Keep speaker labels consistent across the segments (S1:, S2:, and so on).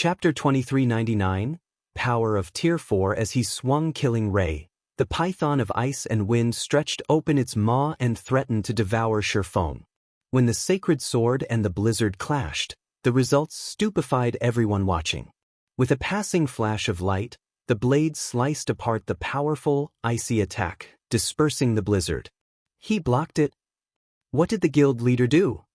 S1: Chapter 2399, Power of Tier 4. As he swung Killing Ray, the python of ice and wind stretched open its maw and threatened to devour Shifeng. When the sacred sword and the blizzard clashed, the results stupefied everyone watching. With a passing flash of light, the blade sliced apart the powerful, icy attack, dispersing the blizzard. He blocked it. What did the guild leader do?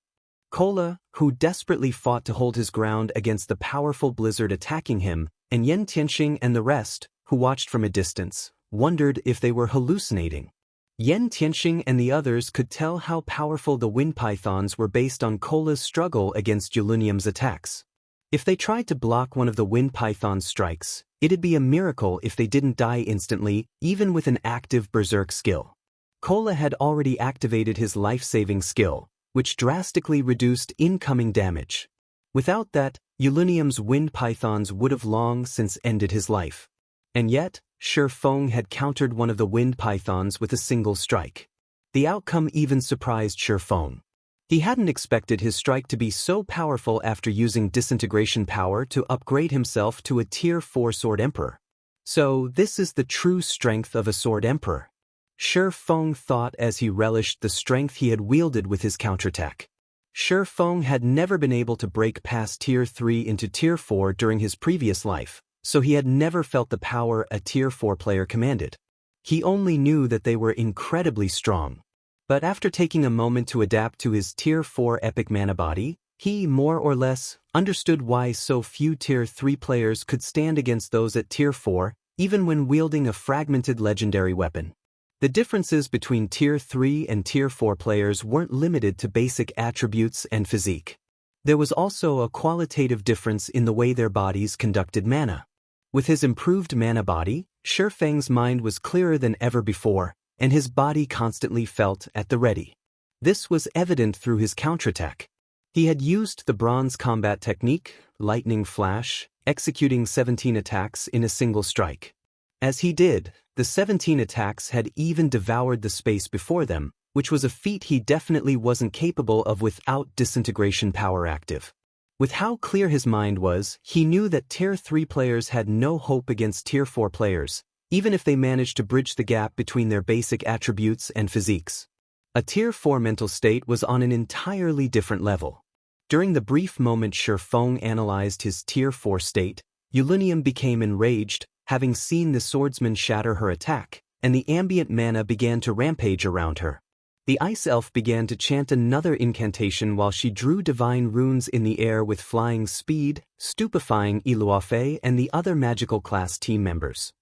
S1: Kola, who desperately fought to hold his ground against the powerful blizzard attacking him, and Yen Tianxing and the rest, who watched from a distance, wondered if they were hallucinating. Yen Tianxing and the others could tell how powerful the wind pythons were based on Kola's struggle against Yulunium's attacks. If they tried to block one of the wind python's strikes, it'd be a miracle if they didn't die instantly, even with an active berserk skill. Kola had already activated his life-saving skill, which drastically reduced incoming damage. Without that, Yulunium's wind pythons would have long since ended his life. And yet, Shifeng had countered one of the wind pythons with a single strike. The outcome even surprised Shifeng. He hadn't expected his strike to be so powerful after using disintegration power to upgrade himself to a Tier 4 Sword Emperor. So this is the true strength of a Sword Emperor. Shifeng thought as he relished the strength he had wielded with his counterattack. Shifeng had never been able to break past Tier 3 into Tier 4 during his previous life, so he had never felt the power a Tier 4 player commanded. He only knew that they were incredibly strong. But after taking a moment to adapt to his Tier 4 epic mana body, he more or less understood why so few Tier 3 players could stand against those at Tier 4, even when wielding a fragmented legendary weapon. The differences between Tier 3 and Tier 4 players weren't limited to basic attributes and physique. There was also a qualitative difference in the way their bodies conducted mana. With his improved mana body, Shifeng's mind was clearer than ever before, and his body constantly felt at the ready. This was evident through his counterattack. He had used the bronze combat technique, lightning flash, executing 17 attacks in a single strike. As he did, the 17 attacks had even devoured the space before them, which was a feat he definitely wasn't capable of without disintegration power active. With how clear his mind was, he knew that Tier 3 players had no hope against Tier 4 players, even if they managed to bridge the gap between their basic attributes and physiques. A Tier 4 mental state was on an entirely different level. During the brief moment Shifeng analyzed his Tier 4 state, Yulunium became enraged, having seen the swordsman shatter her attack, and the ambient mana began to rampage around her. The ice elf began to chant another incantation while she drew divine runes in the air with flying speed, stupefying Iluafe and the other magical class team members.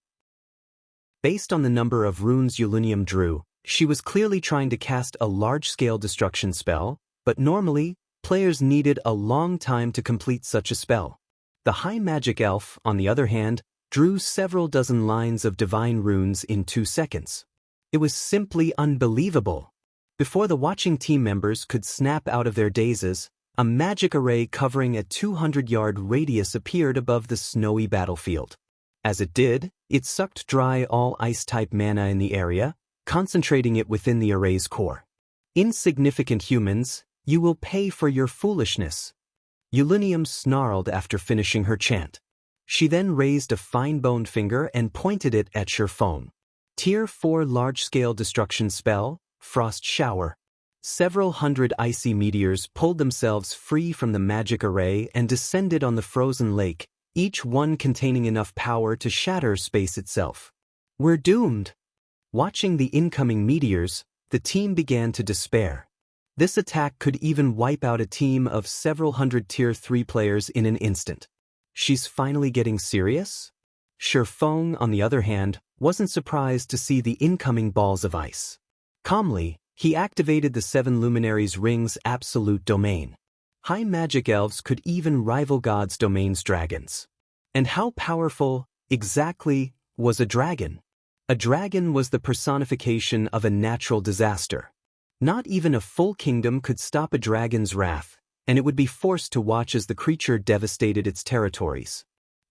S1: Based on the number of runes Yulunium drew, she was clearly trying to cast a large-scale destruction spell, but normally, players needed a long time to complete such a spell. The high magic elf, on the other hand, drew several dozen lines of divine runes in 2 seconds. It was simply unbelievable. Before the watching team members could snap out of their dazes, a magic array covering a 200-yard radius appeared above the snowy battlefield. As it did, it sucked dry all ice-type mana in the area, concentrating it within the array's core. Insignificant humans, you will pay for your foolishness. Yulunium snarled after finishing her chant. She then raised a fine-boned finger and pointed it at Shifeng. Tier 4 large-scale destruction spell, Frost Shower. Several hundred icy meteors pulled themselves free from the magic array and descended on the frozen lake, each one containing enough power to shatter space itself. We're doomed. Watching the incoming meteors, the team began to despair. This attack could even wipe out a team of several hundred Tier 3 players in an instant. She's finally getting serious? Shifeng, on the other hand, wasn't surprised to see the incoming balls of ice. Calmly, he activated the 7 Luminaries' Ring's absolute domain. High magic elves could even rival God's domain's dragons. And how powerful, exactly, was a dragon? A dragon was the personification of a natural disaster. Not even a full kingdom could stop a dragon's wrath, and it would be forced to watch as the creature devastated its territories.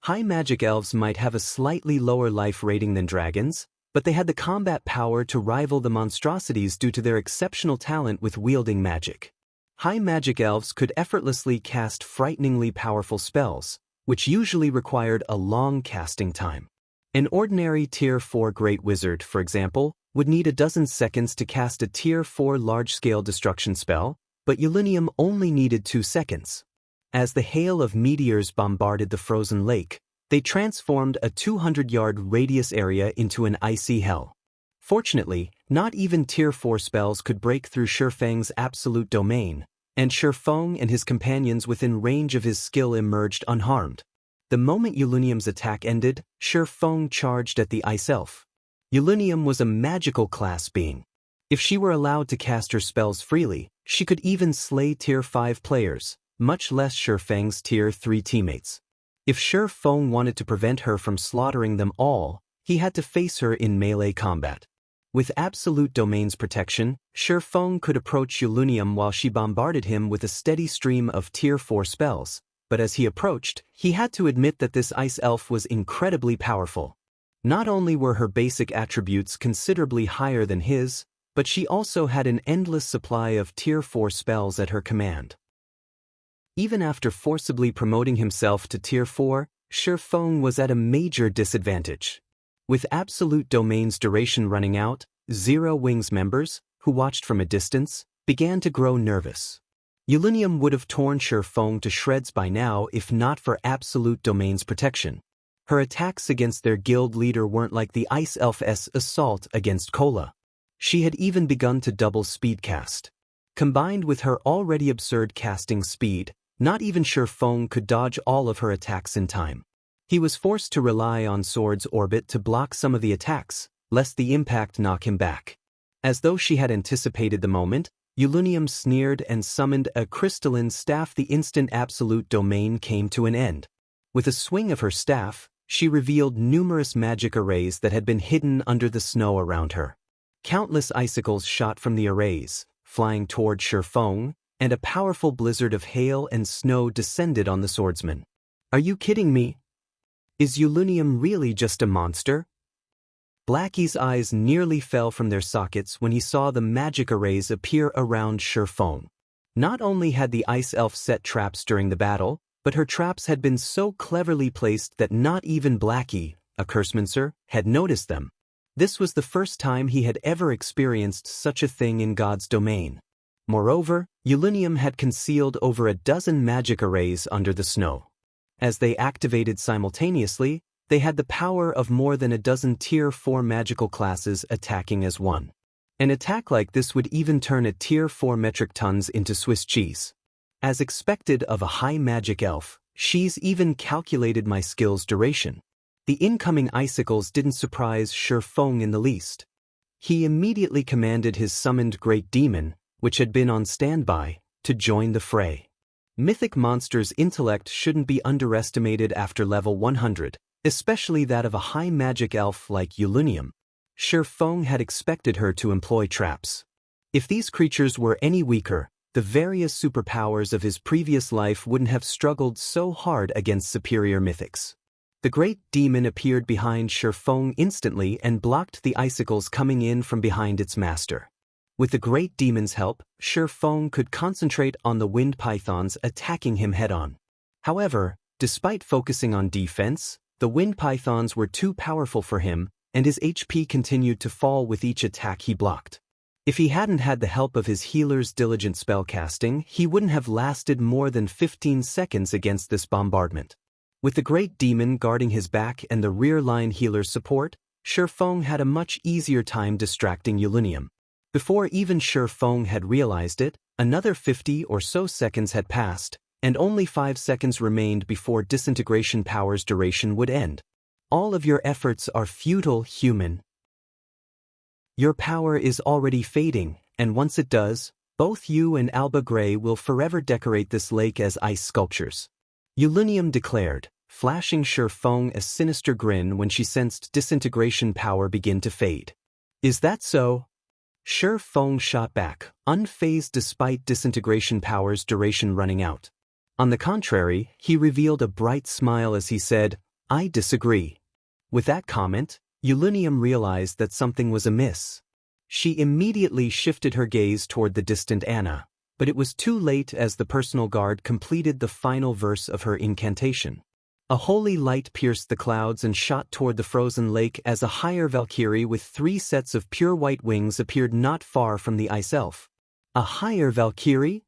S1: High magic elves might have a slightly lower life rating than dragons, but they had the combat power to rival the monstrosities due to their exceptional talent with wielding magic. High magic elves could effortlessly cast frighteningly powerful spells, which usually required a long casting time. An ordinary Tier 4 Great Wizard, for example, would need a dozen seconds to cast a Tier 4 large-scale destruction spell, but Yulinium only needed 2 seconds. As the hail of meteors bombarded the frozen lake, they transformed a 200-yard radius area into an icy hell. Fortunately, not even Tier 4 spells could break through Shifeng's absolute domain, and Shifeng and his companions within range of his skill emerged unharmed. The moment Yulinium's attack ended, Shifeng charged at the Ice Elf. Yulinium was a magical class being. If she were allowed to cast her spells freely, she could even slay Tier 5 players, much less Shifeng's Tier 3 teammates. If Shifeng wanted to prevent her from slaughtering them all, he had to face her in melee combat. With absolute domain's protection, Shifeng could approach Yulinium while she bombarded him with a steady stream of Tier 4 spells, but as he approached, he had to admit that this Ice Elf was incredibly powerful. Not only were her basic attributes considerably higher than his, but she also had an endless supply of Tier 4 spells at her command. Even after forcibly promoting himself to Tier 4, Shifeng was at a major disadvantage. With absolute domain's duration running out, Zero Wings members, who watched from a distance, began to grow nervous. Yulinium would have torn Shifeng to shreds by now if not for absolute domain's protection. Her attacks against their guild leader weren't like the Ice Elf's assault against Kola. She had even begun to double speed cast. Combined with her already absurd casting speed, not even Shifeng could dodge all of her attacks in time. He was forced to rely on Sword's orbit to block some of the attacks, lest the impact knock him back. As though she had anticipated the moment, Yulinium sneered and summoned a crystalline staff. The instant absolute domain came to an end. With a swing of her staff, she revealed numerous magic arrays that had been hidden under the snow around her. Countless icicles shot from the arrays, flying toward Shifeng, and a powerful blizzard of hail and snow descended on the swordsman. "Are you kidding me? Is Yulinium really just a monster?" Blackie's eyes nearly fell from their sockets when he saw the magic arrays appear around Shifeng. Not only had the Ice Elf set traps during the battle, but her traps had been so cleverly placed that not even Blackie, a cursemancer, had noticed them. This was the first time he had ever experienced such a thing in God's domain. Moreover, Yulinium had concealed over a dozen magic arrays under the snow. As they activated simultaneously, they had the power of more than a dozen Tier 4 magical classes attacking as one. An attack like this would even turn a Tier 4 metric tons into Swiss cheese. As expected of a high magic elf, she's even calculated my skill's duration. The incoming icicles didn't surprise Shifeng in the least. He immediately commanded his summoned Great Demon, which had been on standby, to join the fray. Mythic monsters' intellect shouldn't be underestimated after level 100, especially that of a high magic elf like Yulinium. Shifeng had expected her to employ traps. If these creatures were any weaker, the various superpowers of his previous life wouldn't have struggled so hard against superior mythics. The Great Demon appeared behind Shifeng instantly and blocked the icicles coming in from behind its master. With the Great Demon's help, Shifeng could concentrate on the wind pythons attacking him head-on. However, despite focusing on defense, the wind pythons were too powerful for him, and his HP continued to fall with each attack he blocked. If he hadn't had the help of his healer's diligent spellcasting, he wouldn't have lasted more than 15 seconds against this bombardment. With the Great Demon guarding his back and the rear-line healer's support, Shifeng had a much easier time distracting Yulinium. Before even Shifeng had realized it, another 50 or so seconds had passed, and only 5 seconds remained before disintegration power's duration would end. All of your efforts are futile, human. Your power is already fading, and once it does, both you and Alba Grey will forever decorate this lake as ice sculptures. Yulinium declared, flashing Shifeng a sinister grin when she sensed disintegration power begin to fade. Is that so? Shifeng shot back, unfazed despite disintegration power's duration running out. On the contrary, he revealed a bright smile as he said, I disagree. With that comment, Yulinium realized that something was amiss. She immediately shifted her gaze toward the distant Anna, but it was too late as the personal guard completed the final verse of her incantation. A holy light pierced the clouds and shot toward the frozen lake as a higher Valkyrie with 3 sets of pure white wings appeared not far from the ice elf. A higher Valkyrie?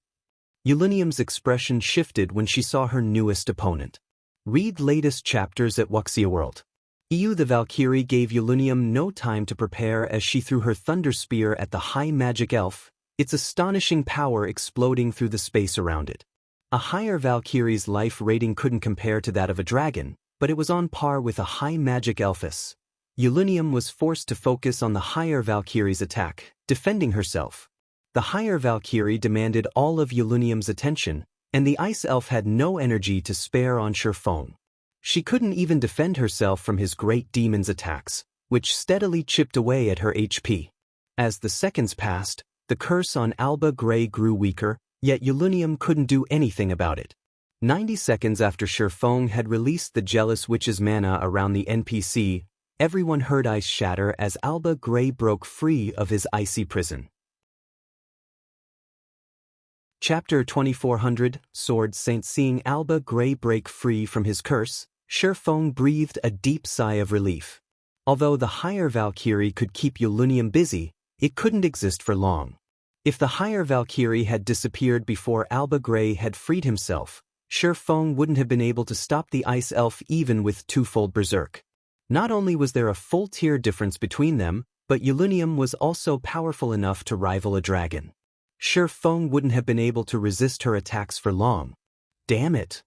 S1: Yulunium's expression shifted when she saw her newest opponent. Read latest chapters at Wuxia World. EU. The Valkyrie gave Yulunium no time to prepare as she threw her thunder spear at the high magic elf, its astonishing power exploding through the space around it. A higher Valkyrie's life rating couldn't compare to that of a dragon, but it was on par with a high magic elfess. Yulunium was forced to focus on the higher Valkyrie's attack, defending herself. The higher Valkyrie demanded all of Yulunium's attention, and the ice elf had no energy to spare on Shifeng. She couldn't even defend herself from his great demon's attacks, which steadily chipped away at her HP. As the seconds passed, the curse on Alba Grey grew weaker, yet Yulunium couldn't do anything about it. 90 seconds after Shifeng had released the Jealous Witch's mana around the NPC, everyone heard ice shatter as Alba Grey broke free of his icy prison. Chapter 2400, Sword Saint. Seeing Alba Grey break free from his curse, Shifeng breathed a deep sigh of relief. Although the higher Valkyrie could keep Yulunium busy, it couldn't exist for long. If the higher Valkyrie had disappeared before Alba Grey had freed himself, Shifeng wouldn't have been able to stop the ice elf even with twofold berserk. Not only was there a full tier difference between them, but Yulunium was also powerful enough to rival a dragon. Shifeng wouldn't have been able to resist her attacks for long. Damn it!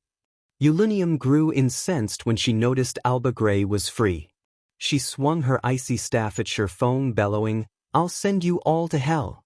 S1: Yulunium grew incensed when she noticed Alba Grey was free. She swung her icy staff at Shifeng, bellowing, "I'll send you all to hell."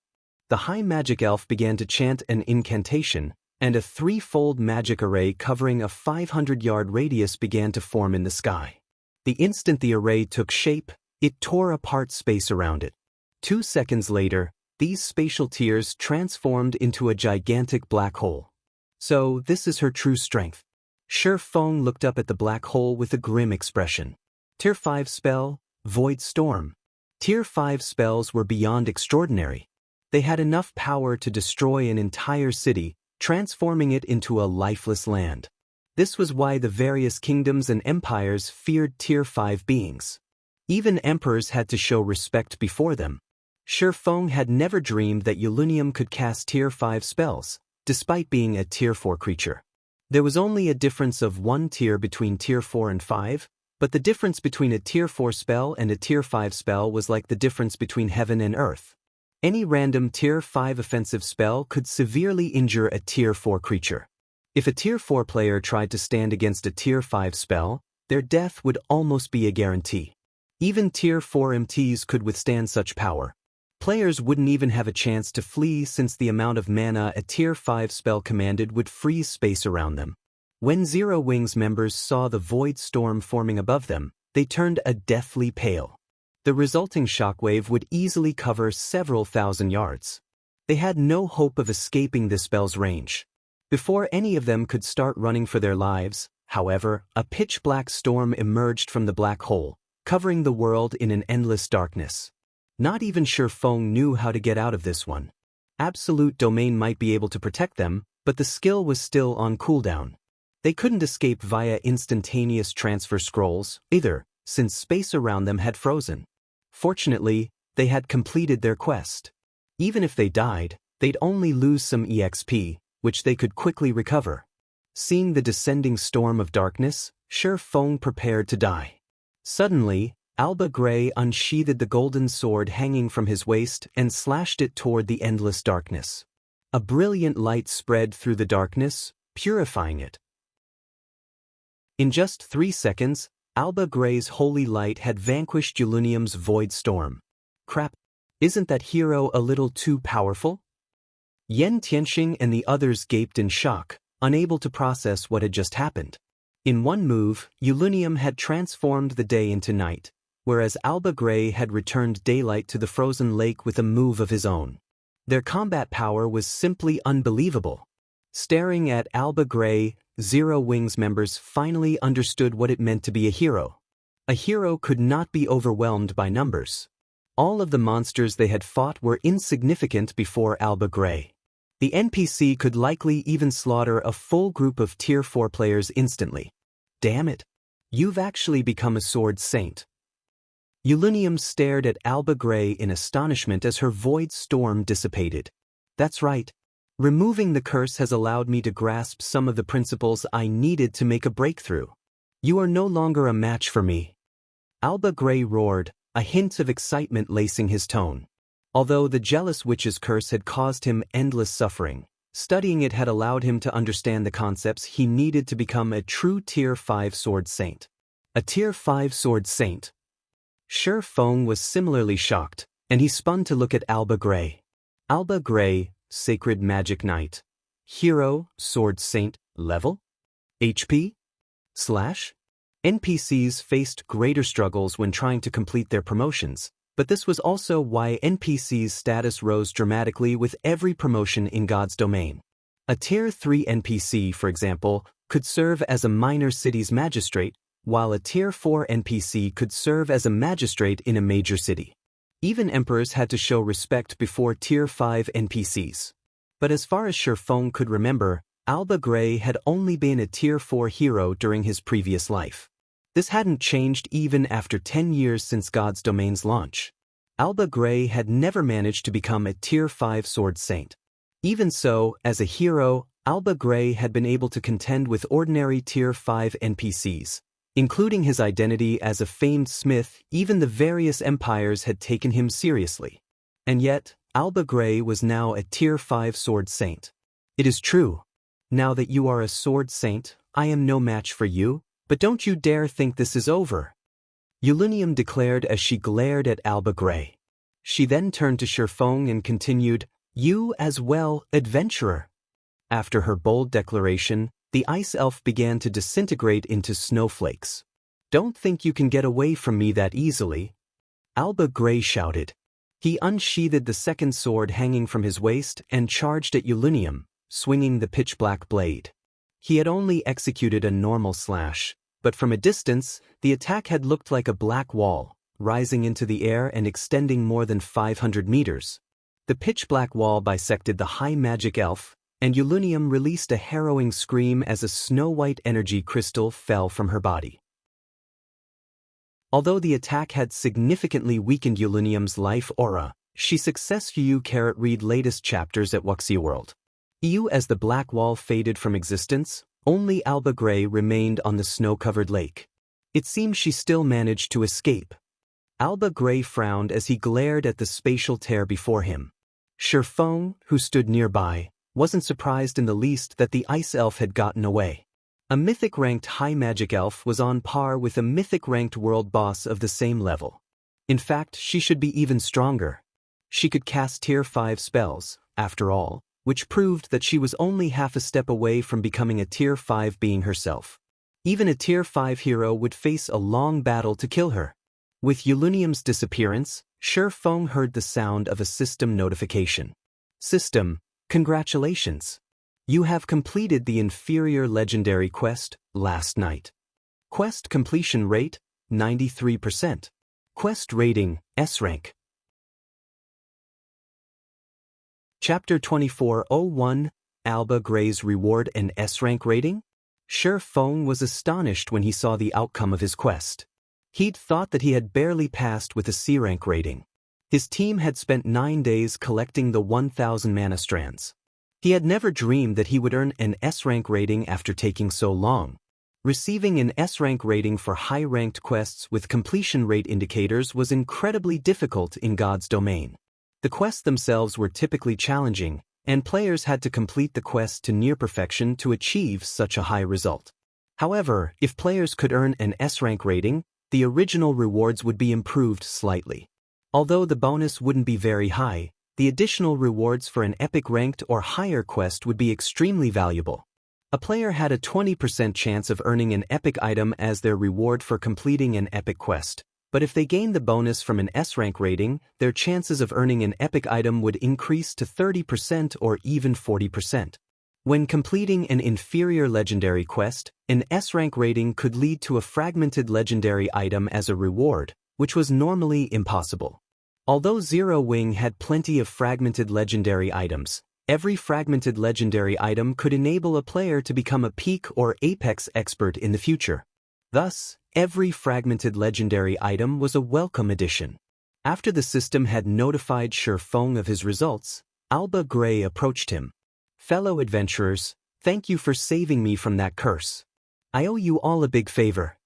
S1: The high magic elf began to chant an incantation, and a 3-fold magic array covering a 500-yard radius began to form in the sky. The instant the array took shape, it tore apart space around it. 2 seconds later, these spatial tiers transformed into a gigantic black hole. So this is her true strength. Shifeng looked up at the black hole with a grim expression. Tier 5 spell, Void Storm. Tier 5 spells were beyond extraordinary. They had enough power to destroy an entire city, transforming it into a lifeless land. This was why the various kingdoms and empires feared Tier 5 beings. Even emperors had to show respect before them. Shifeng had never dreamed that Yulunium could cast Tier 5 spells, despite being a Tier 4 creature. There was only a difference of 1 tier between Tier 4 and 5, but the difference between a Tier 4 spell and a Tier 5 spell was like the difference between heaven and earth. Any random Tier 5 offensive spell could severely injure a Tier 4 creature. If a Tier 4 player tried to stand against a Tier 5 spell, their death would almost be a guarantee. Even Tier 4 MTs could withstand such power. Players wouldn't even have a chance to flee since the amount of mana a Tier 5 spell commanded would freeze space around them. When Zero Wings members saw the void storm forming above them, they turned a deathly pale. The resulting shockwave would easily cover several thousand yards. They had no hope of escaping the spell's range. Before any of them could start running for their lives, however, a pitch-black storm emerged from the black hole, covering the world in an endless darkness. Not even Shifeng knew how to get out of this one. Absolute Domain might be able to protect them, but the skill was still on cooldown. They couldn't escape via instantaneous transfer scrolls, either, since space around them had frozen. Fortunately, they had completed their quest. Even if they died, they'd only lose some EXP, which they could quickly recover. Seeing the descending storm of darkness, Shifeng prepared to die. Suddenly, Alba Grey unsheathed the golden sword hanging from his waist and slashed it toward the endless darkness. A brilliant light spread through the darkness, purifying it. In just 3 seconds, Alba Grey's holy light had vanquished Yulunium's void storm. Crap, isn't that hero a little too powerful? Yen Tianxing and the others gaped in shock, unable to process what had just happened. In one move, Yulunium had transformed the day into night, whereas Alba Grey had returned daylight to the frozen lake with a move of his own. Their combat power was simply unbelievable. Staring at Alba Grey, Zero Wings members finally understood what it meant to be a hero. A hero could not be overwhelmed by numbers. All of the monsters they had fought were insignificant before Alba Grey. The NPC could likely even slaughter a full group of Tier 4 players instantly. Damn it. You've actually become a sword saint. Yulunium stared at Alba Gray in astonishment as her void storm dissipated. That's right. Removing the curse has allowed me to grasp some of the principles I needed to make a breakthrough. You are no longer a match for me. Alba Gray roared, a hint of excitement lacing his tone. Although the jealous witch's curse had caused him endless suffering, studying it had allowed him to understand the concepts he needed to become a true Tier 5 sword saint. A Tier 5 sword saint? Shi Feng was similarly shocked, and he spun to look at Alba Gray. Alba Gray, Sacred Magic Knight. Hero, Sword Saint, level? HP? / NPCs faced greater struggles when trying to complete their promotions, but this was also why NPCs' status rose dramatically with every promotion in God's domain. A Tier 3 NPC, for example, could serve as a minor city's magistrate, while a Tier 4 NPC could serve as a magistrate in a major city. Even emperors had to show respect before Tier 5 NPCs. But as far as Shi Feng could remember, Alba Gray had only been a Tier 4 hero during his previous life. This hadn't changed even after 10 years since God's Domain's launch. Alba Gray had never managed to become a Tier 5 sword saint. Even so, as a hero, Alba Gray had been able to contend with ordinary Tier 5 NPCs. Including his identity as a famed smith, even the various empires had taken him seriously. And yet, Alba Gray was now a Tier 5 sword saint. It is true. Now that you are a sword saint, I am no match for you, but don't you dare think this is over. Yulunium declared as she glared at Alba Gray. She then turned to Shi Feng and continued, You as well, adventurer. After her bold declaration, the ice elf began to disintegrate into snowflakes. Don't think you can get away from me that easily. Alba Gray shouted. He unsheathed the second sword hanging from his waist and charged at Yulunium, swinging the pitch-black blade. He had only executed a normal slash, but from a distance, the attack had looked like a black wall, rising into the air and extending more than 500 meters. The pitch-black wall bisected the high magic elf, and Yulunium released a harrowing scream as a snow-white energy crystal fell from her body. Although the attack had significantly weakened Yulunium's life aura, she successfully read latest chapters at Wuxia World. As the black wall faded from existence, only Alba Gray remained on the snow-covered lake. It seemed she still managed to escape. Alba Gray frowned as he glared at the spatial tear before him. Shi Feng, who stood nearby, wasn't surprised in the least that the ice elf had gotten away. A mythic-ranked high magic elf was on par with a mythic-ranked world boss of the same level. In fact, she should be even stronger. She could cast Tier 5 spells, after all, which proved that she was only half a step away from becoming a Tier 5 being herself. Even a Tier 5 hero would face a long battle to kill her. With Yulunium's disappearance, Shi Feng heard the sound of a system notification. System, congratulations. You have completed the inferior legendary quest, Last Night. Quest completion rate, 93%. Quest rating, S rank. Chapter 2401, Alba Gray's Reward and S rank rating? Shi Feng was astonished when he saw the outcome of his quest. He'd thought that he had barely passed with a C rank rating. His team had spent 9 days collecting the 1,000 mana strands. He had never dreamed that he would earn an S rank rating after taking so long. Receiving an S rank rating for high-ranked quests with completion rate indicators was incredibly difficult in God's domain. The quests themselves were typically challenging, and players had to complete the quest to near perfection to achieve such a high result. However, if players could earn an S rank rating, the original rewards would be improved slightly. Although the bonus wouldn't be very high, the additional rewards for an epic ranked or higher quest would be extremely valuable. A player had a 20% chance of earning an epic item as their reward for completing an epic quest, but if they gained the bonus from an S rank rating, their chances of earning an epic item would increase to 30% or even 40%. When completing an inferior legendary quest, an S rank rating could lead to a fragmented legendary item as a reward, which was normally impossible. Although Zero Wing had plenty of fragmented legendary items, every fragmented legendary item could enable a player to become a peak or apex expert in the future. Thus, every fragmented legendary item was a welcome addition. After the system had notified Shifeng of his results, Alba Gray approached him. "Fellow adventurers, thank you for saving me from that curse. I owe you all a big favor.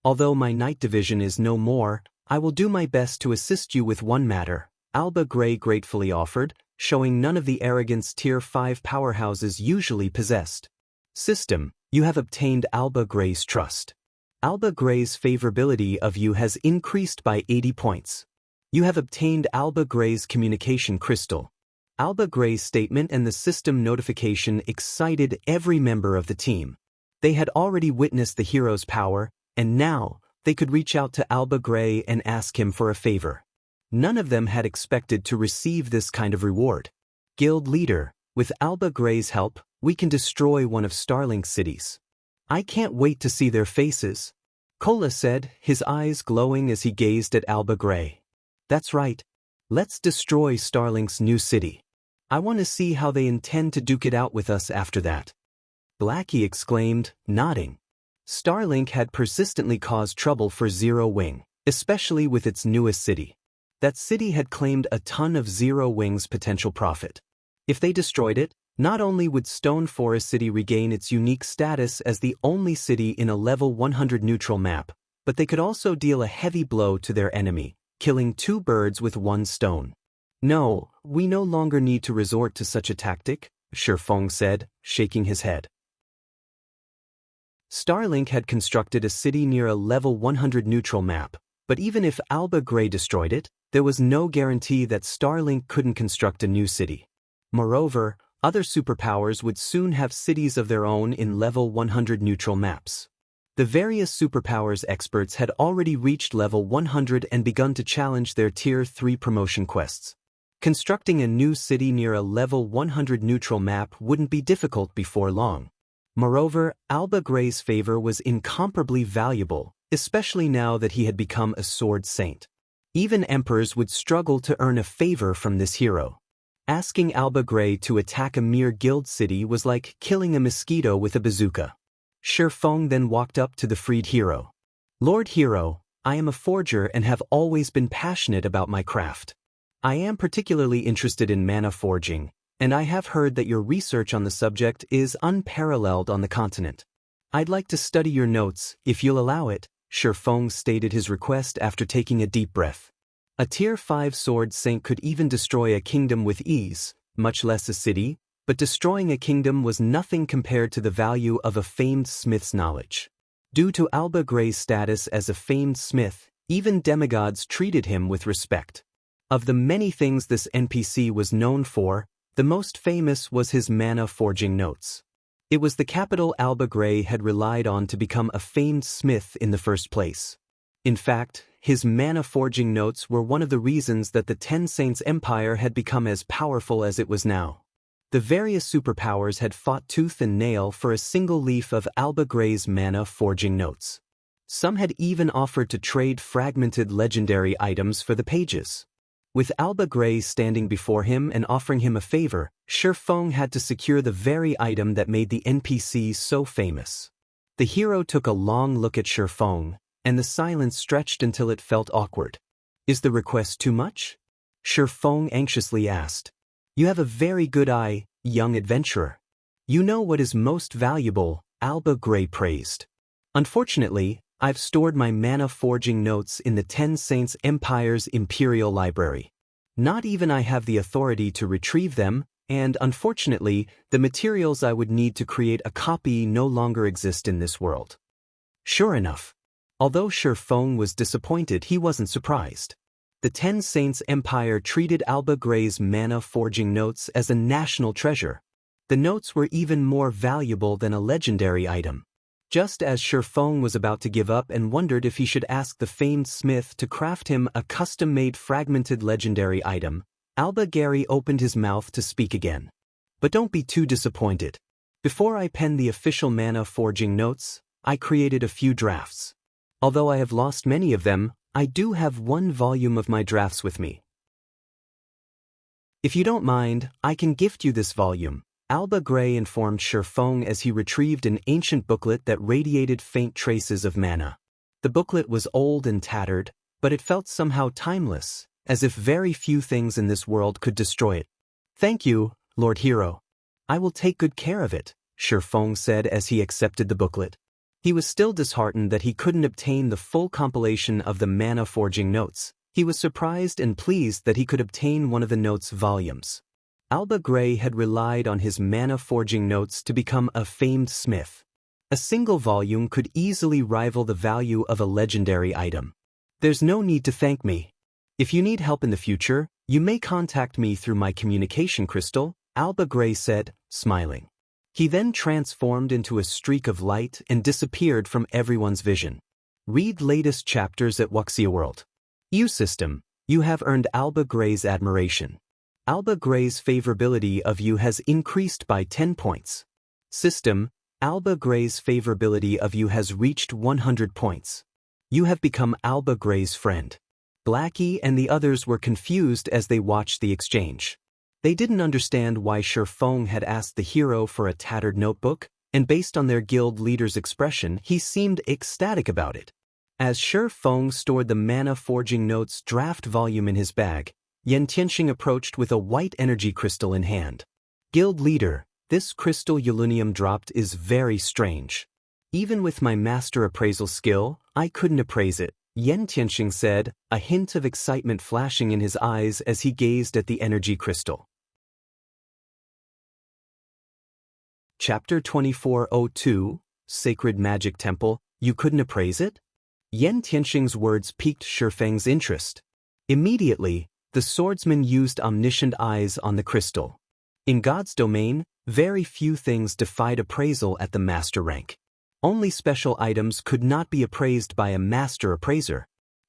S1: Although my night division is no more, I will do my best to assist you with one matter," Alba Gray gratefully offered, showing none of the arrogance Tier 5 powerhouses usually possessed. "System, you have obtained Alba Gray's trust. Alba Gray's favorability of you has increased by 80 points. You have obtained Alba Gray's communication crystal." Alba Gray's statement and the system notification excited every member of the team. They had already witnessed the hero's power, and now they could reach out to Alba Gray and ask him for a favor. None of them had expected to receive this kind of reward. "Guild leader, with Alba Gray's help, we can destroy one of Starlink's cities. I can't wait to see their faces," Kola said, his eyes glowing as he gazed at Alba Gray. "That's right. Let's destroy Starlink's new city. I want to see how they intend to duke it out with us after that." Blackie exclaimed, nodding. Starlink had persistently caused trouble for Zero Wing, especially with its newest city. That city had claimed a ton of Zero Wing's potential profit. If they destroyed it, not only would Stone Forest City regain its unique status as the only city in a level 100 neutral map, but they could also deal a heavy blow to their enemy, killing two birds with one stone. "No, we no longer need to resort to such a tactic," Shifeng said, shaking his head. Starlink had constructed a city near a level 100 neutral map, but even if Alba Gray destroyed it, there was no guarantee that Starlink couldn't construct a new city. Moreover, other superpowers would soon have cities of their own in level 100 neutral maps. The various superpowers experts had already reached level 100 and begun to challenge their Tier 3 promotion quests. Constructing a new city near a level 100 neutral map wouldn't be difficult before long. Moreover, Alba Gray's favor was incomparably valuable, especially now that he had become a sword saint. Even emperors would struggle to earn a favor from this hero. Asking Alba Gray to attack a mere guild city was like killing a mosquito with a bazooka. Shifeng then walked up to the freed hero. "Lord Hero, I am a forger and have always been passionate about my craft. I am particularly interested in mana forging, and I have heard that your research on the subject is unparalleled on the continent. I'd like to study your notes, if you'll allow it," Shifeng stated his request after taking a deep breath. A Tier 5 sword saint could even destroy a kingdom with ease, much less a city, but destroying a kingdom was nothing compared to the value of a famed smith's knowledge. Due to Alba Gray's status as a famed smith, even demigods treated him with respect. Of the many things this NPC was known for, the most famous was his mana forging notes. It was the capital Alba Gray had relied on to become a famed smith in the first place. In fact, his mana forging notes were one of the reasons that the Ten Saints Empire had become as powerful as it was now. The various superpowers had fought tooth and nail for a single leaf of Alba Gray's mana forging notes. Some had even offered to trade fragmented legendary items for the pages. With Alba Gray standing before him and offering him a favor, Shifeng had to secure the very item that made the NPC so famous. The hero took a long look at Shifeng, and the silence stretched until it felt awkward. "Is the request too much?" Shifeng anxiously asked. "You have a very good eye, young adventurer. You know what is most valuable," Alba Gray praised. "Unfortunately, I've stored my mana forging notes in the Ten Saints Empire's Imperial Library. Not even I have the authority to retrieve them, and unfortunately, the materials I would need to create a copy no longer exist in this world." Sure enough. Although Shifeng was disappointed, he wasn't surprised. The Ten Saints Empire treated Alba Gray's mana forging notes as a national treasure. The notes were even more valuable than a legendary item. Just as Shifeng was about to give up and wondered if he should ask the famed smith to craft him a custom-made fragmented legendary item, Alba Gray opened his mouth to speak again. "But don't be too disappointed. Before I penned the official mana forging notes, I created a few drafts. Although I have lost many of them, I do have one volume of my drafts with me. If you don't mind, I can gift you this volume," Alba Gray informed Shifeng as he retrieved an ancient booklet that radiated faint traces of mana. The booklet was old and tattered, but it felt somehow timeless, as if very few things in this world could destroy it. "Thank you, Lord Hero. I will take good care of it," Shifeng said as he accepted the booklet. He was still disheartened that he couldn't obtain the full compilation of the mana forging notes. He was surprised and pleased that he could obtain one of the notes' volumes. Alba Gray had relied on his mana forging notes to become a famed smith. A single volume could easily rival the value of a legendary item. "There's no need to thank me. If you need help in the future, you may contact me through my communication crystal," Alba Gray said, smiling. He then transformed into a streak of light and disappeared from everyone's vision. Read latest chapters at Wuxia World. System, you have earned Alba Gray's admiration. Alba Gray's favorability of you has increased by 10 points. System, Alba Gray's favorability of you has reached 100 points. You have become Alba Gray's friend. Blackie and the others were confused as they watched the exchange. They didn't understand why Shifeng had asked the hero for a tattered notebook, and based on their guild leader's expression, he seemed ecstatic about it. As Shifeng stored the mana forging notes draft volume in his bag, Yan Tianxing approached with a white energy crystal in hand. "Guild leader, this crystal Yulunium dropped is very strange. Even with my master appraisal skill, I couldn't appraise it," Yan Tianxing said, a hint of excitement flashing in his eyes as he gazed at the energy crystal. Chapter 2402, Sacred Magic Temple, you couldn't appraise it? Yan Tianxing's words piqued Shifeng's interest. Immediately, the swordsman used omniscient eyes on the crystal. In God's domain, very few things defied appraisal at the master rank. Only special items could not be appraised by a master appraiser.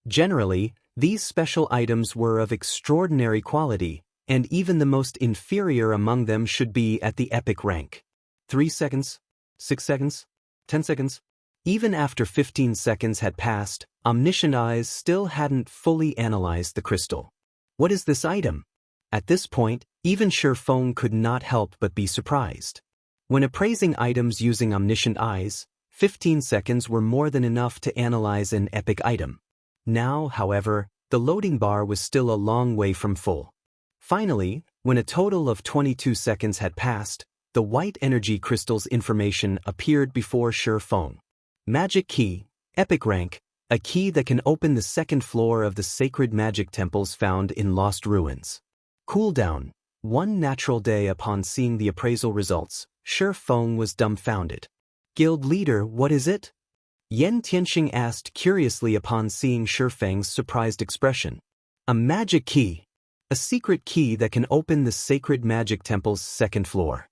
S1: Generally, these special items were of extraordinary quality, and even the most inferior among them should be at the epic rank. 3 seconds, 6 seconds, 10 seconds. Even after 15 seconds had passed, omniscient eyes still hadn't fully analyzed the crystal. What is this item? At this point, even Shifeng could not help but be surprised. When appraising items using omniscient eyes, 15 seconds were more than enough to analyze an epic item. Now, however, the loading bar was still a long way from full. Finally, when a total of 22 seconds had passed, the white energy crystal's information appeared before Shifeng. Magic key, epic rank, a key that can open the second floor of the sacred magic temples found in Lost Ruins. Cooldown, 1 natural day. Upon seeing the appraisal results, Shifeng was dumbfounded. "Guild leader, what is it?" Yan Tianxing asked curiously upon seeing Shifeng's surprised expression. "A magic key. A secret key that can open the sacred magic temple's second floor,"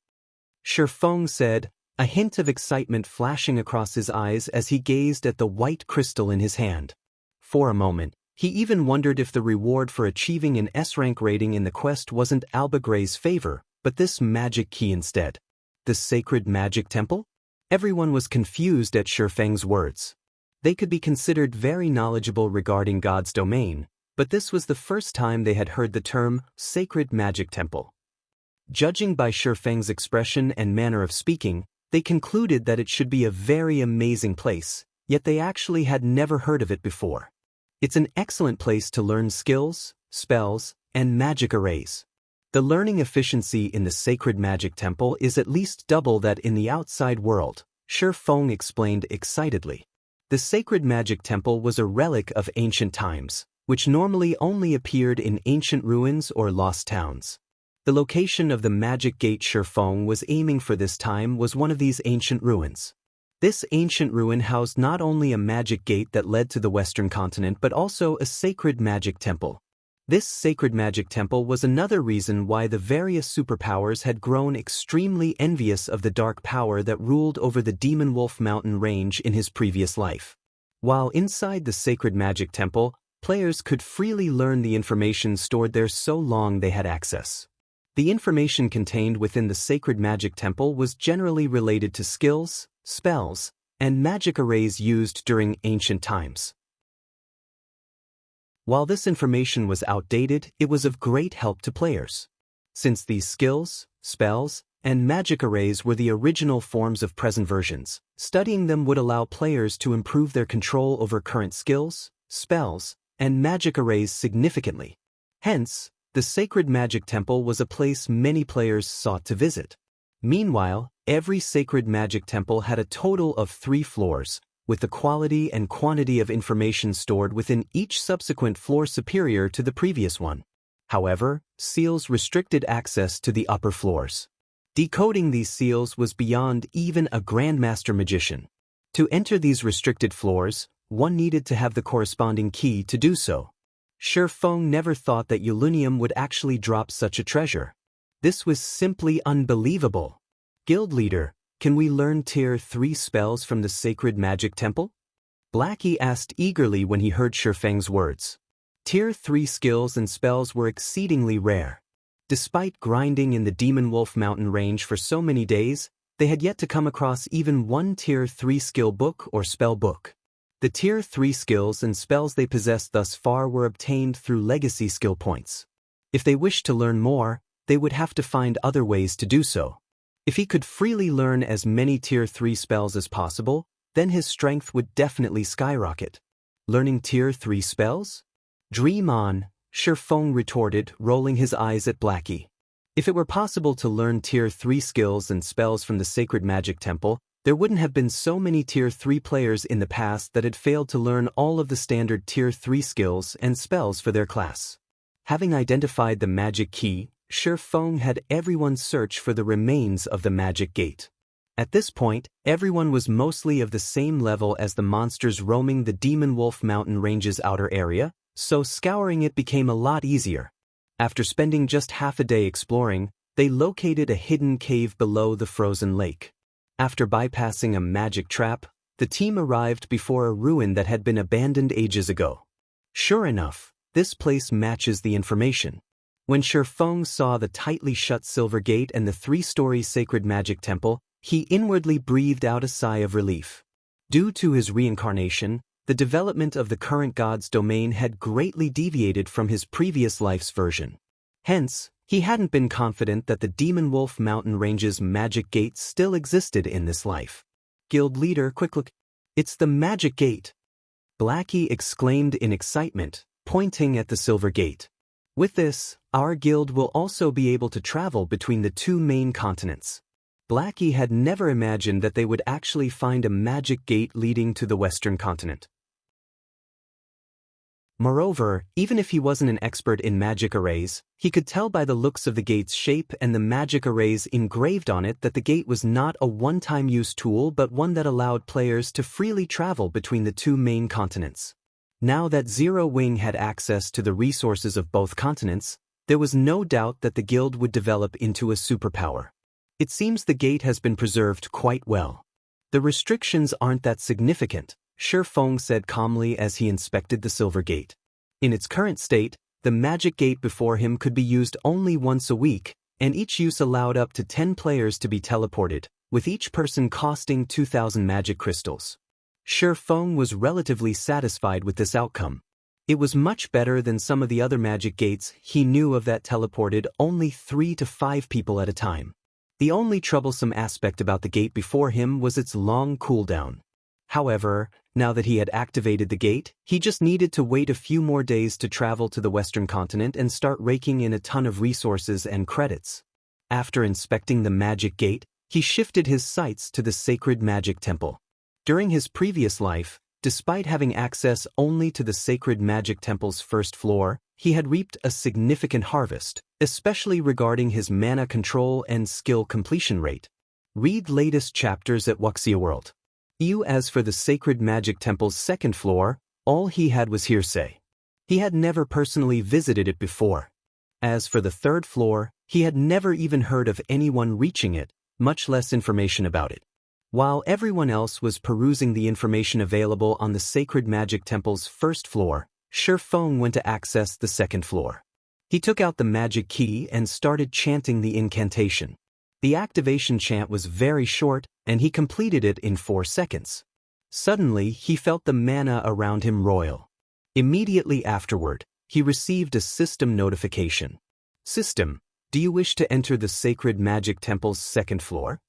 S1: Shifeng said, a hint of excitement flashing across his eyes as he gazed at the white crystal in his hand. For a moment, he even wondered if the reward for achieving an S-rank rating in the quest wasn't Alba Gray's favor, but this magic key instead. The sacred magic temple? Everyone was confused at Shifeng's words. They could be considered very knowledgeable regarding God's domain, but this was the first time they had heard the term sacred magic temple. Judging by Shifeng's expression and manner of speaking, they concluded that it should be a very amazing place, yet they actually had never heard of it before. It's an excellent place to learn skills, spells, and magic arrays. The learning efficiency in the sacred magic temple is at least double that in the outside world, Shifeng explained excitedly. The sacred magic temple was a relic of ancient times, which normally only appeared in ancient ruins or lost towns. The location of the magic gate Shifeng was aiming for this time was one of these ancient ruins. This ancient ruin housed not only a magic gate that led to the western continent but also a sacred magic temple. This sacred magic temple was another reason why the various superpowers had grown extremely envious of the dark power that ruled over the Demon Wolf Mountain range in his previous life. While inside the sacred magic temple, players could freely learn the information stored there so long they had access. The information contained within the sacred magic temple was generally related to skills, spells, and magic arrays used during ancient times. While this information was outdated, it was of great help to players. Since these skills, spells, and magic arrays were the original forms of present versions. Studying them would allow players to improve their control over current skills, spells, and magic arrays significantly. Hence, the Sacred Magic Temple was a place many players sought to visit. Meanwhile, every Sacred Magic Temple had a total of 3 floors, with the quality and quantity of information stored within each subsequent floor superior to the previous one. However, seals restricted access to the upper floors. Decoding these seals was beyond even a Grandmaster magician. To enter these restricted floors, one needed to have the corresponding key to do so. Feng never thought that Yulunium would actually drop such a treasure. This was simply unbelievable. Guild leader, can we learn Tier 3 spells from the Sacred Magic Temple? Blackie asked eagerly when he heard Feng's words. Tier 3 skills and spells were exceedingly rare. Despite grinding in the Demon Wolf Mountain range for so many days, they had yet to come across even one Tier 3 skill book or spell book. The Tier 3 skills and spells they possessed thus far were obtained through legacy skill points. If they wished to learn more, they would have to find other ways to do so. If he could freely learn as many Tier 3 spells as possible, then his strength would definitely skyrocket. Learning Tier 3 spells? Dream on, Feng retorted, rolling his eyes at Blackie. If it were possible to learn Tier 3 skills and spells from the Sacred Magic Temple, there wouldn't have been so many Tier 3 players in the past that had failed to learn all of the standard Tier 3 skills and spells for their class. Having identified the magic key, Feng had everyone search for the remains of the magic gate. At this point, everyone was mostly of the same level as the monsters roaming the Demon Wolf Mountain Range's outer area, so scouring it became a lot easier. After spending just half a day exploring, they located a hidden cave below the frozen lake. After bypassing a magic trap, the team arrived before a ruin that had been abandoned ages ago. Sure enough, this place matches the information. When Feng saw the tightly shut silver gate and the 3-story Sacred Magic Temple, he inwardly breathed out a sigh of relief. Due to his reincarnation, the development of the current god's domain had greatly deviated from his previous life's version. Hence, he hadn't been confident that the Demon Wolf Mountain Range's magic gate still existed in this life. Guild leader, quick look. It's the magic gate! Blackie exclaimed in excitement, pointing at the silver gate. With this, our guild will also be able to travel between the 2 main continents. Blackie had never imagined that they would actually find a magic gate leading to the Western continent. Moreover, even if he wasn't an expert in magic arrays, he could tell by the looks of the gate's shape and the magic arrays engraved on it that the gate was not a one-time use tool but one that allowed players to freely travel between the 2 main continents. Now that Zero Wing had access to the resources of both continents, there was no doubt that the guild would develop into a superpower. It seems the gate has been preserved quite well. The restrictions aren't that significant, Feng said calmly as he inspected the silver gate. In its current state, the magic gate before him could be used only once a week, and each use allowed up to 10 players to be teleported, with each person costing 2,000 magic crystals. Feng was relatively satisfied with this outcome. It was much better than some of the other magic gates he knew of that teleported only 3 to 5 people at a time. The only troublesome aspect about the gate before him was its long cooldown. However, now that he had activated the gate, he just needed to wait a few more days to travel to the Western continent and start raking in a ton of resources and credits. After inspecting the magic gate, he shifted his sights to the Sacred Magic Temple. During his previous life, despite having access only to the Sacred Magic Temple's first floor, he had reaped a significant harvest, especially regarding his mana control and skill completion rate. Read latest chapters at Wuxia World. As for the Sacred Magic Temple's second floor, all he had was hearsay. He had never personally visited it before. As for the third floor, he had never even heard of anyone reaching it, much less information about it. While everyone else was perusing the information available on the Sacred Magic Temple's first floor, Feng went to access the second floor. He took out the magic key and started chanting the incantation. The activation chant was very short, and he completed it in 4 seconds. Suddenly, he felt the mana around him roil. Immediately afterward, he received a system notification. System, Do you wish to enter the Sacred Magic Temple's second floor?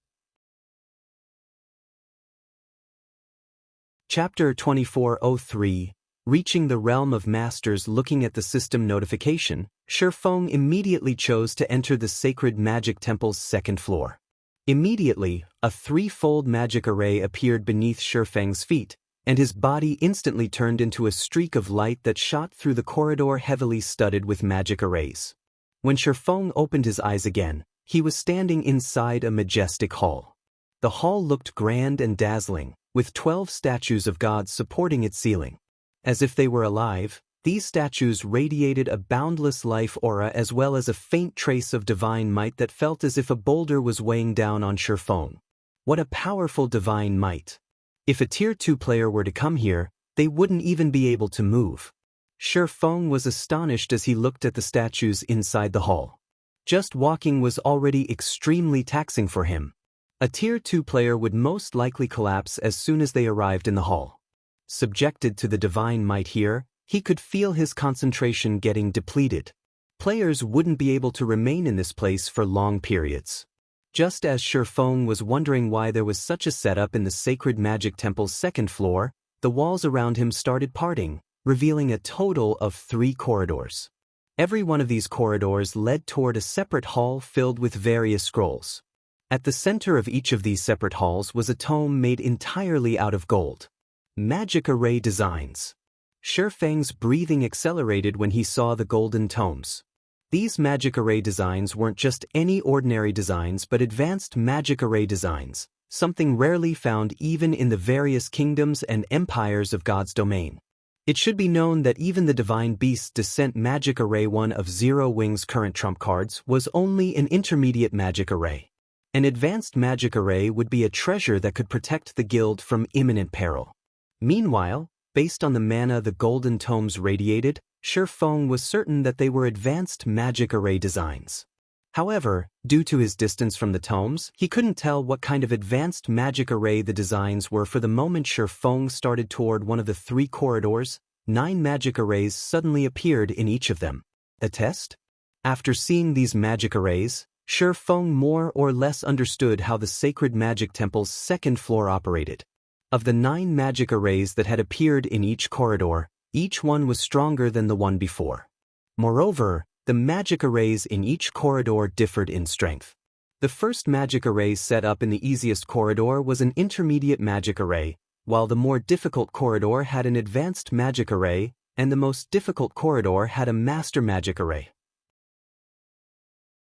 S1: Chapter 2403. Reaching the Realm of Masters. Looking at the system notification, Shifeng immediately chose to enter the Sacred Magic Temple's second floor. Immediately, a threefold magic array appeared beneath Shifeng's feet, and his body instantly turned into a streak of light that shot through the corridor heavily studded with magic arrays. When Shifeng opened his eyes again, he was standing inside a majestic hall. The hall looked grand and dazzling, with 12 statues of gods supporting its ceiling. As if they were alive, these statues radiated a boundless life aura as well as a faint trace of divine might that felt as if a boulder was weighing down on Shifeng. What a powerful divine might! If a Tier 2 player were to come here, they wouldn't even be able to move. Shifeng was astonished as he looked at the statues inside the hall. Just walking was already extremely taxing for him. A Tier 2 player would most likely collapse as soon as they arrived in the hall. Subjected to the divine might here, he could feel his concentration getting depleted. Players wouldn't be able to remain in this place for long periods. Just as Shifeng was wondering why there was such a setup in the Sacred Magic Temple's second floor, the walls around him started parting, revealing a total of 3 corridors. Every one of these corridors led toward a separate hall filled with various scrolls. At the center of each of these separate halls was a tome made entirely out of gold. Magic Array Designs. Shifeng's breathing accelerated when he saw the golden tomes. These magic array designs weren't just any ordinary designs but advanced magic array designs, something rarely found even in the various kingdoms and empires of God's domain. It should be known that even the Divine Beast's Descent Magic Array, one of Zero Wing's current trump cards, was only an intermediate magic array. An advanced magic array would be a treasure that could protect the guild from imminent peril. Meanwhile, based on the mana the golden tomes radiated, Shifeng was certain that they were advanced magic array designs. However, due to his distance from the tomes, he couldn't tell what kind of advanced magic array the designs were. For the moment Shifeng started toward one of the 3 corridors, 9 magic arrays suddenly appeared in each of them. A test? After seeing these magic arrays, Shifeng more or less understood how the Sacred Magic Temple's second floor operated. Of the 9 magic arrays that had appeared in each corridor, each one was stronger than the one before. Moreover, the magic arrays in each corridor differed in strength. The first magic array set up in the easiest corridor was an intermediate magic array, while the more difficult corridor had an advanced magic array, and the most difficult corridor had a master magic array.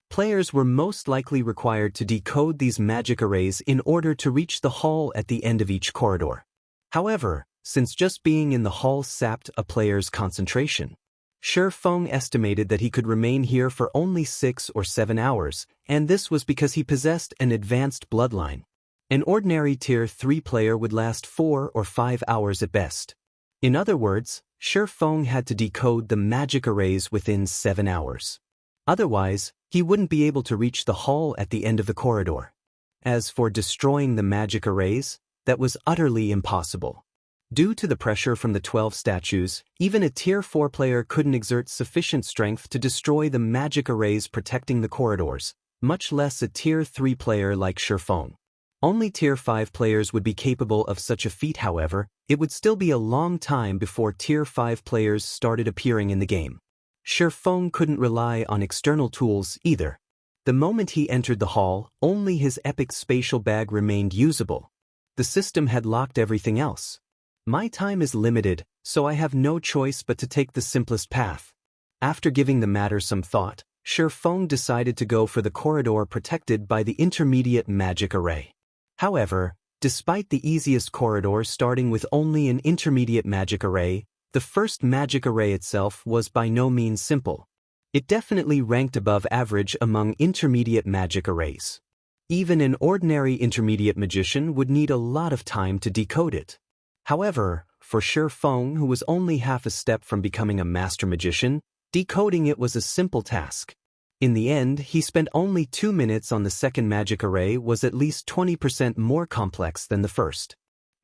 S1: Players were most likely required to decode these magic arrays in order to reach the hall at the end of each corridor. However, since just being in the hall sapped a player's concentration, Shifeng estimated that he could remain here for only 6 or 7 hours, and this was because he possessed an advanced bloodline. An ordinary Tier 3 player would last 4 or 5 hours at best. In other words, Shifeng had to decode the magic arrays within 7 hours. Otherwise, he wouldn't be able to reach the hall at the end of the corridor. As for destroying the magic arrays, that was utterly impossible. Due to the pressure from the 12 statues, even a Tier 4 player couldn't exert sufficient strength to destroy the magic arrays protecting the corridors, much less a Tier 3 player like Shifeng. Only Tier 5 players would be capable of such a feat. However, it would still be a long time before Tier 5 players started appearing in the game. Shifeng couldn't rely on external tools either. The moment he entered the hall, only his epic spatial bag remained usable. The system had locked everything else. My time is limited, so I have no choice but to take the simplest path. After giving the matter some thought, Shifeng decided to go for the corridor protected by the intermediate magic array. However, despite the easiest corridor starting with only an intermediate magic array, the first magic array itself was by no means simple. It definitely ranked above average among intermediate magic arrays. Even an ordinary intermediate magician would need a lot of time to decode it. However, for Shifeng, who was only half a step from becoming a master magician, decoding it was a simple task. In the end, he spent only 2 minutes on the second magic array. Was at least 20% more complex than the first.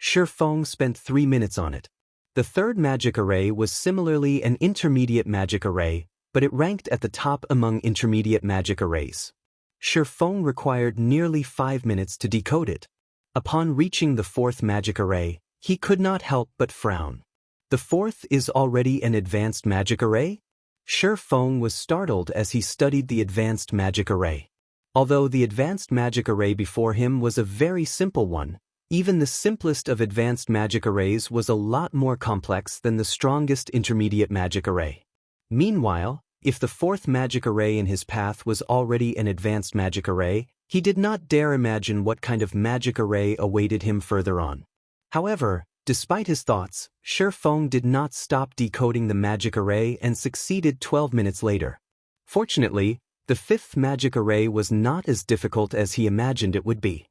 S1: Shifeng spent 3 minutes on it. The third magic array was similarly an intermediate magic array, but it ranked at the top among intermediate magic arrays. Shifeng required nearly 5 minutes to decode it. Upon reaching the 4th magic array, he could not help but frown. The 4th is already an advanced magic array? Shifeng was startled as he studied the advanced magic array. Although the advanced magic array before him was a very simple one, even the simplest of advanced magic arrays was a lot more complex than the strongest intermediate magic array. Meanwhile, if the 4th magic array in his path was already an advanced magic array, he did not dare imagine what kind of magic array awaited him further on. However, despite his thoughts, Shifeng did not stop decoding the magic array and succeeded 12 minutes later. Fortunately, the 5th magic array was not as difficult as he imagined it would be.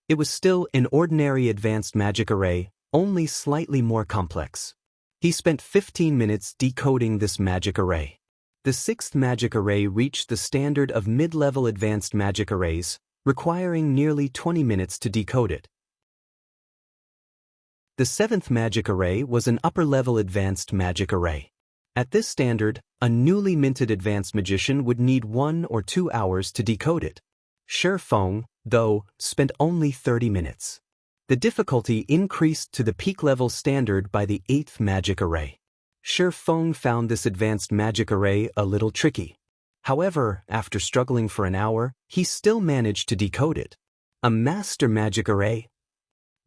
S1: It was still an ordinary advanced magic array, only slightly more complex. He spent 15 minutes decoding this magic array. The 6th magic array reached the standard of mid-level advanced magic arrays, requiring nearly 20 minutes to decode it. The 7th magic array was an upper-level advanced magic array. At this standard, a newly minted advanced magician would need 1 or 2 hours to decode it. Shifeng, though, spent only 30 minutes. The difficulty increased to the peak-level standard by the 8th magic array. Shifeng found this advanced magic array a little tricky. However, after struggling for an hour, he still managed to decode it. A master magic array?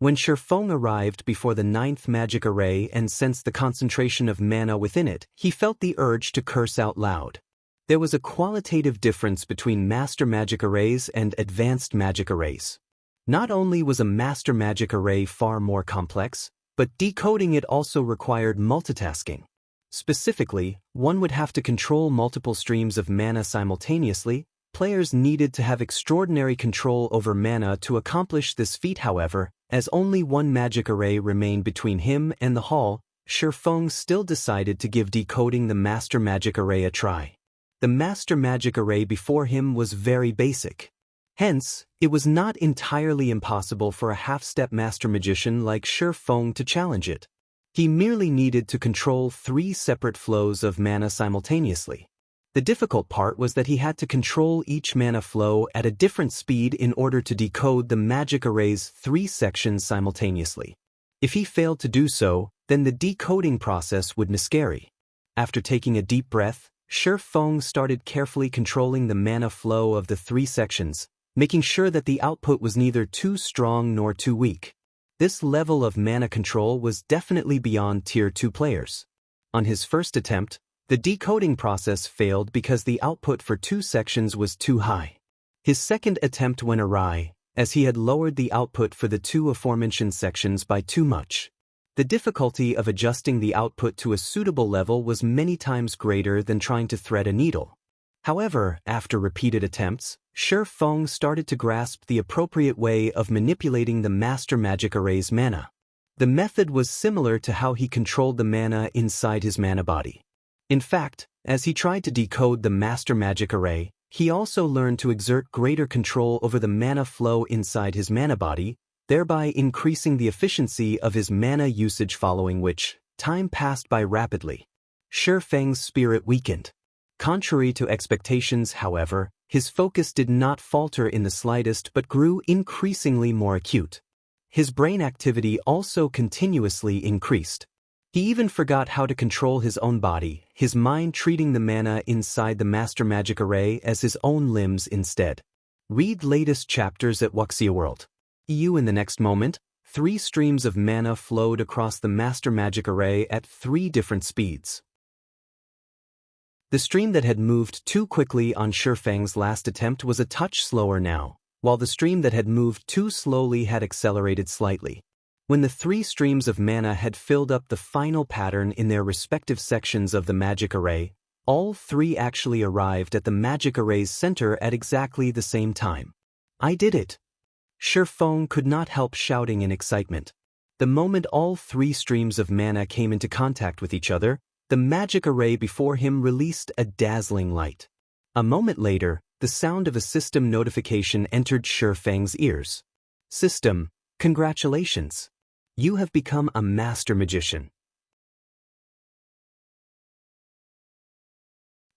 S1: When Shifeng arrived before the 9th magic array and sensed the concentration of mana within it, he felt the urge to curse out loud. There was a qualitative difference between master magic arrays and advanced magic arrays. Not only was a master magic array far more complex, but decoding it also required multitasking. Specifically, one would have to control multiple streams of mana simultaneously. Players needed to have extraordinary control over mana to accomplish this feat. However, as only one magic array remained between him and the hall, Shifeng still decided to give decoding the master magic array a try. The master magic array before him was very basic. Hence, it was not entirely impossible for a half-step master magician like Shifeng to challenge it. He merely needed to control 3 separate flows of mana simultaneously. The difficult part was that he had to control each mana flow at a different speed in order to decode the magic array's 3 sections simultaneously. If he failed to do so, then the decoding process would miscarry. After taking a deep breath, Shifeng started carefully controlling the mana flow of the 3 sections, making sure that the output was neither too strong nor too weak. This level of mana control was definitely beyond Tier 2 players. On his first attempt, the decoding process failed because the output for 2 sections was too high. His second attempt went awry, as he had lowered the output for the 2 aforementioned sections by too much. The difficulty of adjusting the output to a suitable level was many times greater than trying to thread a needle. However, after repeated attempts, Shifeng started to grasp the appropriate way of manipulating the master magic array's mana. The method was similar to how he controlled the mana inside his mana body. In fact, as he tried to decode the master magic array, he also learned to exert greater control over the mana flow inside his mana body, thereby increasing the efficiency of his mana usage, following which, time passed by rapidly. Shifeng's spirit weakened. Contrary to expectations, however, his focus did not falter in the slightest but grew increasingly more acute. His brain activity also continuously increased. He even forgot how to control his own body, his mind treating the mana inside the master magic array as his own limbs instead. Read latest chapters at Wuxia World. In the next moment, 3 streams of mana flowed across the master magic array at 3 different speeds. The stream that had moved too quickly on Shifeng's last attempt was a touch slower now, while the stream that had moved too slowly had accelerated slightly. When the 3 streams of mana had filled up the final pattern in their respective sections of the magic array, all 3 actually arrived at the magic array's center at exactly the same time. I did it! Shifeng could not help shouting in excitement. The moment all 3 streams of mana came into contact with each other, the magic array before him released a dazzling light. A moment later, the sound of a system notification entered Shifeng's ears. System, congratulations! You have become a master magician.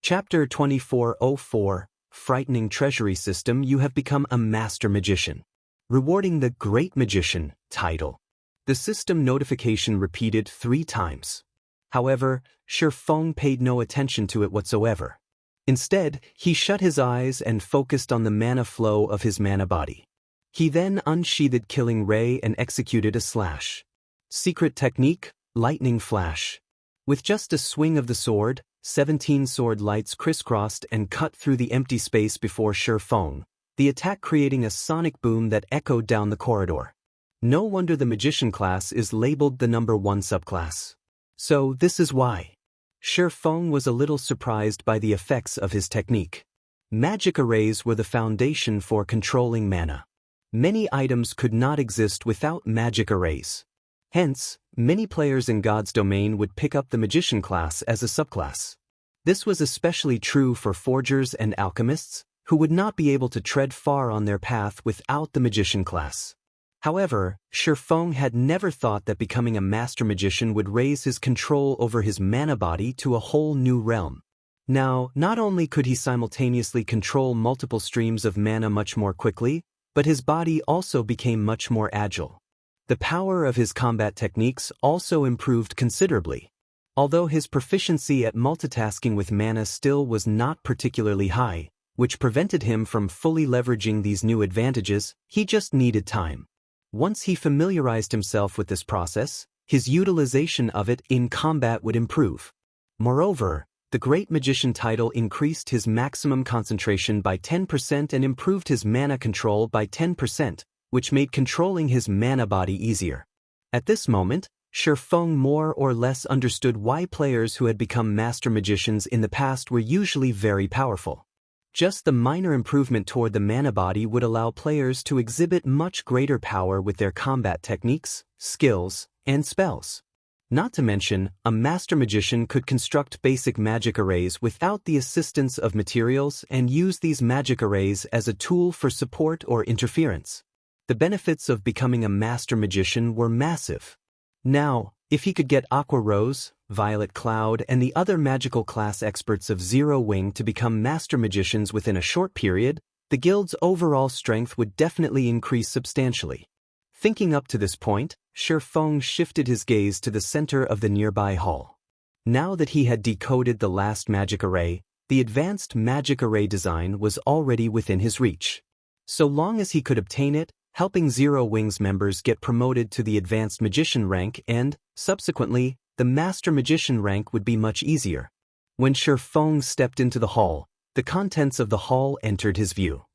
S1: Chapter 2404, Frightening Treasury System. You have become a Master Magician. Rewarding the Great Magician title. The system notification repeated 3 times. However, Shi Feng paid no attention to it whatsoever. Instead, he shut his eyes and focused on the mana flow of his mana body. He then unsheathed Killing Ray and executed a slash. Secret technique, Lightning Flash. With just a swing of the sword, 17 sword lights crisscrossed and cut through the empty space before Shi Feng, the attack creating a sonic boom that echoed down the corridor. No wonder the Magician class is labeled the number 1 subclass. So this is why. Shi Feng was a little surprised by the effects of his technique. Magic arrays were the foundation for controlling mana. Many items could not exist without magic arrays. Hence, many players in God's domain would pick up the Magician class as a subclass. This was especially true for forgers and alchemists, who would not be able to tread far on their path without the Magician class. However, Shi Feng had never thought that becoming a Master Magician would raise his control over his mana body to a whole new realm. Now, not only could he simultaneously control multiple streams of mana much more quickly, but his body also became much more agile. The power of his combat techniques also improved considerably. Although his proficiency at multitasking with mana still was not particularly high, which prevented him from fully leveraging these new advantages, he just needed time. Once he familiarized himself with this process, his utilization of it in combat would improve. Moreover, the Great Magician title increased his maximum concentration by 10% and improved his mana control by 10%, which made controlling his mana body easier. At this moment, Shi Feng more or less understood why players who had become Master Magicians in the past were usually very powerful. Just the minor improvement toward the mana body would allow players to exhibit much greater power with their combat techniques, skills, and spells. Not to mention, a Master Magician could construct basic magic arrays without the assistance of materials and use these magic arrays as a tool for support or interference. The benefits of becoming a Master Magician were massive. Now, if he could get Aqua Rose, Violet Cloud, and the other magical class experts of Zero Wing to become Master Magicians within a short period, the guild's overall strength would definitely increase substantially. Thinking up to this point, Shi Feng shifted his gaze to the center of the nearby hall. Now that he had decoded the last magic array, the advanced magic array design was already within his reach. So long as he could obtain it, helping Zero Wing's members get promoted to the Advanced Magician rank and, subsequently, the Master Magician rank would be much easier. When Shi Feng stepped into the hall, the contents of the hall entered his view.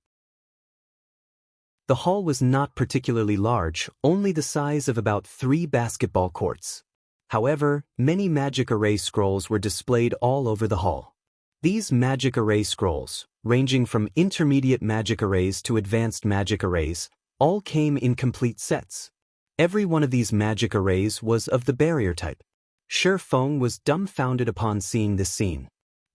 S1: The hall was not particularly large, only the size of about 3 basketball courts. However, many magic array scrolls were displayed all over the hall. These magic array scrolls, ranging from intermediate magic arrays to advanced magic arrays, all came in complete sets. Every one of these magic arrays was of the barrier type. Shi Feng was dumbfounded upon seeing this scene.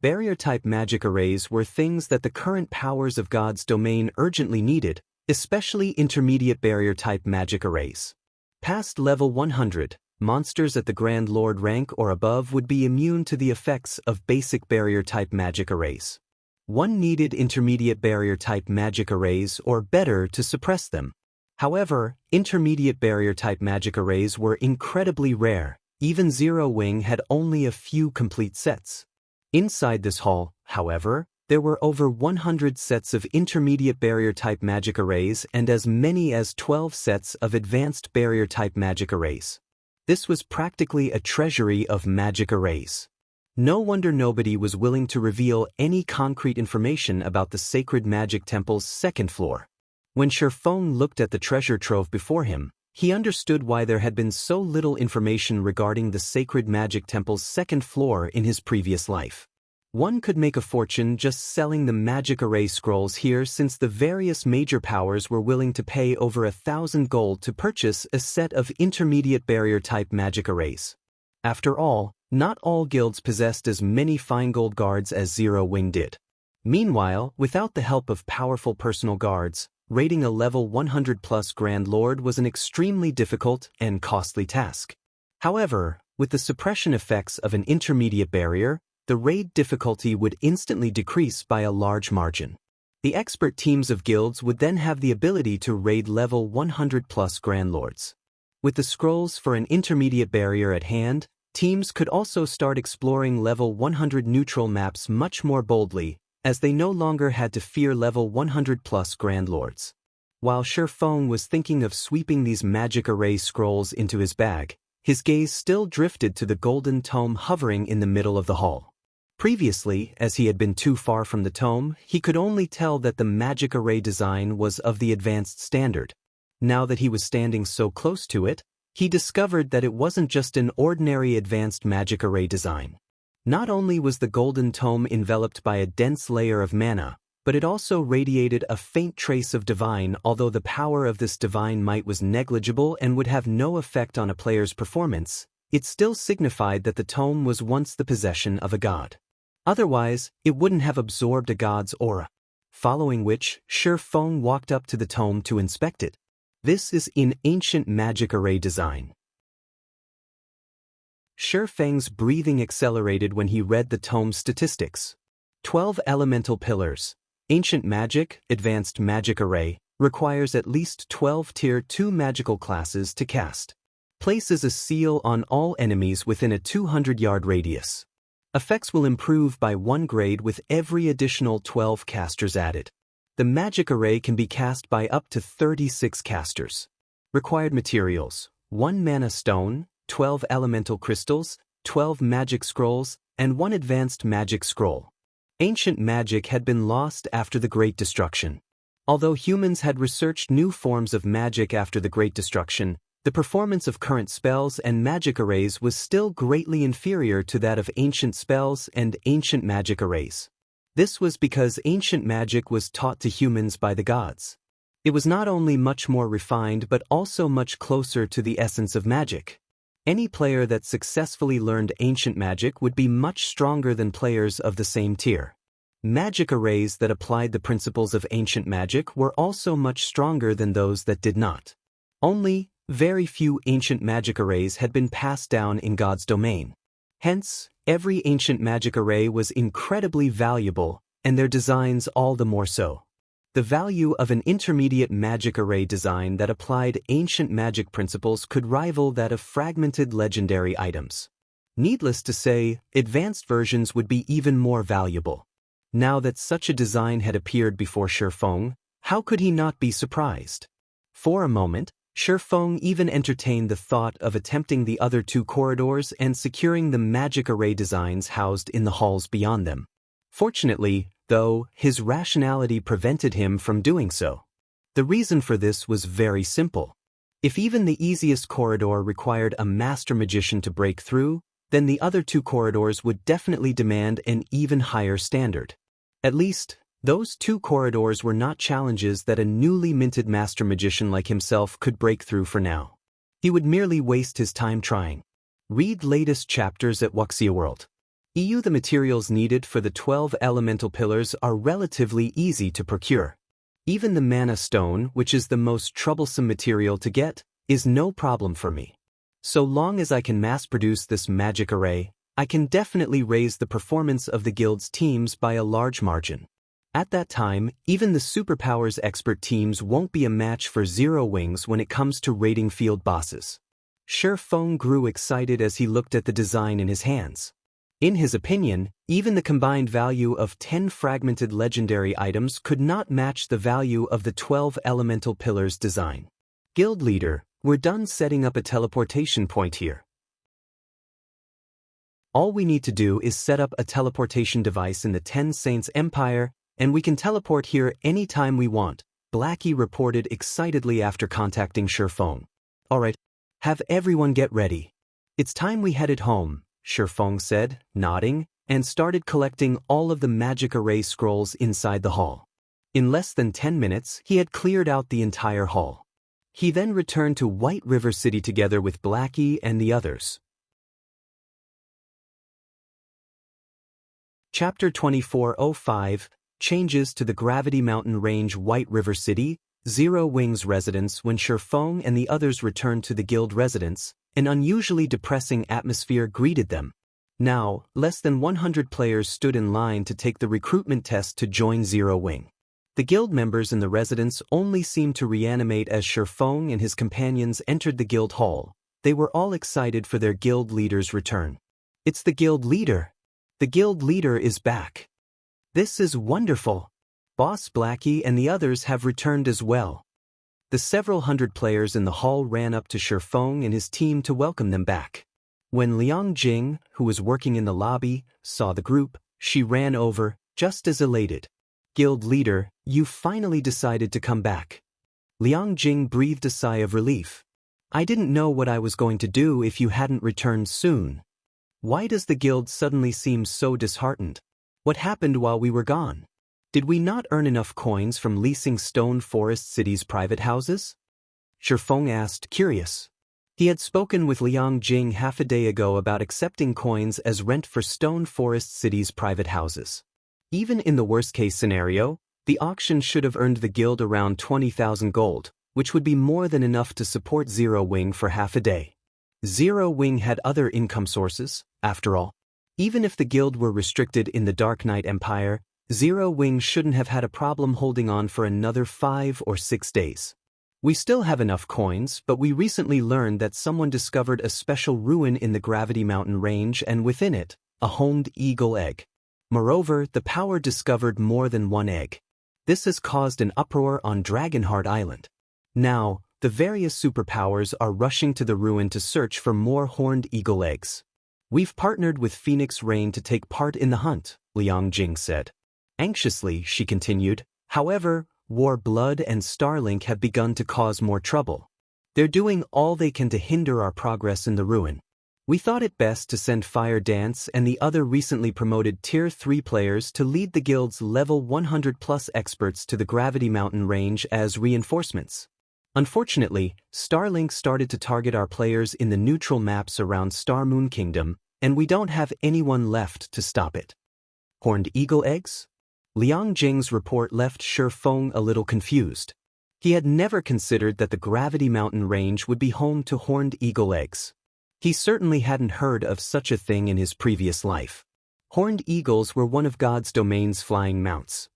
S1: Barrier-type magic arrays were things that the current powers of God's domain urgently needed, especially intermediate barrier-type magic arrays. Past level 100, monsters at the Grand Lord rank or above would be immune to the effects of basic barrier-type magic arrays. One needed intermediate barrier-type magic arrays or better to suppress them. However, intermediate barrier-type magic arrays were incredibly rare. Even Zero Wing had only a few complete sets. Inside this hall, however, there were over 100 sets of intermediate barrier-type magic arrays and as many as 12 sets of advanced barrier-type magic arrays. This was practically a treasury of magic arrays. No wonder nobody was willing to reveal any concrete information about the Sacred Magic Temple's 2nd floor. When Shi Feng looked at the treasure trove before him, he understood why there had been so little information regarding the Sacred Magic Temple's 2nd floor in his previous life. One could make a fortune just selling the magic array scrolls here since the various major powers were willing to pay over 1,000 gold to purchase a set of intermediate barrier-type magic arrays. After all, not all guilds possessed as many fine gold guards as Zero Wing did. Meanwhile, without the help of powerful personal guards, raiding a level 100+ Grand Lord was an extremely difficult and costly task. However, with the suppression effects of an intermediate barrier, the raid difficulty would instantly decrease by a large margin. The expert teams of guilds would then have the ability to raid level 100+ Grand Lords. With the scrolls for an intermediate barrier at hand, teams could also start exploring level 100 neutral maps much more boldly, as they no longer had to fear level 100+ Grand Lords. While Shifeng was thinking of sweeping these magic array scrolls into his bag, his gaze still drifted to the golden tome hovering in the middle of the hall. Previously, as he had been too far from the tome, he could only tell that the magic array design was of the advanced standard. Now that he was standing so close to it, he discovered that it wasn't just an ordinary advanced magic array design. Not only was the golden tome enveloped by a dense layer of mana, but it also radiated a faint trace of divine. Although the power of this divine might was negligible and would have no effect on a player's performance, it still signified that the tome was once the possession of a god. Otherwise, it wouldn't have absorbed a god's aura. Following which, Shifeng walked up to the tome to inspect it. This is in ancient magic array design. Shifeng's breathing accelerated when he read the tome's statistics. 12 elemental pillars. Ancient magic, advanced magic array, requires at least 12 tier 2 magical classes to cast. Places a seal on all enemies within a 200-yard radius. Effects will improve by 1 grade with every additional 12 casters added. The magic array can be cast by up to 36 casters. Required materials: 1 mana stone, 12 elemental crystals, 12 magic scrolls, and 1 advanced magic scroll. Ancient magic had been lost after the Great Destruction. Although humans had researched new forms of magic after the Great Destruction, the performance of current spells and magic arrays was still greatly inferior to that of ancient spells and ancient magic arrays. This was because ancient magic was taught to humans by the gods. It was not only much more refined but also much closer to the essence of magic. Any player that successfully learned ancient magic would be much stronger than players of the same tier. Magic arrays that applied the principles of ancient magic were also much stronger than those that did not. Only very few ancient magic arrays had been passed down in God's domain. Hence, every ancient magic array was incredibly valuable, and their designs all the more so. The value of an intermediate magic array design that applied ancient magic principles could rival that of fragmented legendary items. Needless to say, advanced versions would be even more valuable. Now that such a design had appeared before Shifeng, how could he not be surprised? For a moment, Shifeng even entertained the thought of attempting the other 2 corridors and securing the magic array designs housed in the halls beyond them. Fortunately, though, his rationality prevented him from doing so. The reason for this was very simple. If even the easiest corridor required a master magician to break through, then the other 2 corridors would definitely demand an even higher standard. At least, those 2 corridors were not challenges that a newly minted master magician like himself could break through for now. He would merely waste his time trying. Read latest chapters at Wuxia World. The materials needed for the 12 elemental pillars are relatively easy to procure. Even the mana stone, which is the most troublesome material to get, is no problem for me. So long as I can mass-produce this magic array, I can definitely raise the performance of the guild's teams by a large margin. At that time, even the superpowers expert teams won't be a match for Zero Wings when it comes to raiding field bosses. Shifeng grew excited as he looked at the design in his hands. In his opinion, even the combined value of 10 fragmented legendary items could not match the value of the 12 elemental pillars design. Guild leader, we're done setting up a teleportation point here. All we need to do is set up a teleportation device in the 10 Saints Empire, and we can teleport here anytime we want, Blackie reported excitedly after contacting Shifeng. Alright, have everyone get ready. It's time we headed home, Shifeng said, nodding, and started collecting all of the magic array scrolls inside the hall. In less than 10 minutes, he had cleared out the entire hall. He then returned to White River City together with Blackie and the others. Chapter 2405, Changes to the Gravity Mountain Range. White River City, Zero Wings residence. When Shifeng and the others returned to the guild residence, an unusually depressing atmosphere greeted them. Now, less than 100 players stood in line to take the recruitment test to join Zero Wing. The guild members and the residents only seemed to reanimate as Shifeng and his companions entered the guild hall. They were all excited for their guild leader's return. It's the guild leader! The guild leader is back! This is wonderful! Boss Blackie and the others have returned as well. The several hundred players in the hall ran up to Shifeng and his team to welcome them back. When Liang Jing, who was working in the lobby, saw the group, she ran over, just as elated. Guild leader, you finally decided to come back. Liang Jing breathed a sigh of relief. I didn't know what I was going to do if you hadn't returned soon. Why does the guild suddenly seem so disheartened? What happened while we were gone? Did we not earn enough coins from leasing Stone Forest City's private houses? Shifeng asked, curious. He had spoken with Liang Jing half a day ago about accepting coins as rent for Stone Forest City's private houses. Even in the worst-case scenario, the auction should have earned the guild around 20,000 gold, which would be more than enough to support Zero Wing for half a day. Zero Wing had other income sources, after all. Even if the guild were restricted in the Dark Knight Empire, Zero Wing shouldn't have had a problem holding on for another 5 or 6 days. We still have enough coins, but we recently learned that someone discovered a special ruin in the Gravity Mountain range and within it, a honed eagle egg. Moreover, the power discovered more than one egg. This has caused an uproar on Dragonheart Island. Now, the various superpowers are rushing to the ruin to search for more horned eagle eggs. We've partnered with Phoenix Rain to take part in the hunt, Liang Jing said. Anxiously, she continued, however, War Blood and Starlink have begun to cause more trouble. They're doing all they can to hinder our progress in the ruin. We thought it best to send Fire Dance and the other recently promoted Tier 3 players to lead the guild's level 100+ experts to the Gravity Mountain range as reinforcements. Unfortunately, Starlink started to target our players in the neutral maps around Star Moon Kingdom, and we don't have anyone left to stop it. Horned eagle eggs? Liang Jing's report left Shifeng a little confused. He had never considered that the Gravity Mountain range would be home to horned eagle eggs. He certainly hadn't heard of such a thing in his previous life. Horned eagles were one of God's domain's flying mounts.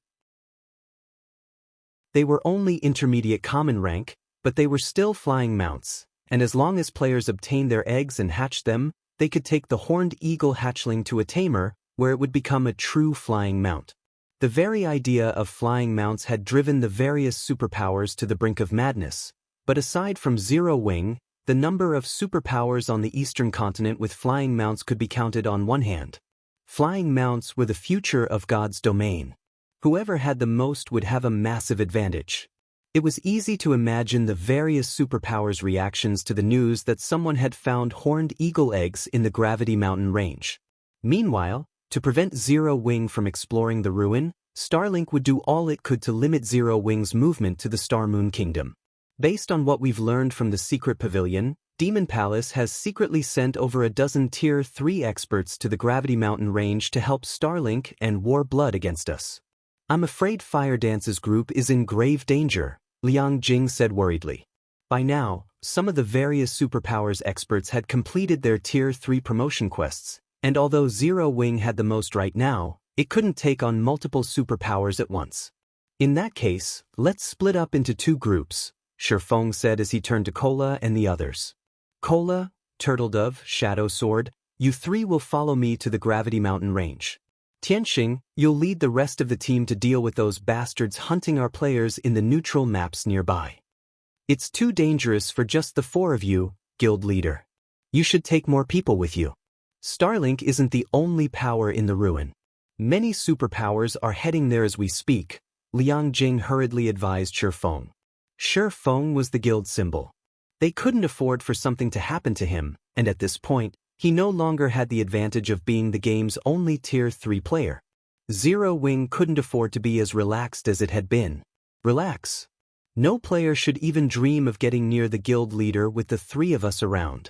S1: They were only intermediate common rank, but they were still flying mounts, and as long as players obtained their eggs and hatched them, they could take the horned eagle hatchling to a tamer, where it would become a true flying mount. The very idea of flying mounts had driven the various superpowers to the brink of madness, but aside from Zero Wing, the number of superpowers on the eastern continent with flying mounts could be counted on one hand. Flying mounts were the future of God's domain. Whoever had the most would have a massive advantage. It was easy to imagine the various superpowers' reactions to the news that someone had found horned eagle eggs in the Gravity Mountain range. Meanwhile, to prevent Zero Wing from exploring the ruin, Starlink would do all it could to limit Zero Wing's movement to the Star Moon Kingdom. Based on what we've learned from the secret pavilion, Demon Palace has secretly sent over a dozen Tier 3 experts to the Gravity Mountain range to help Starlink and War Blood against us. I'm afraid Fire Dance's group is in grave danger, Liang Jing said worriedly. By now, some of the various superpowers experts had completed their Tier 3 promotion quests, and although Zero Wing had the most right now, it couldn't take on multiple superpowers at once. In that case, let's split up into 2 groups, Shifeng said as he turned to Cola and the others. Cola, Turtledove, Shadow Sword, you 3 will follow me to the Gravity Mountain range. Tianxing, you'll lead the rest of the team to deal with those bastards hunting our players in the neutral maps nearby. It's too dangerous for just the 4 of you, guild leader. You should take more people with you. Starlink isn't the only power in the ruin. Many superpowers are heading there as we speak, Liang Jing hurriedly advised Shifeng. Shifeng was the guild symbol. They couldn't afford for something to happen to him, and at this point, he no longer had the advantage of being the game's only Tier 3 player. Zero Wing couldn't afford to be as relaxed as it had been. Relax. No player should even dream of getting near the guild leader with the 3 of us around.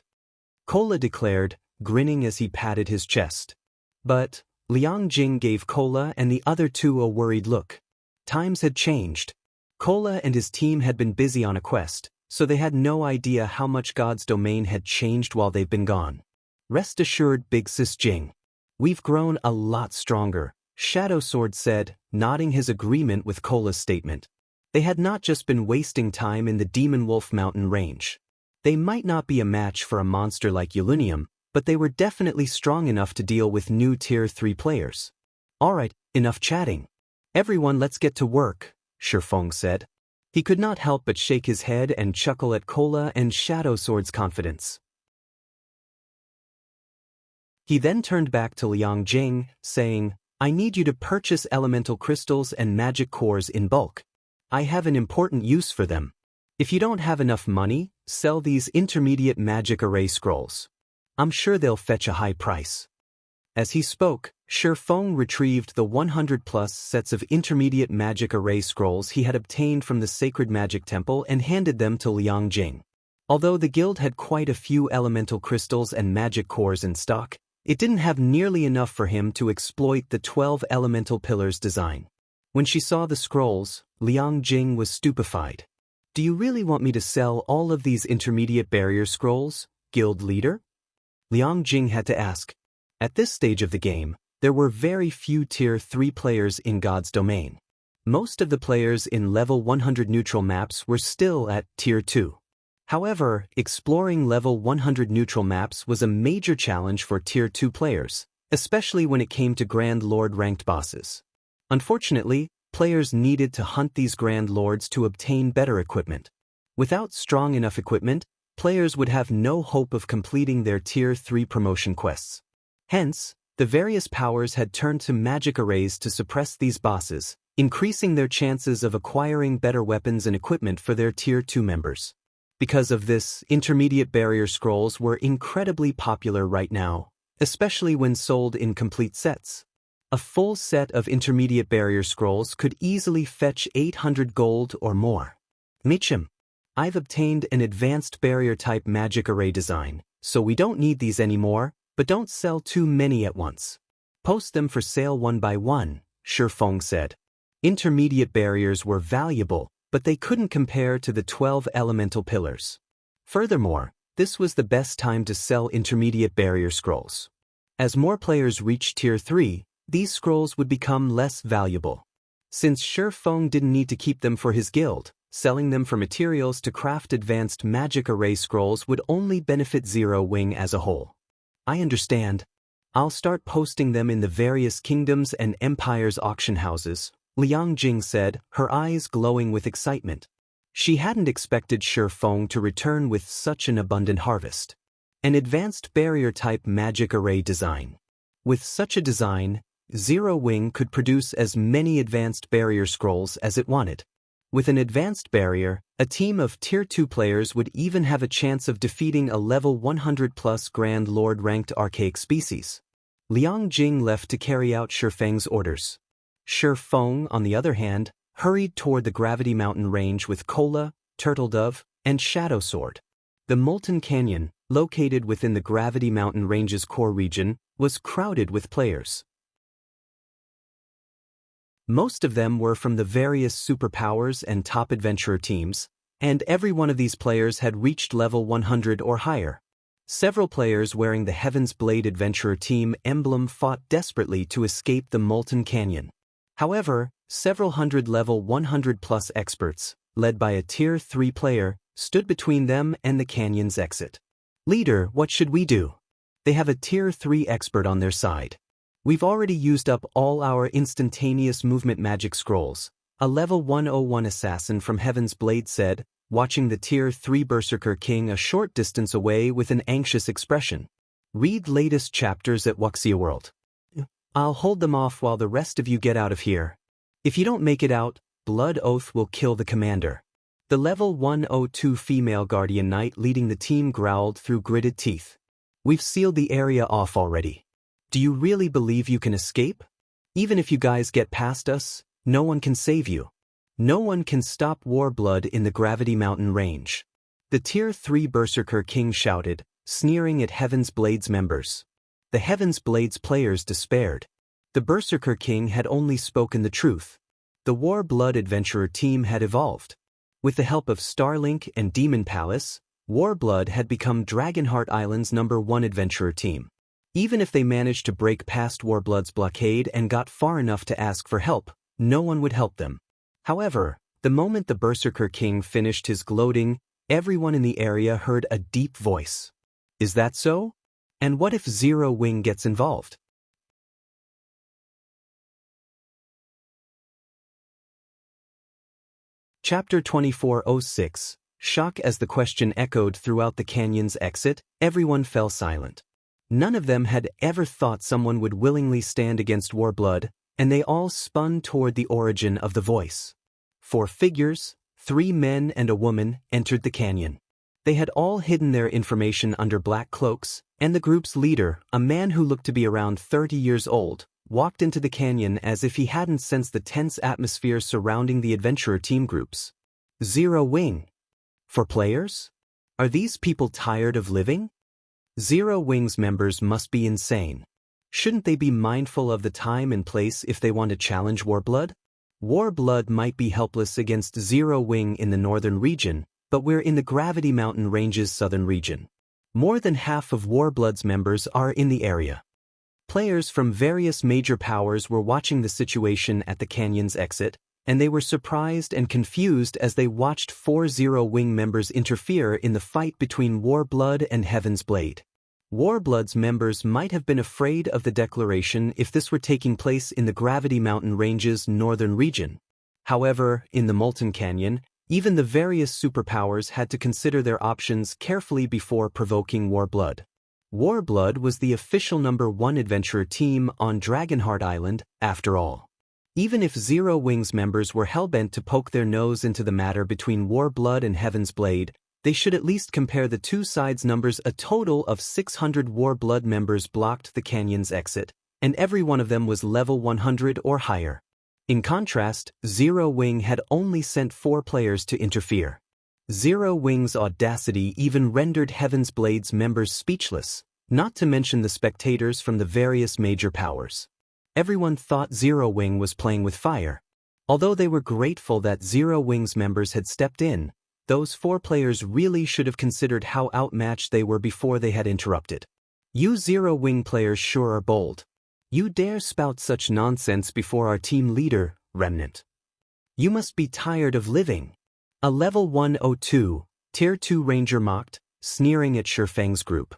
S1: Cola declared, grinning as he patted his chest. But Liang Jing gave Cola and the other 2 a worried look. Times had changed. Cola and his team had been busy on a quest, so they had no idea how much God's domain had changed while they've been gone. Rest assured, Big Sis Jing. We've grown a lot stronger, Shadow Sword said, nodding his agreement with Cola's statement. They had not just been wasting time in the Demon Wolf Mountain range. They might not be a match for a monster like Ulunium, but they were definitely strong enough to deal with new Tier 3 players. Alright, enough chatting. Everyone, let's get to work, Shifeng said. He could not help but shake his head and chuckle at Cola and Shadow Sword's confidence. He then turned back to Liang Jing, saying, I need you to purchase elemental crystals and magic cores in bulk. I have an important use for them. If you don't have enough money, sell these intermediate magic array scrolls. I'm sure they'll fetch a high price. As he spoke, Shifeng retrieved the 100-plus sets of intermediate magic array scrolls he had obtained from the Sacred Magic Temple and handed them to Liang Jing. Although the guild had quite a few elemental crystals and magic cores in stock, it didn't have nearly enough for him to exploit the 12 elemental pillars design. When she saw the scrolls, Liang Jing was stupefied. Do you really want me to sell all of these intermediate barrier scrolls, guild leader? Liang Jing had to ask. At this stage of the game, there were very few Tier 3 players in God's domain. Most of the players in level 100 neutral maps were still at Tier 2. However, exploring level 100 neutral maps was a major challenge for Tier 2 players, especially when it came to Grand Lord ranked bosses. Unfortunately, players needed to hunt these Grand Lords to obtain better equipment. Without strong enough equipment, players would have no hope of completing their Tier 3 promotion quests. Hence, the various powers had turned to magic arrays to suppress these bosses, increasing their chances of acquiring better weapons and equipment for their Tier 2 members. Because of this, intermediate barrier scrolls were incredibly popular right now, especially when sold in complete sets. A full set of intermediate barrier scrolls could easily fetch 800 gold or more. Mitchum, I've obtained an advanced barrier-type magic array design, so we don't need these anymore, but don't sell too many at once. Post them for sale one by one, Shifeng said. Intermediate barriers were valuable, but they couldn't compare to the 12 elemental pillars. Furthermore, this was the best time to sell intermediate barrier scrolls. As more players reached Tier 3, these scrolls would become less valuable. Since Shifeng didn't need to keep them for his guild, selling them for materials to craft advanced magic array scrolls would only benefit Zero Wing as a whole. I understand. I'll start posting them in the various kingdoms and empires' auction houses, Liang Jing said, her eyes glowing with excitement. She hadn't expected Shifeng to return with such an abundant harvest. An advanced barrier-type magic array design. With such a design, Zero Wing could produce as many advanced barrier scrolls as it wanted. With an advanced barrier, a team of Tier 2 players would even have a chance of defeating a level 100-plus Grand Lord ranked archaic species. Liang Jing left to carry out Shifeng's orders. Shifeng, on the other hand, hurried toward the Gravity Mountain range with Cola, Turtledove, and Shadow Sword. The Molten Canyon, located within the Gravity Mountain range's core region, was crowded with players. Most of them were from the various superpowers and top adventurer teams, and every one of these players had reached level 100 or higher. Several players wearing the Heaven's Blade Adventurer team emblem fought desperately to escape the Molten Canyon. However, several hundred level 100-plus experts, led by a Tier 3 player, stood between them and the canyon's exit. Leader, what should we do? They have a Tier 3 expert on their side. We've already used up all our instantaneous movement magic scrolls, a level 101 assassin from Heaven's Blade said, watching the Tier 3 Berserker King a short distance away with an anxious expression. Read latest chapters at Wuxia World. I'll hold them off while the rest of you get out of here. If you don't make it out, Blood Oath will kill the commander. The level 102 female Guardian Knight leading the team growled through gritted teeth. We've sealed the area off already. Do you really believe you can escape? Even if you guys get past us, no one can save you. No one can stop Warblood in the Gravity Mountain range. The Tier 3 Berserker King shouted, sneering at Heaven's Blade's members. The Heaven's Blade's players despaired. The Berserker King had only spoken the truth. The Warblood Adventurer team had evolved. With the help of Starlink and Demon Palace, Warblood had become Dragonheart Island's #1 adventurer team. Even if they managed to break past Warblood's blockade and got far enough to ask for help, no one would help them. However, the moment the Berserker King finished his gloating, everyone in the area heard a deep voice. Is that so? And what if Zero Wing gets involved? Chapter 2406. Shock. As the question echoed throughout the canyon's exit, everyone fell silent. None of them had ever thought someone would willingly stand against Warblood, and they all spun toward the origin of the voice. 4 figures, 3 men and a woman, entered the canyon. They had all hidden their information under black cloaks, and the group's leader, a man who looked to be around 30 years old, walked into the canyon as if he hadn't sensed the tense atmosphere surrounding the adventurer team groups. Zero Wing. 4 players? Are these people tired of living? Zero Wing's members must be insane. Shouldn't they be mindful of the time and place if they want to challenge Warblood? Warblood might be helpless against Zero Wing in the northern region, but we're in the Gravity Mountain Range's southern region. More than half of Warblood's members are in the area. Players from various major powers were watching the situation at the canyon's exit, and they were surprised and confused as they watched 4 Zero Wing members interfere in the fight between Warblood and Heaven's Blade. Warblood's members might have been afraid of the declaration if this were taking place in the Gravity Mountain Range's northern region. However, in the Molten Canyon, even the various superpowers had to consider their options carefully before provoking Warblood. Warblood was the official #1 adventurer team on Dragonheart Island, after all. Even if Zero Wing's members were hellbent to poke their nose into the matter between Warblood and Heaven's Blade, they should at least compare the two sides' numbers. A total of 600 Warblood members blocked the canyon's exit, and every one of them was level 100 or higher. In contrast, Zero Wing had only sent 4 players to interfere. Zero Wing's audacity even rendered Heaven's Blade's members speechless, not to mention the spectators from the various major powers. Everyone thought Zero Wing was playing with fire. Although they were grateful that Zero Wing's members had stepped in, those 4 players really should have considered how outmatched they were before they had interrupted. You Zero Wing players sure are bold. You dare spout such nonsense before our team leader, Remnant. You must be tired of living. A level 102, Tier 2 Ranger mocked, sneering at Shifeng's group.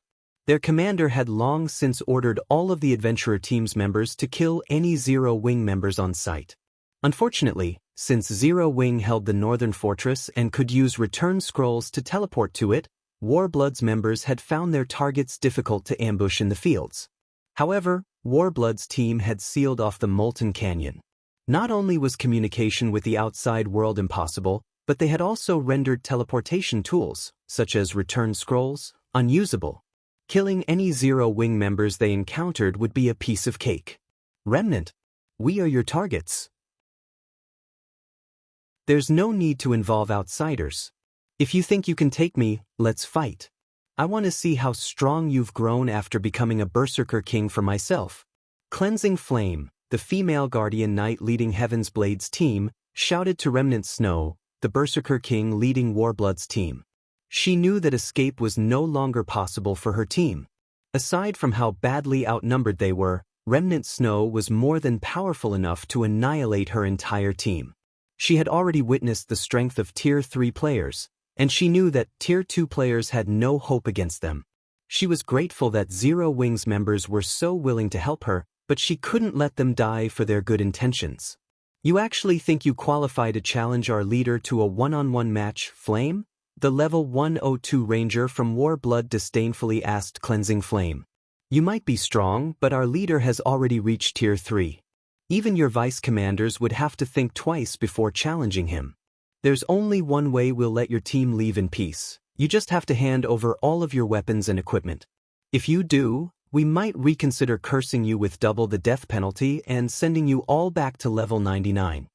S1: Their commander had long since ordered all of the adventurer team's members to kill any Zero Wing members on sight. Unfortunately, since Zero Wing held the northern fortress and could use return scrolls to teleport to it, Warblood's members had found their targets difficult to ambush in the fields. However, Warblood's team had sealed off the Molten Canyon. Not only was communication with the outside world impossible, but they had also rendered teleportation tools, such as return scrolls, unusable. Killing any Zero Wing members they encountered would be a piece of cake. Remnant, we are your targets. There's no need to involve outsiders. If you think you can take me, let's fight. I want to see how strong you've grown after becoming a Berserker King for myself. Cleansing Flame, the female Guardian Knight leading Heaven's Blade's team, shouted to Remnant Snow, the Berserker King leading Warblood's team. She knew that escape was no longer possible for her team. Aside from how badly outnumbered they were, Remnant Snow was more than powerful enough to annihilate her entire team. She had already witnessed the strength of Tier 3 players, and she knew that Tier 2 players had no hope against them. She was grateful that Zero Wing's members were so willing to help her, but she couldn't let them die for their good intentions. You actually think you qualify to challenge our leader to a one-on-one match, Flame? The level 102 Ranger from Warblood disdainfully asked Cleansing Flame. You might be strong, but our leader has already reached Tier 3. Even your vice commanders would have to think twice before challenging him. There's only one way we'll let your team leave in peace. You just have to hand over all of your weapons and equipment. If you do, we might reconsider cursing you with double the death penalty and sending you all back to level 99.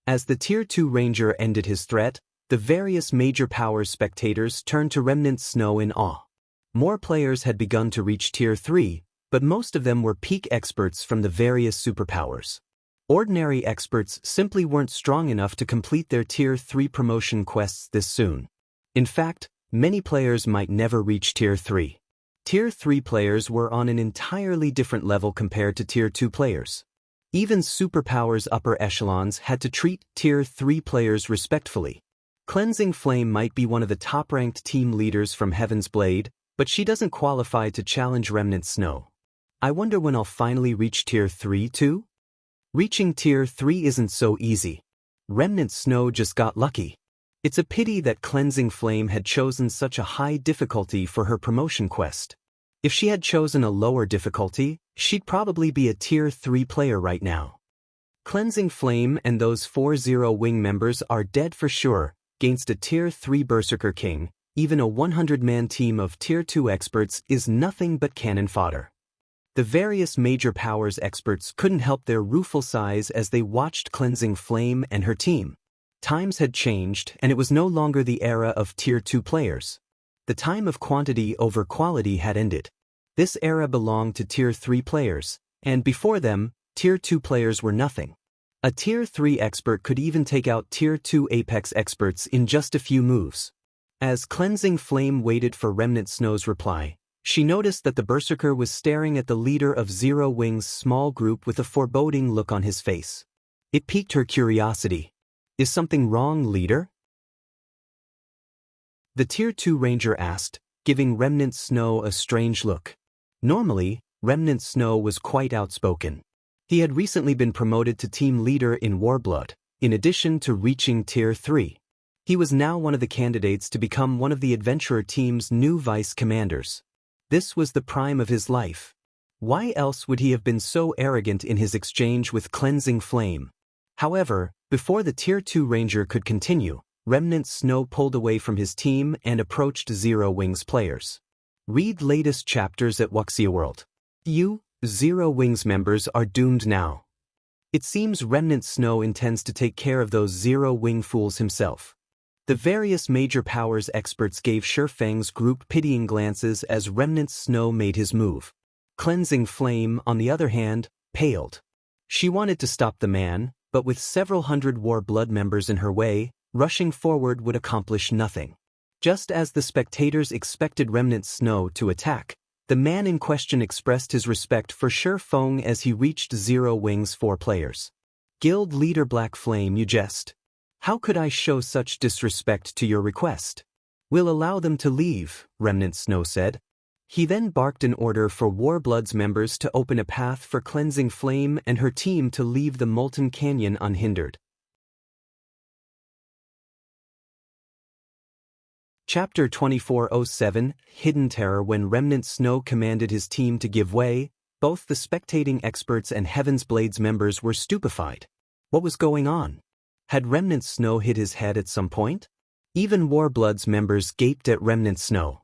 S1: As the Tier 2 Ranger ended his threat, the various major powers spectators turned to Remnant Snow in awe. More players had begun to reach Tier 3, but most of them were peak experts from the various superpowers. Ordinary experts simply weren't strong enough to complete their Tier 3 promotion quests this soon. In fact, many players might never reach Tier 3. Tier 3 players were on an entirely different level compared to Tier 2 players. Even superpowers upper echelons had to treat Tier 3 players respectfully. Cleansing Flame might be one of the top-ranked team leaders from Heaven's Blade, but she doesn't qualify to challenge Remnant Snow. I wonder when I'll finally reach Tier 3 too? Reaching Tier 3 isn't so easy. Remnant Snow just got lucky. It's a pity that Cleansing Flame had chosen such a high difficulty for her promotion quest. If she had chosen a lower difficulty, she'd probably be a Tier 3 player right now. Cleansing Flame and those 4-0 wing members are dead for sure. Against a Tier 3 Berserker King, even a 100-man team of Tier 2 experts is nothing but cannon fodder. The various major powers experts couldn't help their rueful sighs as they watched Cleansing Flame and her team. Times had changed, and it was no longer the era of Tier 2 players. The time of quantity over quality had ended. This era belonged to Tier 3 players, and before them, Tier 2 players were nothing. A Tier 3 expert could even take out Tier 2 Apex experts in just a few moves. As Cleansing Flame waited for Remnant Snow's reply, she noticed that the Berserker was staring at the leader of Zero Wing's small group with a foreboding look on his face. It piqued her curiosity. Is something wrong, leader? The Tier 2 Ranger asked, giving Remnant Snow a strange look. Normally, Remnant Snow was quite outspoken. He had recently been promoted to team leader in Warblood, in addition to reaching Tier 3. He was now one of the candidates to become one of the adventurer team's new vice commanders. This was the prime of his life. Why else would he have been so arrogant in his exchange with Cleansing Flame? However, before the Tier 2 Ranger could continue, Remnant Snow pulled away from his team and approached Zero Wing's players. Read latest chapters at Wuxia World. You, Zero Wing's members, are doomed now. It seems Remnant Snow intends to take care of those Zero Wing fools himself. The various major powers experts gave Shifeng's group pitying glances as Remnant Snow made his move. Cleansing Flame, on the other hand, paled. She wanted to stop the man, but with several hundred War Blood members in her way, rushing forward would accomplish nothing. Just as the spectators expected Remnant Snow to attack, the man in question expressed his respect for Shifeng as he reached Zero Wing's 4 players. Guild leader Black Flame, you jest. How could I show such disrespect to your request? We'll allow them to leave, Remnant Snow said. He then barked an order for Warblood's members to open a path for Cleansing Flame and her team to leave the Molten Canyon unhindered. Chapter 2407, Hidden Terror. When Remnant Snow commanded his team to give way, both the spectating experts and Heaven's Blades members were stupefied. What was going on? Had Remnant Snow hit his head at some point? Even Warblood's members gaped at Remnant Snow.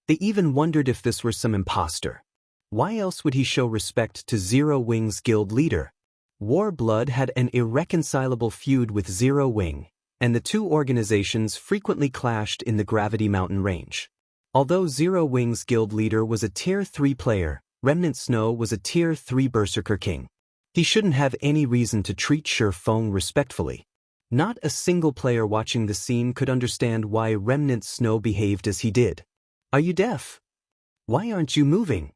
S1: They even wondered if this were some imposter. Why else would he show respect to Zero Wing's guild leader? Warblood had an irreconcilable feud with Zero Wing, and the two organizations frequently clashed in the Gravity Mountain range. Although Zero Wing's guild leader was a Tier 3 player, Remnant Snow was a Tier 3 Berserker King. He shouldn't have any reason to treat Shifeng respectfully. Not a single player watching the scene could understand why Remnant Snow behaved as he did. Are you deaf? Why aren't you moving?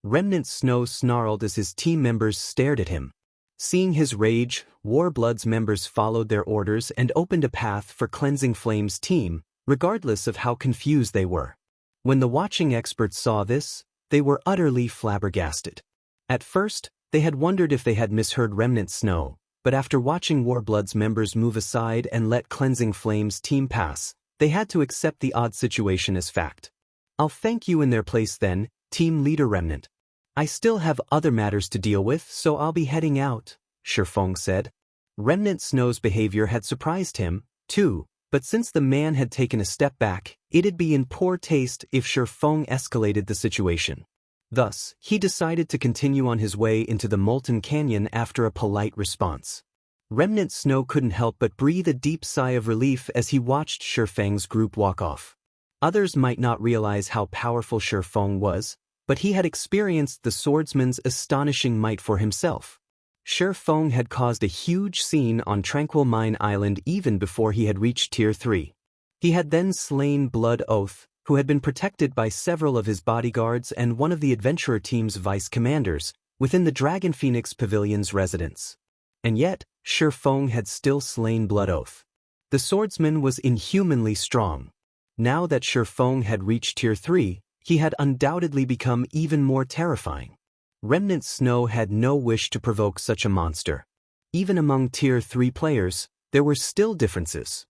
S1: Remnant Snow snarled as his team members stared at him. Seeing his rage, Warblood's members followed their orders and opened a path for Cleansing Flame's team, regardless of how confused they were. When the watching experts saw this, they were utterly flabbergasted. At first, they had wondered if they had misheard Remnant Snow, but after watching Warblood's members move aside and let Cleansing Flame's team pass, they had to accept the odd situation as fact. I'll thank you in their place then, Team Leader Remnant. I still have other matters to deal with, so I'll be heading out, Shifeng said. Remnant Snow's behavior had surprised him, too, but since the man had taken a step back, it'd be in poor taste if Shifeng escalated the situation. Thus, he decided to continue on his way into the Molten Canyon after a polite response. Remnant Snow couldn't help but breathe a deep sigh of relief as he watched Shifeng's group walk off. Others might not realize how powerful Shifeng was, but he had experienced the swordsman's astonishing might for himself. Shifeng had caused a huge scene on Tranquil Mine Island even before he had reached Tier 3. He had then slain Blood Oath, who had been protected by several of his bodyguards and one of the adventurer team's vice commanders, within the Dragon Phoenix Pavilion's residence. And yet, Shifeng had still slain Blood Oath. The swordsman was inhumanly strong. Now that Shifeng had reached Tier 3, he had undoubtedly become even more terrifying. Remnant Snow had no wish to provoke such a monster. Even among Tier 3 players, there were still differences.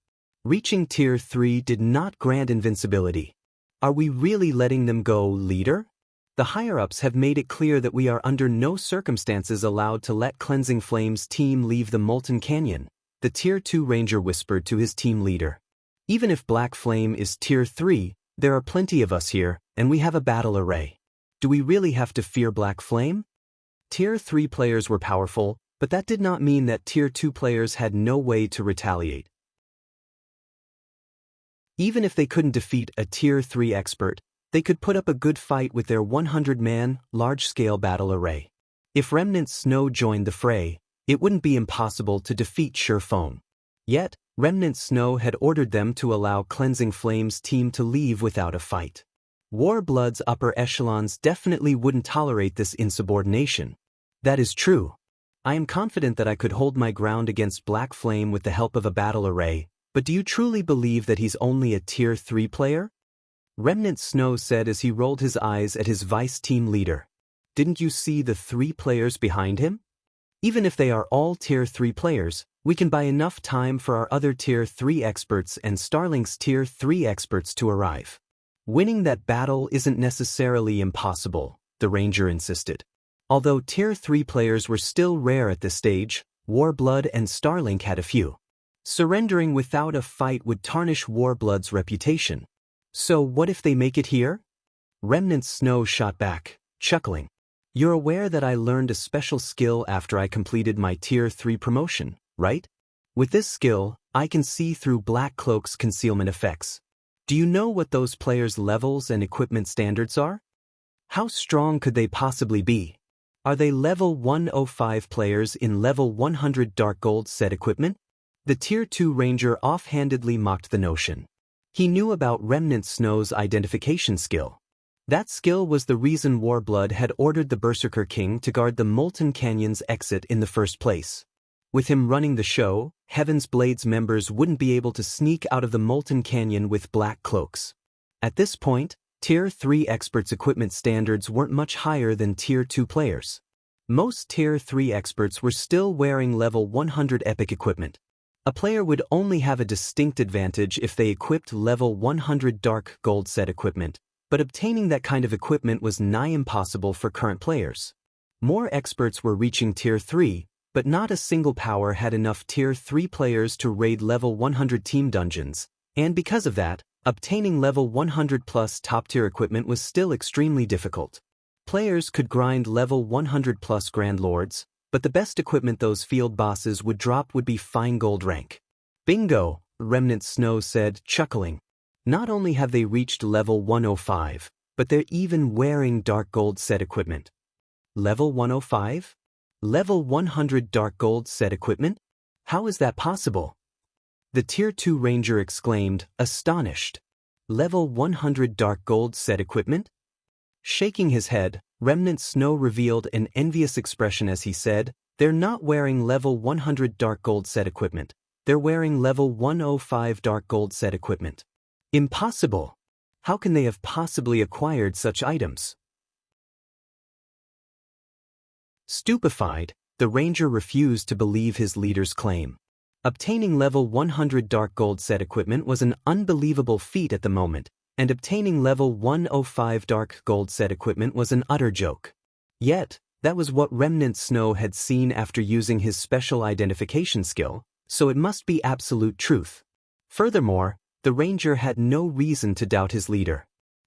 S1: Reaching Tier 3 did not grant invincibility. Are we really letting them go, leader? The higher-ups have made it clear that we are under no circumstances allowed to let Cleansing Flame's team leave the Molten Canyon, the Tier 2 ranger whispered to his team leader. Even if Black Flame is Tier 3, there are plenty of us here, and we have a battle array. Do we really have to fear Black Flame? Tier 3 players were powerful, but that did not mean that Tier 2 players had no way to retaliate. Even if they couldn't defeat a Tier 3 expert, they could put up a good fight with their 100-man, large-scale battle array. If Remnant Snow joined the fray, it wouldn't be impossible to defeat Shifeng. Yet, Remnant Snow had ordered them to allow Cleansing Flame's team to leave without a fight. Warblood's upper echelons definitely wouldn't tolerate this insubordination. That is true. I am confident that I could hold my ground against Black Flame with the help of a battle array, but do you truly believe that he's only a Tier 3 player? Remnant Snow said as he rolled his eyes at his vice team leader. Didn't you see the 3 players behind him? Even if they are all Tier 3 players, we can buy enough time for our other Tier 3 experts and Starlink's Tier 3 experts to arrive. Winning that battle isn't necessarily impossible, the ranger insisted. Although Tier 3 players were still rare at this stage, Warblood and Starlink had a few. Surrendering without a fight would tarnish Warblood's reputation. So what if they make it here? Remnant Snow shot back, chuckling. You're aware that I learned a special skill after I completed my Tier 3 promotion, right? With this skill, I can see through Black Cloak's concealment effects. Do you know what those players' levels and equipment standards are? How strong could they possibly be? Are they level 105 players in level 100 Dark Gold set equipment? The Tier 2 ranger offhandedly mocked the notion. He knew about Remnant Snow's identification skill. That skill was the reason Warblood had ordered the Berserker King to guard the Molten Canyon's exit in the first place. With him running the show, Heaven's Blade's members wouldn't be able to sneak out of the Molten Canyon with black cloaks. At this point, Tier 3 experts' equipment standards weren't much higher than Tier 2 players. Most Tier 3 experts were still wearing level 100 epic equipment. A player would only have a distinct advantage if they equipped level 100 Dark Gold set equipment, but obtaining that kind of equipment was nigh impossible for current players. More experts were reaching Tier 3, but not a single power had enough Tier 3 players to raid level 100 team dungeons, and because of that, obtaining level 100 plus top-tier equipment was still extremely difficult. Players could grind level 100 plus Grand Lords, but the best equipment those field bosses would drop would be fine gold rank. Bingo, Remnant Snow said, chuckling. Not only have they reached level 105, but they're even wearing Dark Gold set equipment. Level 105? Level 100 Dark Gold set equipment? How is that possible? The Tier 2 ranger exclaimed, astonished. Level 100 Dark Gold set equipment? Shaking his head, Remnant Snow revealed an envious expression as he said, they're not wearing level 100 Dark Gold set equipment. They're wearing level 105 Dark Gold set equipment. Impossible! How can they have possibly acquired such items? Stupefied, the ranger refused to believe his leader's claim. Obtaining level 100 Dark Gold set equipment was an unbelievable feat at the moment, and obtaining level 105 Dark Gold set equipment was an utter joke. Yet, that was what Remnant Snow had seen after using his special identification skill, so it must be absolute truth. Furthermore, the ranger had no reason to doubt his leader.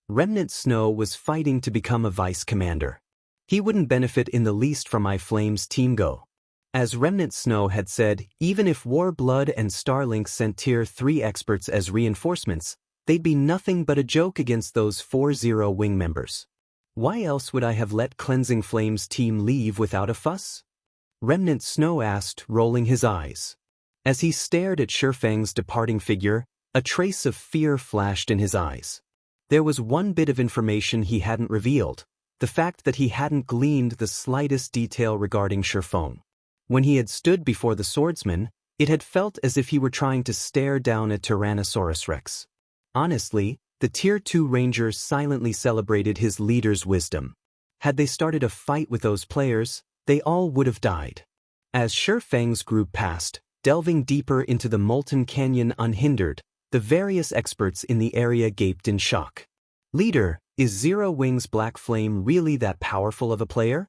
S1: Remnant Snow was fighting to become a vice commander. He wouldn't benefit in the least from iFlame's team go. As Remnant Snow had said, even if Warblood and Starlink sent Tier 3 experts as reinforcements, they'd be nothing but a joke against those 4-0 wing members. Why else would I have let Cleansing Flame's team leave without a fuss? Remnant Snow asked, rolling his eyes. As he stared at Shifeng's departing figure, a trace of fear flashed in his eyes. There was one bit of information he hadn't revealed, the fact that he hadn't gleaned the slightest detail regarding Shifeng. When he had stood before the swordsman, it had felt as if he were trying to stare down a Tyrannosaurus Rex. Honestly, the Tier 2 Ranger silently celebrated his leader's wisdom. Had they started a fight with those players, they all would have died. As Shifeng's group passed, delving deeper into the Molten Canyon unhindered, the various experts in the area gaped in shock. Leader, is Zero Wing's Black Flame really that powerful of a player?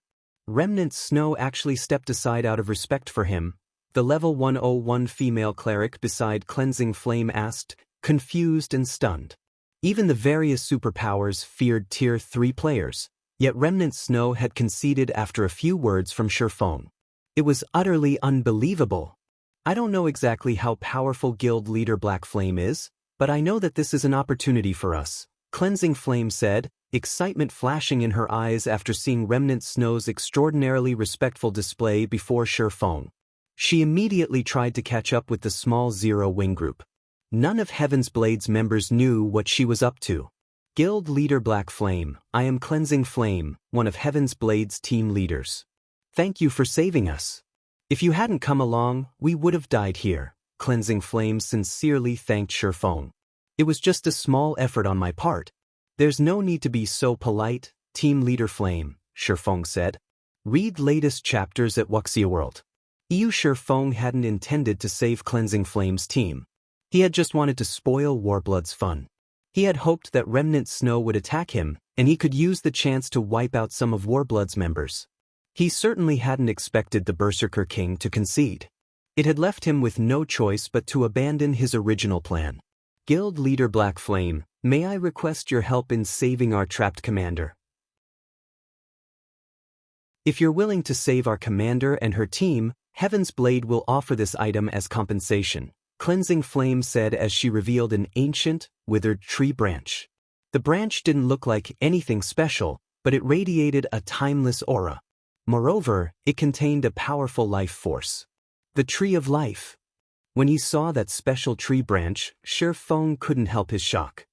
S1: Remnant Snow actually stepped aside out of respect for him. The level 101 female cleric beside Cleansing Flame asked, confused and stunned. Even the various superpowers feared Tier 3 players, yet Remnant Snow had conceded after a few words from Shifeng. It was utterly unbelievable. I don't know exactly how powerful Guild Leader Black Flame is, but I know that this is an opportunity for us, Cleansing Flame said, excitement flashing in her eyes after seeing Remnant Snow's extraordinarily respectful display before Shifeng. She immediately tried to catch up with the small Zero Wing group. None of Heaven's Blade's members knew what she was up to. Guild Leader Black Flame, I am Cleansing Flame, one of Heaven's Blade's team leaders. Thank you for saving us. If you hadn't come along, we would have died here, Cleansing Flame sincerely thanked Shifeng. It was just a small effort on my part. There's no need to be so polite, Team Leader Flame, Shifeng said. Read latest chapters at Wuxia World. Shifeng hadn't intended to save Cleansing Flame's team. He had just wanted to spoil Warblood's fun. He had hoped that Remnant Snow would attack him, and he could use the chance to wipe out some of Warblood's members. He certainly hadn't expected the Berserker King to concede. It had left him with no choice but to abandon his original plan. Guild Leader Black Flame, may I request your help in saving our trapped commander? If you're willing to save our commander and her team, Heaven's Blade will offer this item as compensation, Cleansing Flame said as she revealed an ancient, withered tree branch. The branch didn't look like anything special, but it radiated a timeless aura. Moreover, it contained a powerful life force. The Tree of Life. When he saw that special tree branch, Shifeng couldn't help his shock.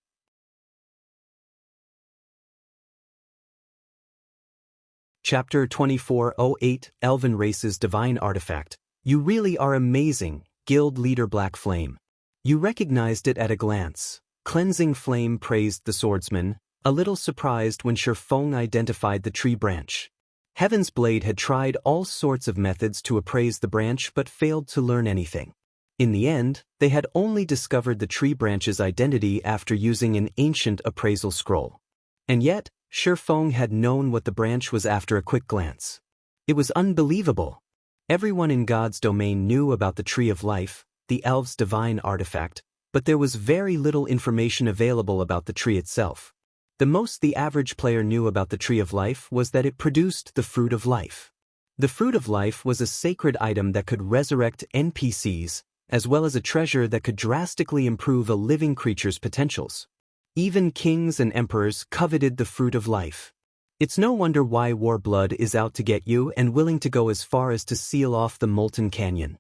S1: Chapter 2408, Elven Race's Divine Artifact. You really are amazing, Guild Leader Black Flame. You recognized it at a glance. Cleansing Flame praised the swordsman, a little surprised when Shifeng identified the tree branch. Heaven's Blade had tried all sorts of methods to appraise the branch but failed to learn anything. In the end, they had only discovered the tree branch's identity after using an ancient appraisal scroll. And yet, Shifeng had known what the branch was after a quick glance. It was unbelievable. Everyone in God's domain knew about the Tree of Life, the elves' divine artifact, but there was very little information available about the tree itself. The most the average player knew about the Tree of Life was that it produced the Fruit of Life. The Fruit of Life was a sacred item that could resurrect NPCs, as well as a treasure that could drastically improve a living creature's potentials. Even kings and emperors coveted the Fruit of Life. It's no wonder why Warblood is out to get you and willing to go as far as to seal off the Molten Canyon.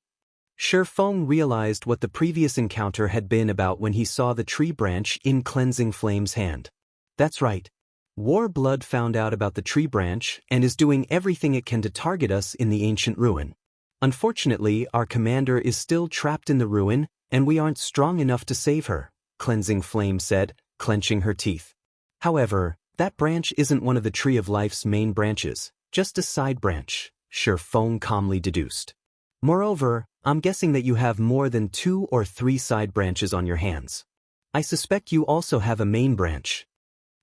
S1: Shifeng realized what the previous encounter had been about when he saw the tree branch in Cleansing Flame's hand. That's right. Warblood found out about the tree branch and is doing everything it can to target us in the ancient ruin. Unfortunately, our commander is still trapped in the ruin, and we aren't strong enough to save her, Cleansing Flame said, clenching her teeth. However, that branch isn't one of the Tree of Life's main branches, just a side branch, Shifeng calmly deduced. Moreover, I'm guessing that you have more than 2 or 3 side branches on your hands. I suspect you also have a main branch.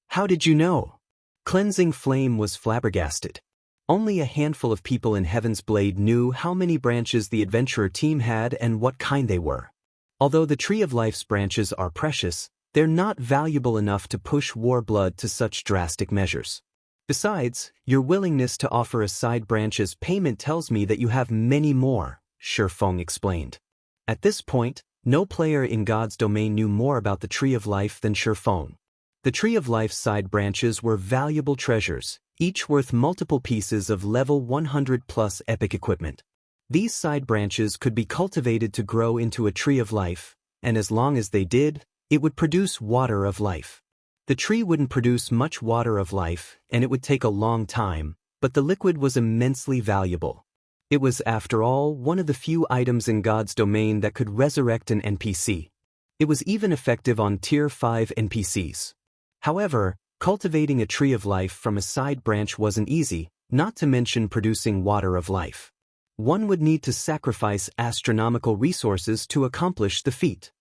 S1: How did you know? Cleansing Flame was flabbergasted. Only a handful of people in Heaven's Blade knew how many branches the adventurer team had and what kind they were. Although the Tree of Life's branches are precious, they're not valuable enough to push Warblood to such drastic measures. Besides, your willingness to offer a side branch as payment tells me that you have many more, Shifeng explained. At this point, no player in God's domain knew more about the Tree of Life than Shifeng. The Tree of Life's side branches were valuable treasures, each worth multiple pieces of level 100+ epic equipment. These side branches could be cultivated to grow into a Tree of Life, and as long as they did, it would produce Water of Life. The tree wouldn't produce much water of life, and it would take a long time, but the liquid was immensely valuable. It was, after all, one of the few items in God's domain that could resurrect an NPC. It was even effective on Tier 5 NPCs. However, cultivating a tree of life from a side branch wasn't easy, not to mention producing water of life. One would need to sacrifice astronomical resources to accomplish the feat.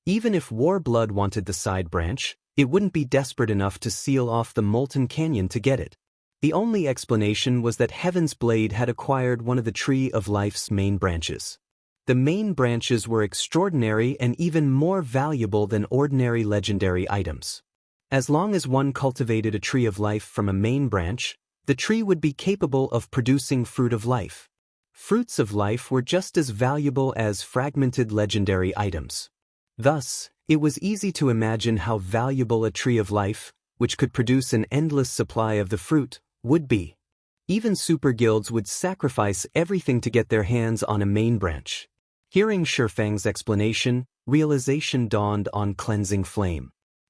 S1: Even if Warblood wanted the side branch, it wouldn't be desperate enough to seal off the Molten Canyon to get it. The only explanation was that Heaven's Blade had acquired one of the Tree of Life's main branches. The main branches were extraordinary and even more valuable than ordinary legendary items. As long as one cultivated a Tree of Life from a main branch, the tree would be capable of producing Fruit of Life. Fruits of Life were just as valuable as fragmented legendary items. Thus, it was easy to imagine how valuable a Tree of Life, which could produce an endless supply of the fruit, would be. Even super guilds would sacrifice everything to get their hands on a main branch. Hearing Shifeng's explanation, realization dawned on Cleansing Flame.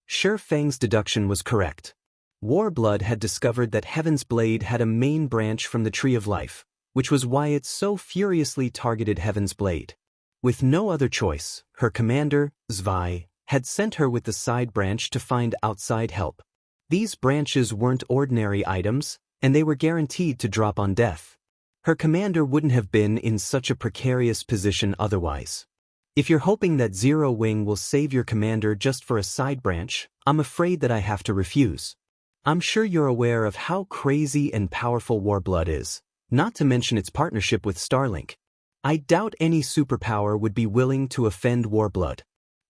S1: Shifeng's deduction was correct. Warblood had discovered that Heaven's Blade had a main branch from the Tree of Life, which was why it so furiously targeted Heaven's Blade. With no other choice, her commander, Zwei, had sent her with the side branch to find outside help. These branches weren't ordinary items, and they were guaranteed to drop on death. Her commander wouldn't have been in such a precarious position otherwise. If you're hoping that Zero Wing will save your commander just for a side branch, I'm afraid that I have to refuse. I'm sure you're aware of how crazy and powerful Warblood is, not to mention its partnership with Starlink. I doubt any superpower would be willing to offend Warblood.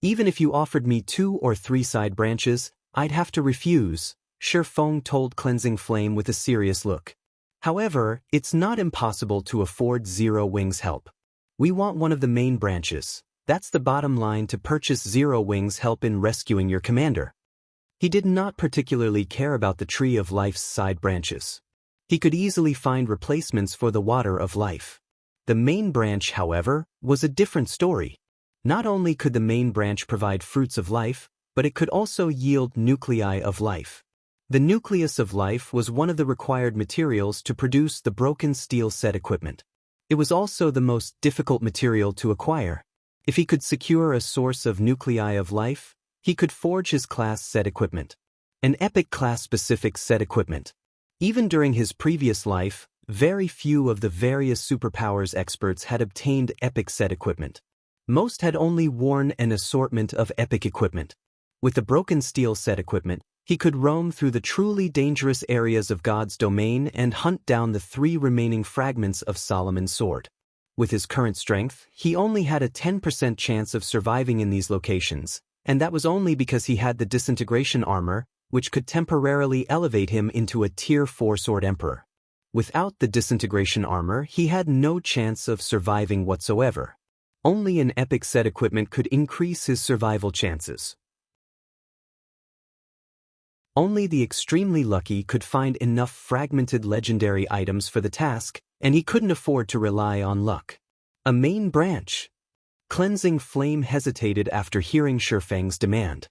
S1: Even if you offered me 2 or 3 side branches, I'd have to refuse, Shifeng told Cleansing Flame with a serious look. However, it's not impossible to afford Zero Wing's help. We want one of the main branches. That's the bottom line to purchase Zero Wing's help in rescuing your commander. He did not particularly care about the Tree of Life's side branches. He could easily find replacements for the Water of Life. The main branch, however, was a different story. Not only could the main branch provide fruits of life, but it could also yield nuclei of life. The nucleus of life was one of the required materials to produce the broken steel set equipment. It was also the most difficult material to acquire. If he could secure a source of nuclei of life, he could forge his class set equipment. An epic class-specific set equipment. Even during his previous life, very few of the various superpowers experts had obtained epic set equipment. Most had only worn an assortment of epic equipment. With the broken steel set equipment, he could roam through the truly dangerous areas of God's domain and hunt down the 3 remaining fragments of Solomon's sword. With his current strength, he only had a 10% chance of surviving in these locations, and that was only because he had the disintegration armor, which could temporarily elevate him into a Tier 4 Sword Emperor. Without the disintegration armor, he had no chance of surviving whatsoever. Only an epic set equipment could increase his survival chances. Only the extremely lucky could find enough fragmented legendary items for the task, and he couldn't afford to rely on luck. A main branch. Cleansing Flame hesitated after hearing Shifeng's demand.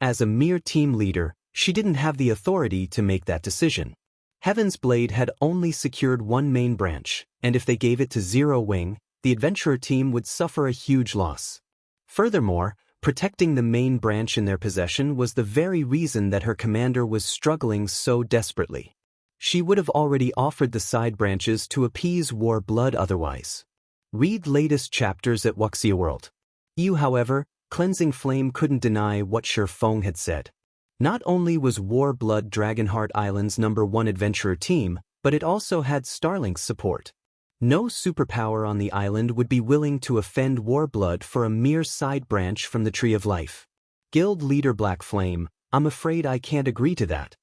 S1: As a mere team leader, she didn't have the authority to make that decision. Heaven's Blade had only secured 1 main branch, and if they gave it to Zero Wing, the adventurer team would suffer a huge loss. Furthermore, protecting the main branch in their possession was the very reason that her commander was struggling so desperately. She would have already offered the side branches to appease Warblood otherwise. Read latest chapters at Wuxia World. However, Cleansing Flame couldn't deny what Shifeng had said. Not only was Warblood Dragonheart Island's #1 adventurer team, but it also had Starlink's support. No superpower on the island would be willing to offend Warblood for a mere side branch from the Tree of Life. Guild leader Black Flame, I'm afraid I can't agree to that.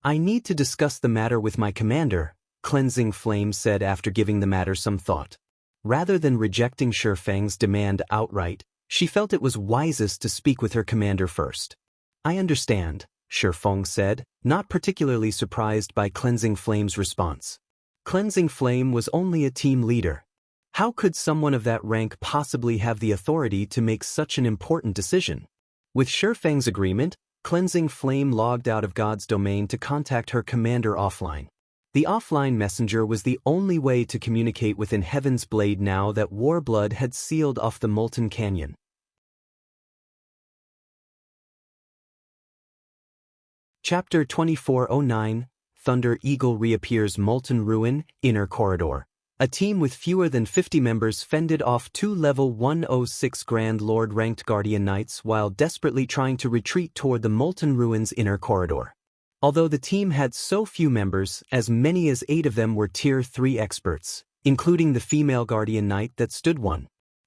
S1: I need to discuss the matter with my commander, Cleansing Flame said after giving the matter some thought. Rather than rejecting Shifeng's demand outright, she felt it was wisest to speak with her commander first. I understand, Shifeng said, not particularly surprised by Cleansing Flame's response. Cleansing Flame was only a team leader. How could someone of that rank possibly have the authority to make such an important decision? With Shifeng's agreement, Cleansing Flame logged out of God's domain to contact her commander offline. The offline messenger was the only way to communicate within Heaven's Blade now that Warblood had sealed off the Molten Canyon. Chapter 2409, Thunder Eagle Reappears Molten Ruin, Inner Corridor. A team with fewer than 50 members fended off 2 level 106 Grand Lord ranked Guardian Knights while desperately trying to retreat toward the Molten Ruin's inner corridor. Although the team had so few members, as many as 8 of them were Tier 3 experts, including the female Guardian Knight that stood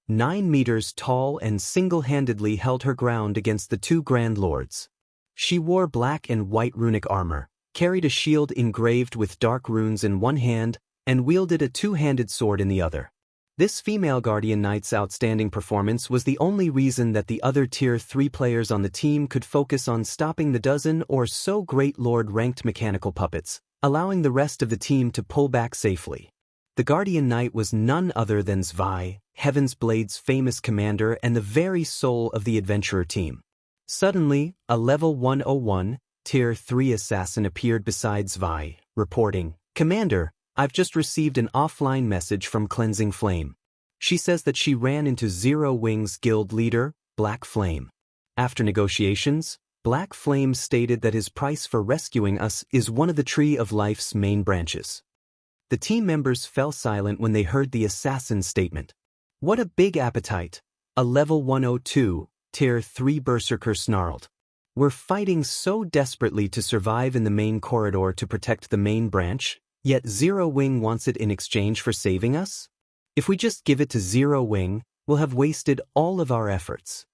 S1: 9 meters tall and single-handedly held her ground against the 2 Grand Lords. She wore black and white runic armor, carried a shield engraved with dark runes in one hand, and wielded a 2-handed sword in the other. This female Guardian Knight's outstanding performance was the only reason that the other Tier 3 players on the team could focus on stopping the dozen or so Great Lord-ranked mechanical puppets, allowing the rest of the team to pull back safely. The Guardian Knight was none other than Zwei, Heaven's Blade's famous commander and the very soul of the adventurer team. Suddenly, a level 101, Tier 3 assassin appeared beside Zwei, reporting, "Commander, I've just received an offline message from Cleansing Flame. She says that she ran into Zero Wing's guild leader, Black Flame. After negotiations, Black Flame stated that his price for rescuing us is one of the Tree of Life's main branches." The team members fell silent when they heard the assassin's statement. What a big appetite! A level 102, Tier 3 berserker snarled. "We're fighting so desperately to survive in the main corridor to protect the main branch, yet Zero Wing wants it in exchange for saving us? If we just give it to Zero Wing, we'll have wasted all of our efforts."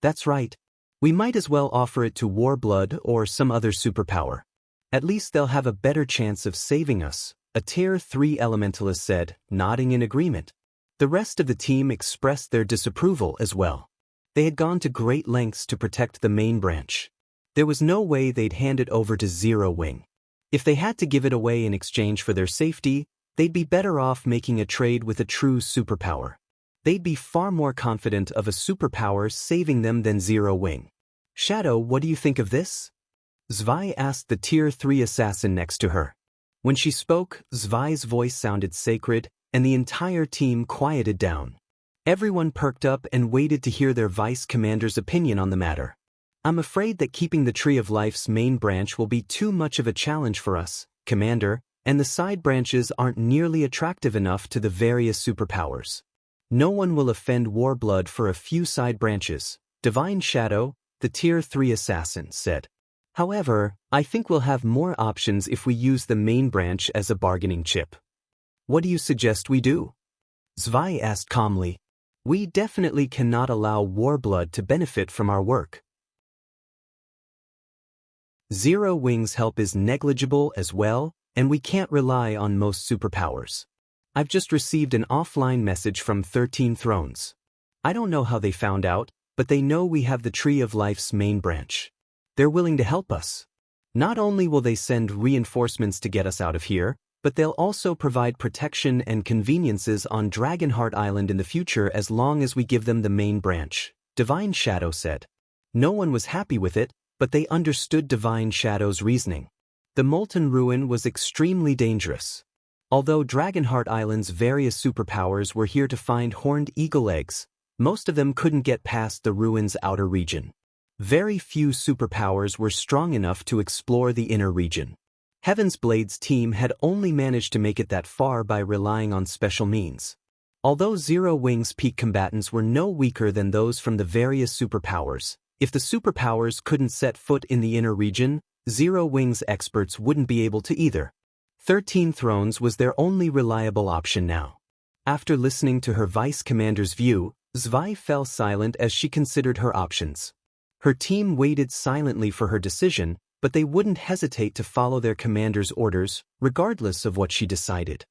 S1: "That's right. We might as well offer it to Warblood or some other superpower. At least they'll have a better chance of saving us," a Tier 3 elementalist said, nodding in agreement. The rest of the team expressed their disapproval as well. They had gone to great lengths to protect the main branch. There was no way they'd hand it over to Zero Wing. If they had to give it away in exchange for their safety, they'd be better off making a trade with a true superpower. They'd be far more confident of a superpower saving them than Zero Wing. "Shadow, what do you think of this?" Zwei asked the Tier 3 assassin next to her. When she spoke, Zwei's voice sounded sacred, and the entire team quieted down. Everyone perked up and waited to hear their vice commander's opinion on the matter. "I'm afraid that keeping the Tree of Life's main branch will be too much of a challenge for us, Commander, and the side branches aren't nearly attractive enough to the various superpowers. No one will offend Warblood for a few side branches," Divine Shadow, the Tier 3 assassin, said. "However, I think we'll have more options if we use the main branch as a bargaining chip." "What do you suggest we do?" Zwei asked calmly. "We definitely cannot allow Warblood to benefit from our work. Zero Wing's help is negligible as well, and we can't rely on most superpowers. I've just received an offline message from 13 Thrones. I don't know how they found out, but they know we have the Tree of Life's main branch. They're willing to help us. Not only will they send reinforcements to get us out of here, but they'll also provide protection and conveniences on Dragonheart Island in the future as long as we give them the main branch," Divine Shadow said. No one was happy with it, but they understood Divine Shadow's reasoning. The Molten Ruin was extremely dangerous. Although Dragonheart Island's various superpowers were here to find horned eagle eggs, most of them couldn't get past the ruin's outer region. Very few superpowers were strong enough to explore the inner region. Heaven's Blade's team had only managed to make it that far by relying on special means. Although Zero Wing's peak combatants were no weaker than those from the various superpowers, if the superpowers couldn't set foot in the inner region, Zero Wing's experts wouldn't be able to either. 13 Thrones was their only reliable option now. After listening to her vice commander's view, Zwei fell silent as she considered her options. Her team waited silently for her decision, but they wouldn't hesitate to follow their commander's orders, regardless of what she decided.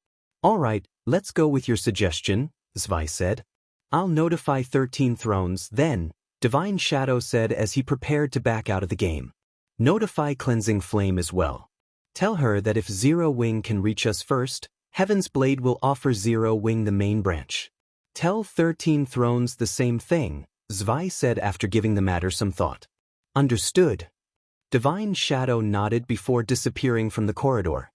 S1: "All right, let's go with your suggestion," Zwei said. "I'll notify 13 Thrones then," Divine Shadow said as he prepared to back out of the game. "Notify Cleansing Flame as well. Tell her that if Zero Wing can reach us first, Heaven's Blade will offer Zero Wing the main branch. Tell 13 Thrones the same thing," Zwei said after giving the matter some thought. Understood. Divine Shadow nodded before disappearing from the corridor.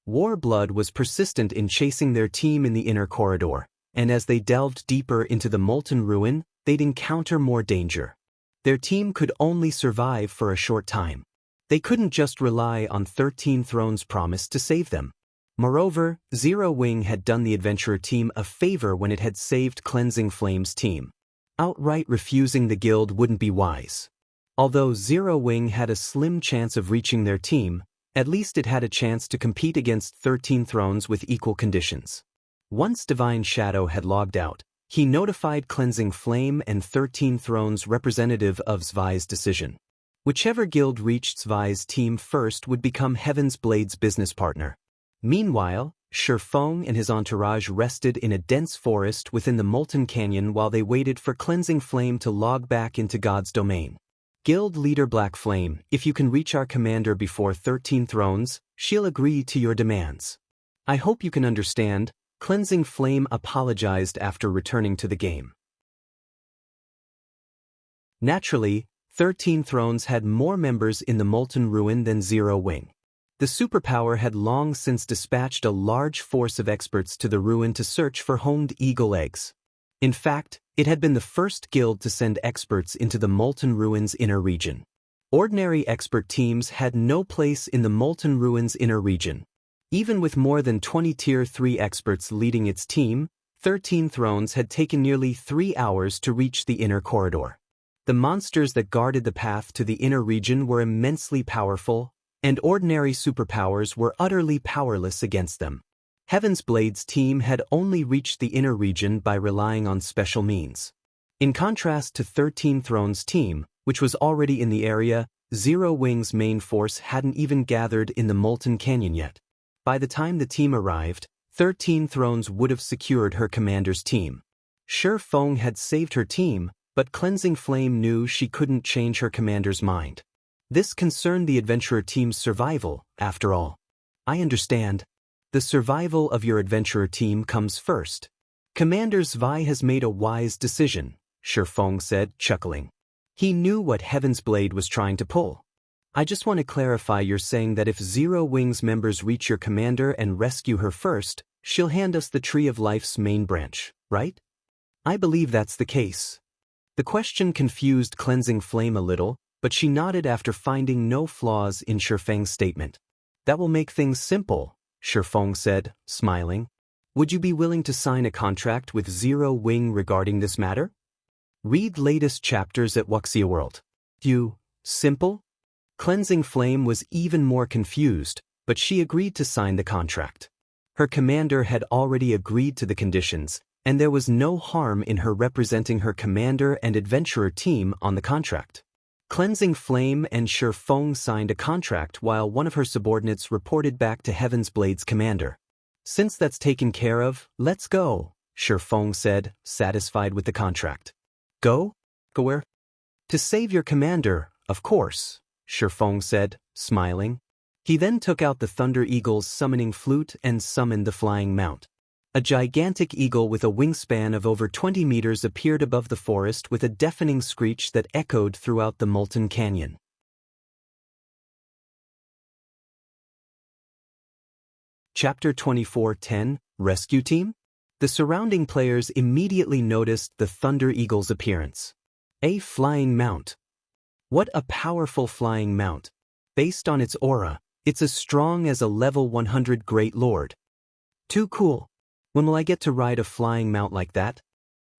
S1: Warblood was persistent in chasing their team in the inner corridor, and as they delved deeper into the Molten Ruin, they'd encounter more danger. Their team could only survive for a short time. They couldn't just rely on 13 Thrones' promise to save them. Moreover, Zero Wing had done the adventurer team a favor when it had saved Cleansing Flame's team. Outright refusing the guild wouldn't be wise. Although Zero Wing had a slim chance of reaching their team, at least it had a chance to compete against 13 Thrones with equal conditions. Once Divine Shadow had logged out, he notified Cleansing Flame and 13 Thrones representative of Zwei's decision. Whichever guild reached Zwei's team first would become Heaven's Blade's business partner. Meanwhile, Shifeng and his entourage rested in a dense forest within the Molten Canyon while they waited for Cleansing Flame to log back into God's domain. Guild leader Black Flame, if you can reach our commander before 13 Thrones, she'll agree to your demands. I hope you can understand. Cleansing Flame apologized after returning to the game. Naturally, 13 Thrones had more members in the Molten Ruin than Zero Wing. The superpower had long since dispatched a large force of experts to the ruin to search for honed eagle eggs. In fact, it had been the first guild to send experts into the Molten Ruin's inner region. Ordinary expert teams had no place in the Molten Ruin's inner region. Even with more than 20 Tier 3 experts leading its team, 13 Thrones had taken nearly 3 hours to reach the inner corridor. The monsters that guarded the path to the inner region were immensely powerful, and ordinary superpowers were utterly powerless against them. Heaven's Blade's team had only reached the inner region by relying on special means. In contrast to 13 Thrones' team, which was already in the area, Zero Wing's main force hadn't even gathered in the Molten Canyon yet. By the time the team arrived, 13 Thrones would have secured her commander's team. Shifeng had saved her team, but Cleansing Flame knew she couldn't change her commander's mind. This concerned the adventurer team's survival, after all. I understand. The survival of your adventurer team comes first. Commander Zwei has made a wise decision, Shifeng said, chuckling. He knew what Heaven's Blade was trying to pull. I just want to clarify, you're saying that if Zero Wing's members reach your commander and rescue her first, she'll hand us the Tree of Life's main branch, right? I believe that's the case. The question confused Cleansing Flame a little, but she nodded after finding no flaws in Shifeng's statement. That will make things simple, Shifeng said, smiling. Would you be willing to sign a contract with Zero Wing regarding this matter? Read latest chapters at Wuxia World. Simple? Cleansing Flame was even more confused, but she agreed to sign the contract. Her commander had already agreed to the conditions, and there was no harm in her representing her commander and adventurer team on the contract. Cleansing Flame and Shifeng signed a contract while one of her subordinates reported back to Heaven's Blade's commander. Since that's taken care of, let's go, Shifeng said, satisfied with the contract. Go? Go where? To save your commander, of course, Shifeng said, smiling. He then took out the Thunder Eagle's summoning flute and summoned the flying mount. A gigantic eagle with a wingspan of over 20 meters appeared above the forest with a deafening screech that echoed throughout the Molten Canyon. Chapter 24:10, Rescue Team? The surrounding players immediately noticed the Thunder Eagle's appearance. A flying mount. What a powerful flying mount. Based on its aura, it's as strong as a level 100 Great Lord. Too cool. When will I get to ride a flying mount like that?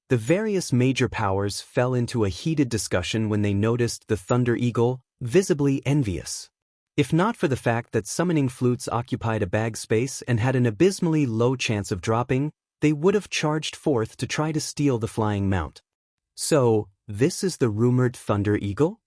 S1: The various major powers fell into a heated discussion when they noticed the Thunder Eagle, visibly envious. If not for the fact that summoning flutes occupied a bag space and had an abysmally low chance of dropping, they would have charged forth to try to steal the flying mount. So, this is the rumored Thunder Eagle?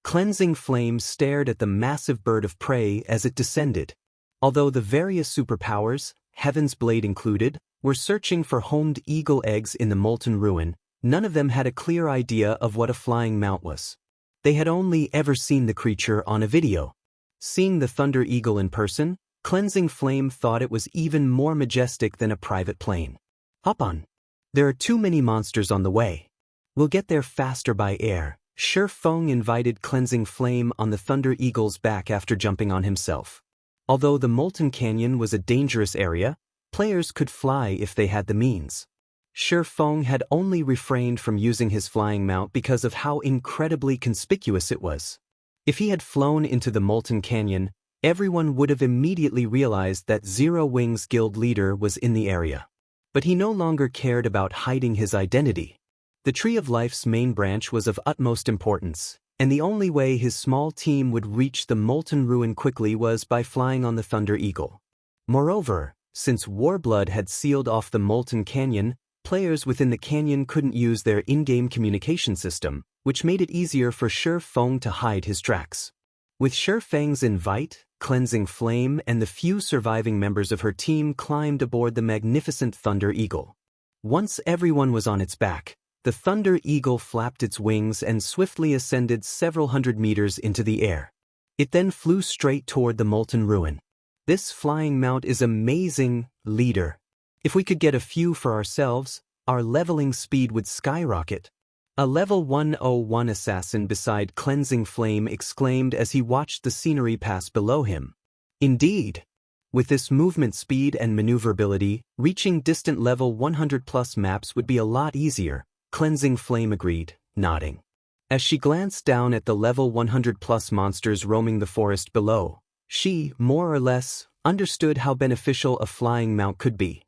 S1: Cleansing Flame stared at the massive bird of prey as it descended. Although the various superpowers, Heaven's Blade included, were searching for honed eagle eggs in the Molten Ruin, none of them had a clear idea of what a flying mount was. They had only ever seen the creature on a video. Seeing the Thunder Eagle in person, Cleansing Flame thought it was even more majestic than a private plane. Hop on. There are too many monsters on the way. We'll get there faster by air. Feng invited Cleansing Flame on the Thunder Eagle's back after jumping on himself. Although the Molten Canyon was a dangerous area, players could fly if they had the means. Feng had only refrained from using his flying mount because of how incredibly conspicuous it was. If he had flown into the Molten Canyon, everyone would have immediately realized that Zero Wing's guild leader was in the area. But he no longer cared about hiding his identity. The Tree of Life's main branch was of utmost importance, and the only way his small team would reach the Molten Ruin quickly was by flying on the Thunder Eagle. Moreover, since Warblood had sealed off the Molten Canyon, players within the canyon couldn't use their in-game communication system, which made it easier for Feng to hide his tracks. With Feng's invite, Cleansing Flame and the few surviving members of her team climbed aboard the magnificent Thunder Eagle. Once everyone was on its back, the Thunder Eagle flapped its wings and swiftly ascended several hundred meters into the air. It then flew straight toward the Molten Ruin. This flying mount is amazing, leader. If we could get a few for ourselves, our leveling speed would skyrocket. A level 101 assassin beside Cleansing Flame exclaimed as he watched the scenery pass below him. Indeed. With this movement speed and maneuverability, reaching distant level 100+ maps would be a lot easier, Cleansing Flame agreed, nodding. As she glanced down at the level 100+ monsters roaming the forest below, she, more or less, understood how beneficial a flying mount could be.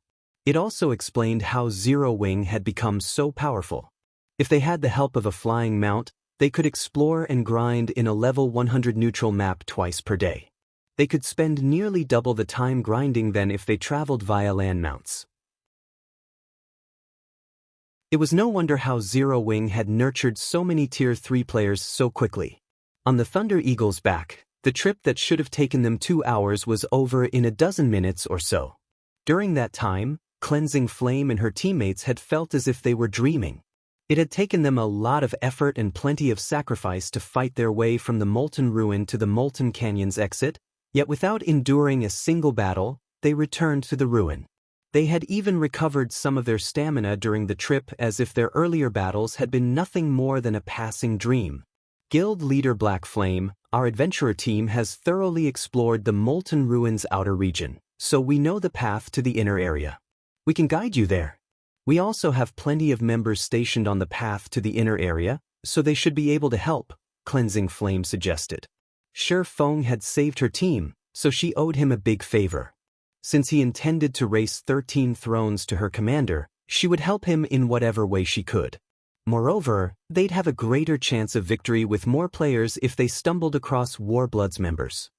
S1: It also explained how Zero Wing had become so powerful. If they had the help of a flying mount, they could explore and grind in a level 100 neutral map twice per day. They could spend nearly double the time grinding than if they traveled via land mounts. It was no wonder how Zero Wing had nurtured so many Tier 3 players so quickly. On the Thunder Eagle's back, the trip that should have taken them 2 hours was over in a dozen minutes or so. During that time, Cleansing Flame and her teammates had felt as if they were dreaming. It had taken them a lot of effort and plenty of sacrifice to fight their way from the Molten Ruin to the Molten Canyon's exit, yet without enduring a single battle, they returned to the ruin. They had even recovered some of their stamina during the trip as if their earlier battles had been nothing more than a passing dream. Guild Leader Black Flame, our adventurer team has thoroughly explored the Molten Ruin's outer region, so we know the path to the inner area. We can guide you there. We also have plenty of members stationed on the path to the inner area, so they should be able to help, Cleansing Flame suggested. Feng had saved her team, so she owed him a big favor. Since he intended to race 13 thrones to her commander, she would help him in whatever way she could. Moreover, they'd have a greater chance of victory with more players if they stumbled across Warblood's members.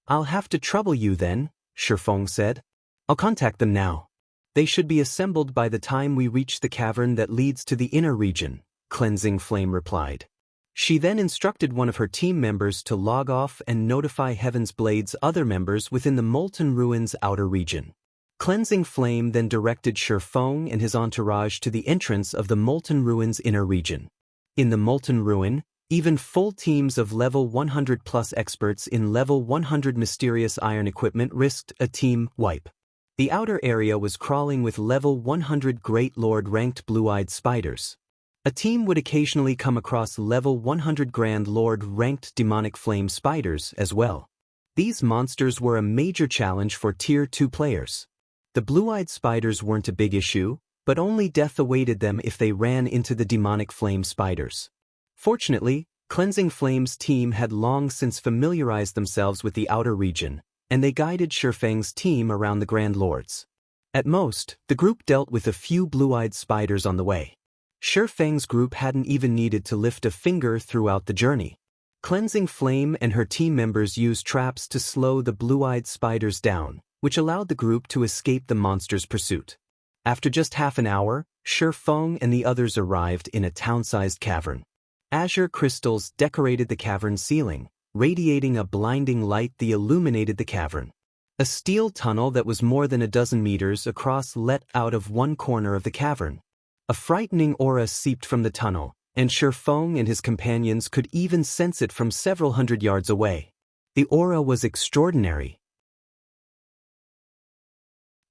S1: I'll have to trouble you then, Feng said. I'll contact them now. They should be assembled by the time we reach the cavern that leads to the inner region, Cleansing Flame replied. She then instructed one of her team members to log off and notify Heaven's Blade's other members within the Molten Ruin's outer region. Cleansing Flame then directed Feng and his entourage to the entrance of the Molten Ruin's inner region. In the Molten Ruin, even full teams of level 100+ experts in level 100 mysterious iron equipment risked a team wipe. The outer area was crawling with level 100 Great Lord ranked blue-eyed spiders. A team would occasionally come across level 100 Grand Lord ranked demonic flame spiders as well. These monsters were a major challenge for Tier 2 players. The blue-eyed spiders weren't a big issue, but only death awaited them if they ran into the demonic flame spiders. Fortunately, Cleansing Flame's team had long since familiarized themselves with the outer region, and they guided Feng's team around the Grand Lords. At most, the group dealt with a few blue-eyed spiders on the way. Feng's group hadn't even needed to lift a finger throughout the journey. Cleansing Flame and her team members used traps to slow the blue-eyed spiders down, which allowed the group to escape the monster's pursuit. After just half an hour, Feng and the others arrived in a town-sized cavern. Azure crystals decorated the cavern's ceiling, radiating a blinding light that illuminated the cavern. A steel tunnel that was more than a dozen meters across led out of one corner of the cavern. A frightening aura seeped from the tunnel, and Feng and his companions could even sense it from several hundred yards away. The aura was extraordinary.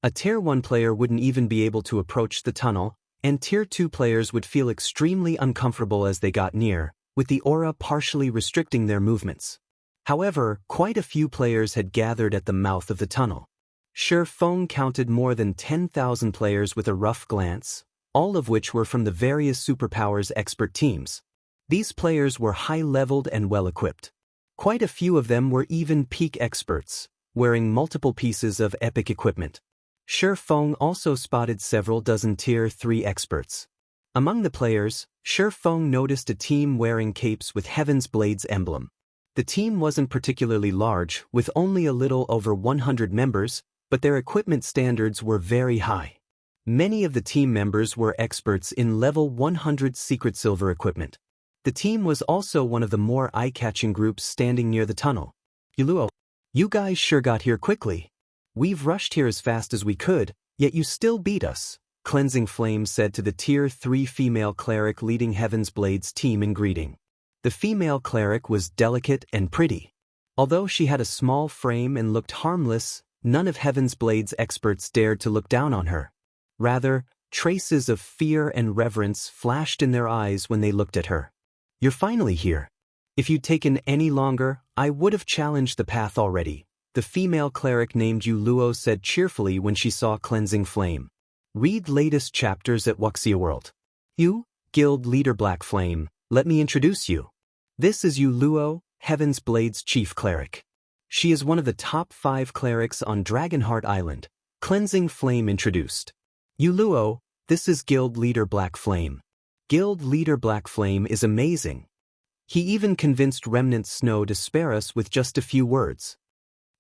S1: A Tier 1 player wouldn't even be able to approach the tunnel, and Tier 2 players would feel extremely uncomfortable as they got near, with the aura partially restricting their movements. However, quite a few players had gathered at the mouth of the tunnel. Shi Feng counted more than 10,000 players with a rough glance, all of which were from the various superpowers expert teams. These players were high-leveled and well-equipped. Quite a few of them were even peak experts, wearing multiple pieces of epic equipment. Shi Feng also spotted several dozen Tier 3 experts. Among the players, Shi Feng noticed a team wearing capes with Heaven's Blade's emblem. The team wasn't particularly large, with only a little over 100 members, but their equipment standards were very high. Many of the team members were experts in level 100 secret silver equipment. The team was also one of the more eye-catching groups standing near the tunnel. Yuluo, you guys sure got here quickly. We've rushed here as fast as we could, yet you still beat us, Cleansing Flame said to the Tier 3 female cleric leading Heaven's Blade's team in greeting. The female cleric was delicate and pretty. Although she had a small frame and looked harmless, none of Heaven's Blade's experts dared to look down on her. Rather, traces of fear and reverence flashed in their eyes when they looked at her. You're finally here. If you'd taken any longer, I would have challenged the path already, the female cleric named Yuluo said cheerfully when she saw Cleansing Flame. Read latest chapters at Wuxia World. You, Guild Leader Black Flame, let me introduce you. This is Yuluo, Heaven's Blade's chief cleric. She is one of the top 5 clerics on Dragonheart Island, Cleansing Flame introduced. Yuluo, this is Guild Leader Black Flame. Guild Leader Black Flame is amazing. He even convinced Remnant Snow to spare us with just a few words.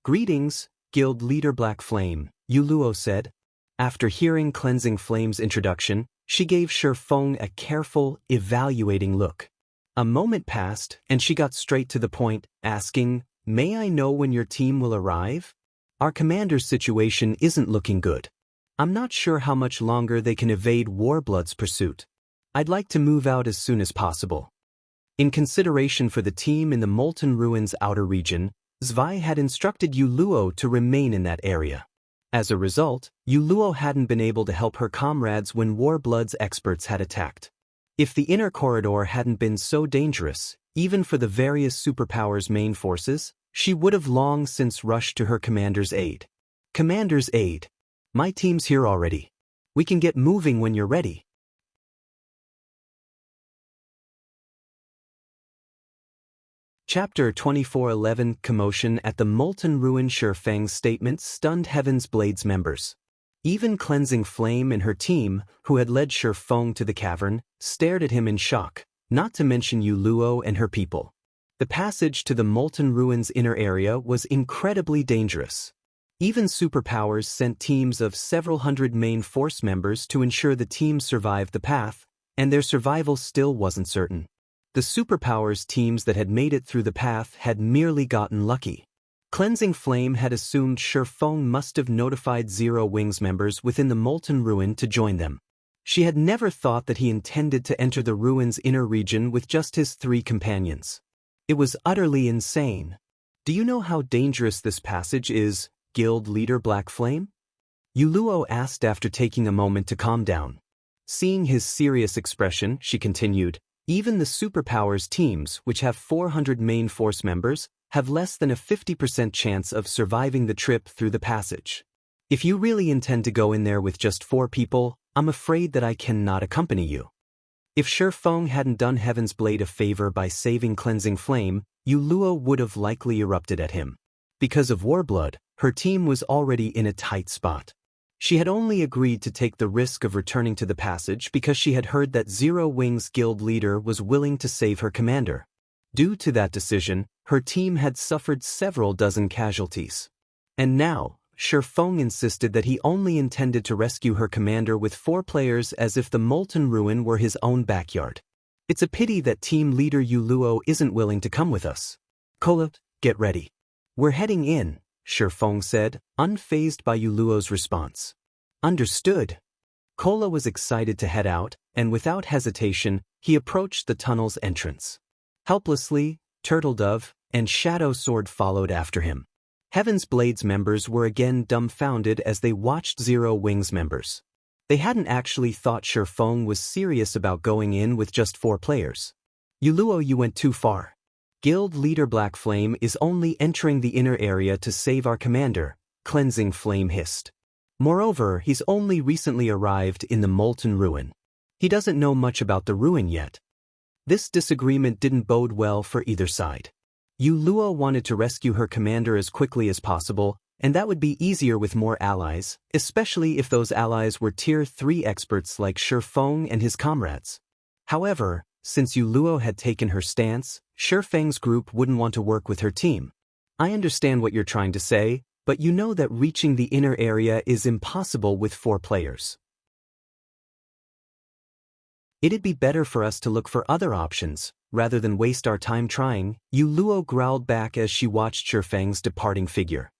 S1: Greetings, Guild Leader Black Flame, Yuluo said. After hearing Cleansing Flame's introduction, she gave Shi Feng a careful, evaluating look. A moment passed, and she got straight to the point, asking, "May I know when your team will arrive? Our commander's situation isn't looking good. I'm not sure how much longer they can evade Warblood's pursuit. I'd like to move out as soon as possible." In consideration for the team in the Molten Ruin's outer region, Zwei had instructed Yuluo to remain in that area. As a result, Yuluo hadn't been able to help her comrades when Warblood's experts had attacked. If the inner corridor hadn't been so dangerous, even for the various superpowers' main forces, she would have long since rushed to her commander's aid. Commander's aid. My team's here already. We can get moving when you're ready. Chapter 2411 Commotion at the Molten Ruin. Shi Feng's statement stunned Heaven's Blade's members. Even Cleansing Flame and her team, who had led Shi Feng to the cavern, stared at him in shock, not to mention Yuluo and her people. The passage to the Molten Ruin's inner area was incredibly dangerous. Even superpowers sent teams of several hundred main force members to ensure the team survived the path, and their survival still wasn't certain. The superpowers teams that had made it through the path had merely gotten lucky. Cleansing Flame had assumed Shi Feng must have notified Zero Wings members within the Molten Ruin to join them. She had never thought that he intended to enter the ruin's inner region with just his 3 companions. It was utterly insane. Do you know how dangerous this passage is, Guild Leader Black Flame? Yuluo asked after taking a moment to calm down. Seeing his serious expression, she continued, even the superpowers teams, which have 400 main force members, have less than a 50% chance of surviving the trip through the passage. If you really intend to go in there with just 4 people, I'm afraid that I cannot accompany you. If Shi Feng hadn't done Heaven's Blade a favor by saving Cleansing Flame, Yuluo would have likely erupted at him. Because of Warblood, her team was already in a tight spot. She had only agreed to take the risk of returning to the passage because she had heard that Zero Wings guild leader was willing to save her commander. Due to that decision, her team had suffered several dozen casualties. And now, Shi Feng insisted that he only intended to rescue her commander with 4 players as if the Molten Ruin were his own backyard. It's a pity that team leader Yuluo isn't willing to come with us. Kola, get ready. We're heading in, Shi Feng said, unfazed by Yuluo's response. Understood. Kola was excited to head out, and without hesitation, he approached the tunnel's entrance. Helplessly, Turtle Dove and Shadow Sword followed after him. Heaven's Blade's members were again dumbfounded as they watched Zero Wings members. They hadn't actually thought Shi Feng was serious about going in with just 4 players. Luo, you went too far. Guild leader Black Flame is only entering the inner area to save our commander, Cleansing Flame hissed. Moreover, he's only recently arrived in the Molten Ruin. He doesn't know much about the ruin yet. This disagreement didn't bode well for either side. Luo wanted to rescue her commander as quickly as possible, and that would be easier with more allies, especially if those allies were Tier 3 experts like Shi Feng and his comrades. However, since Luo had taken her stance, Shi Feng's group wouldn't want to work with her team. I understand what you're trying to say, but you know that reaching the inner area is impossible with 4 players. It'd be better for us to look for other options, rather than waste our time trying, Luo growled back as she watched Shi Feng's departing figure.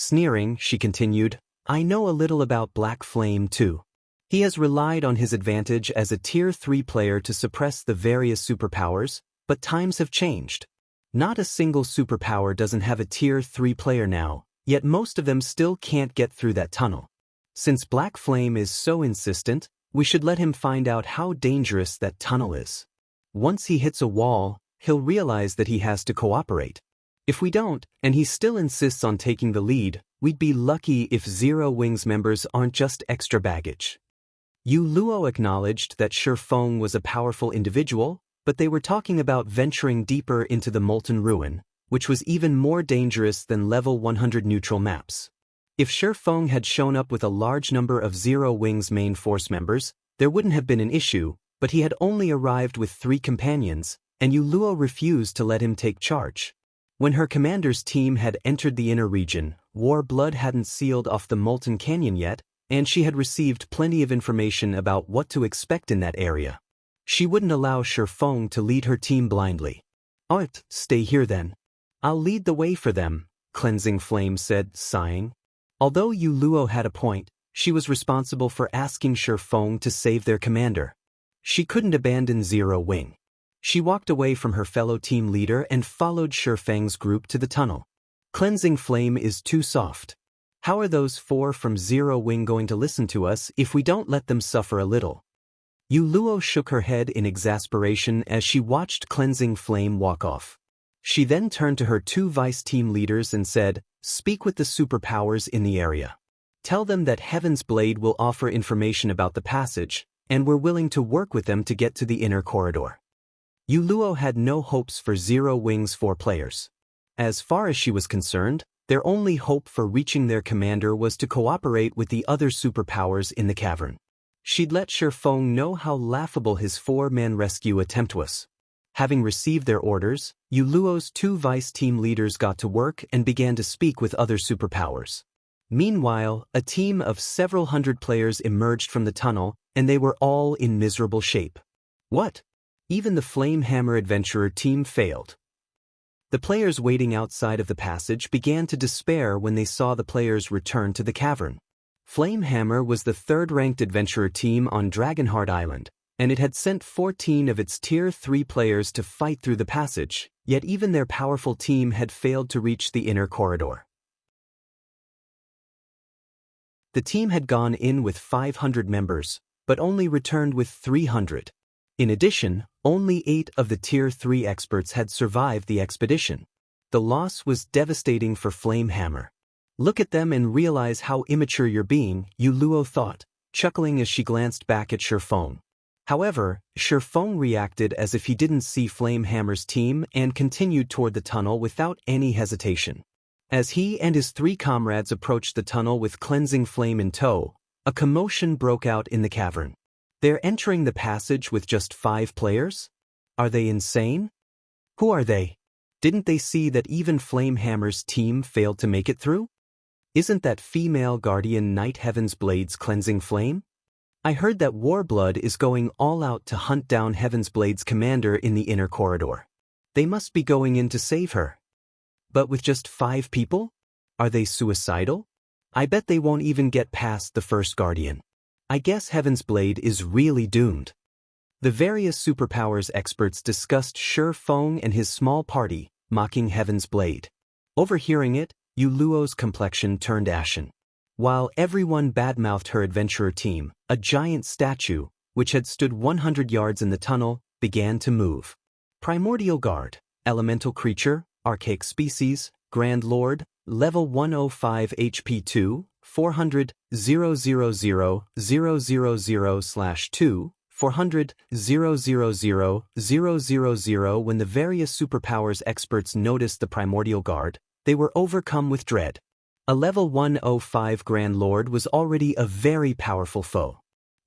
S1: Sneering, she continued, I know a little about Black Flame too. He has relied on his advantage as a Tier 3 player to suppress the various superpowers, but times have changed. Not a single superpower doesn't have a Tier 3 player now, yet most of them still can't get through that tunnel. Since Black Flame is so insistent, we should let him find out how dangerous that tunnel is. Once he hits a wall, he'll realize that he has to cooperate. If we don't, and he still insists on taking the lead, we'd be lucky if Zero Wings members aren't just extra baggage. Luo acknowledged that Shi Feng was a powerful individual, but they were talking about venturing deeper into the Molten Ruin, which was even more dangerous than level 100 neutral maps. If Shi Feng had shown up with a large number of Zero Wings main force members, there wouldn't have been an issue, but he had only arrived with 3 companions, and Luo refused to let him take charge. When her commander's team had entered the inner region, War Blood hadn't sealed off the Molten Canyon yet, and she had received plenty of information about what to expect in that area. She wouldn't allow Shi Feng to lead her team blindly. Stay here then. I'll lead the way for them, Cleansing Flame said, sighing. Although Luo had a point, she was responsible for asking Shi Feng to save their commander. She couldn't abandon Zero Wing. She walked away from her fellow team leader and followed Shi Feng's group to the tunnel. Cleansing Flame is too soft. How are those 4 from Zero Wing going to listen to us if we don't let them suffer a little? Luo shook her head in exasperation as she watched Cleansing Flame walk off. She then turned to her 2 vice team leaders and said, Speak with the superpowers in the area. Tell them that Heaven's Blade will offer information about the passage, and we're willing to work with them to get to the inner corridor. Luo had no hopes for Zero Wing's 4 players. As far as she was concerned, their only hope for reaching their commander was to cooperate with the other superpowers in the cavern. She'd let Shi Feng know how laughable his 4-man rescue attempt was. Having received their orders, Luo's 2 vice team leaders got to work and began to speak with other superpowers. Meanwhile, a team of several hundred players emerged from the tunnel, and they were all in miserable shape. What? Even the Flamehammer adventurer team failed. The players waiting outside of the passage began to despair when they saw the players return to the cavern. Flamehammer was the 3rd-ranked adventurer team on Dragonheart Island, and it had sent 14 of its Tier 3 players to fight through the passage, yet even their powerful team had failed to reach the inner corridor. The team had gone in with 500 members, but only returned with 300. In addition, only 8 of the Tier 3 experts had survived the expedition. The loss was devastating for Flamehammer. Look at them and realize how immature you're being, Luo thought, chuckling as she glanced back at Shi Feng. However, Shi Feng reacted as if he didn't see Flamehammer's team and continued toward the tunnel without any hesitation. As he and his 3 comrades approached the tunnel with Cleansing Flame in tow, a commotion broke out in the cavern. They're entering the passage with just 5 players? Are they insane? Who are they? Didn't they see that even Flamehammer's team failed to make it through? Isn't that female guardian Knight Heaven's Blade's Cleansing Flame? I heard that Warblood is going all out to hunt down Heaven's Blade's commander in the inner corridor. They must be going in to save her. But with just 5 people? Are they suicidal? I bet they won't even get past the first guardian. I guess Heaven's Blade is really doomed. The various superpowers experts discussed Shi Feng and his small party, mocking Heaven's Blade. Overhearing it, Luo's complexion turned ashen. While everyone badmouthed her adventurer team, a giant statue, which had stood 100 yards in the tunnel, began to move. Primordial Guard, elemental creature, archaic species, Grand Lord, level 105 HP 2, 400, 000/2, 400, 000/000. When the various superpowers experts noticed the Primordial Guard, they were overcome with dread. A level 105 Grand Lord was already a very powerful foe.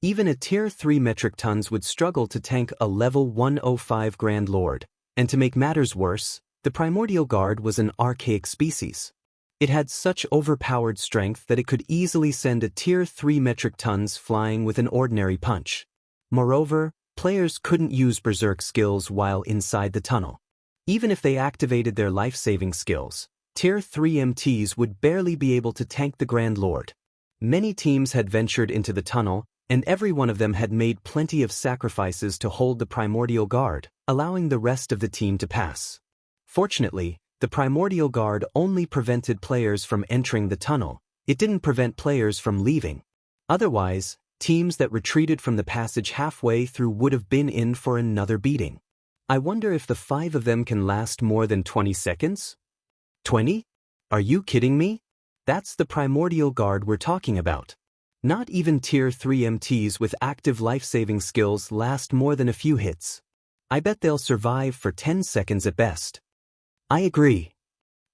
S1: Even a tier 3 metric tons would struggle to tank a level 105 Grand Lord, and to make matters worse, the Primordial Guard was an archaic species. It had such overpowered strength that it could easily send a tier 3 metric tons flying with an ordinary punch. Moreover, players couldn't use berserk skills while inside the tunnel. Even if they activated their life-saving skills, tier 3 MTs would barely be able to tank the Grand Lord. Many teams had ventured into the tunnel, and every one of them had made plenty of sacrifices to hold the Primordial Guard, allowing the rest of the team to pass. Fortunately, the Primordial Guard only prevented players from entering the tunnel. It didn't prevent players from leaving. Otherwise, teams that retreated from the passage halfway through would have been in for another beating. I wonder if the 5 of them can last more than 20 seconds? 20? Are you kidding me? That's the Primordial Guard we're talking about. Not even tier 3 MTs with active life-saving skills last more than a few hits. I bet they'll survive for 10 seconds at best. I agree.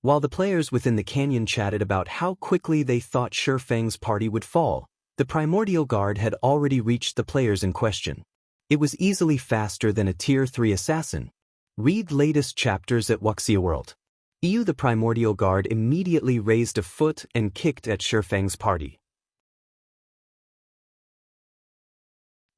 S1: While the players within the canyon chatted about how quickly they thought Shifeng's party would fall, the Primordial Guard had already reached the players in question. It was easily faster than a tier 3 assassin. Read latest chapters at Wuxia World. The Primordial Guard immediately raised a foot and kicked at Shifeng's party.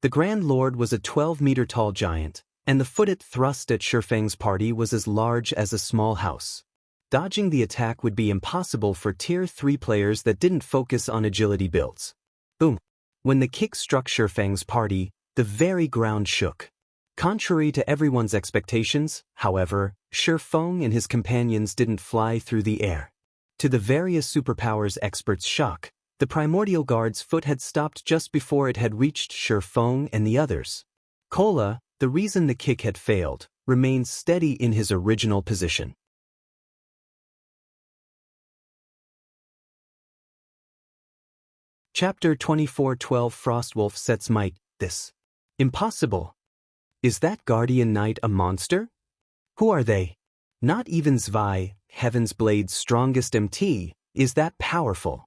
S1: The Grand Lord was a 12-meter-tall giant, and the foot it thrust at Shifeng's party was as large as a small house. Dodging the attack would be impossible for tier 3 players that didn't focus on agility builds. Boom! When the kick struck Shifeng's party, the very ground shook. Contrary to everyone's expectations, however, Shifeng and his companions didn't fly through the air. To the various superpowers experts' shock, the Primordial Guard's foot had stopped just before it had reached Shifeng and the others. Kola, the reason the kick had failed, remained steady in his original position. Chapter 24:12 Frostwolf sets might. This. Impossible. Is that Guardian Knight a monster? Who are they? Not even Zwei, Heaven's Blade's strongest MT, is that powerful.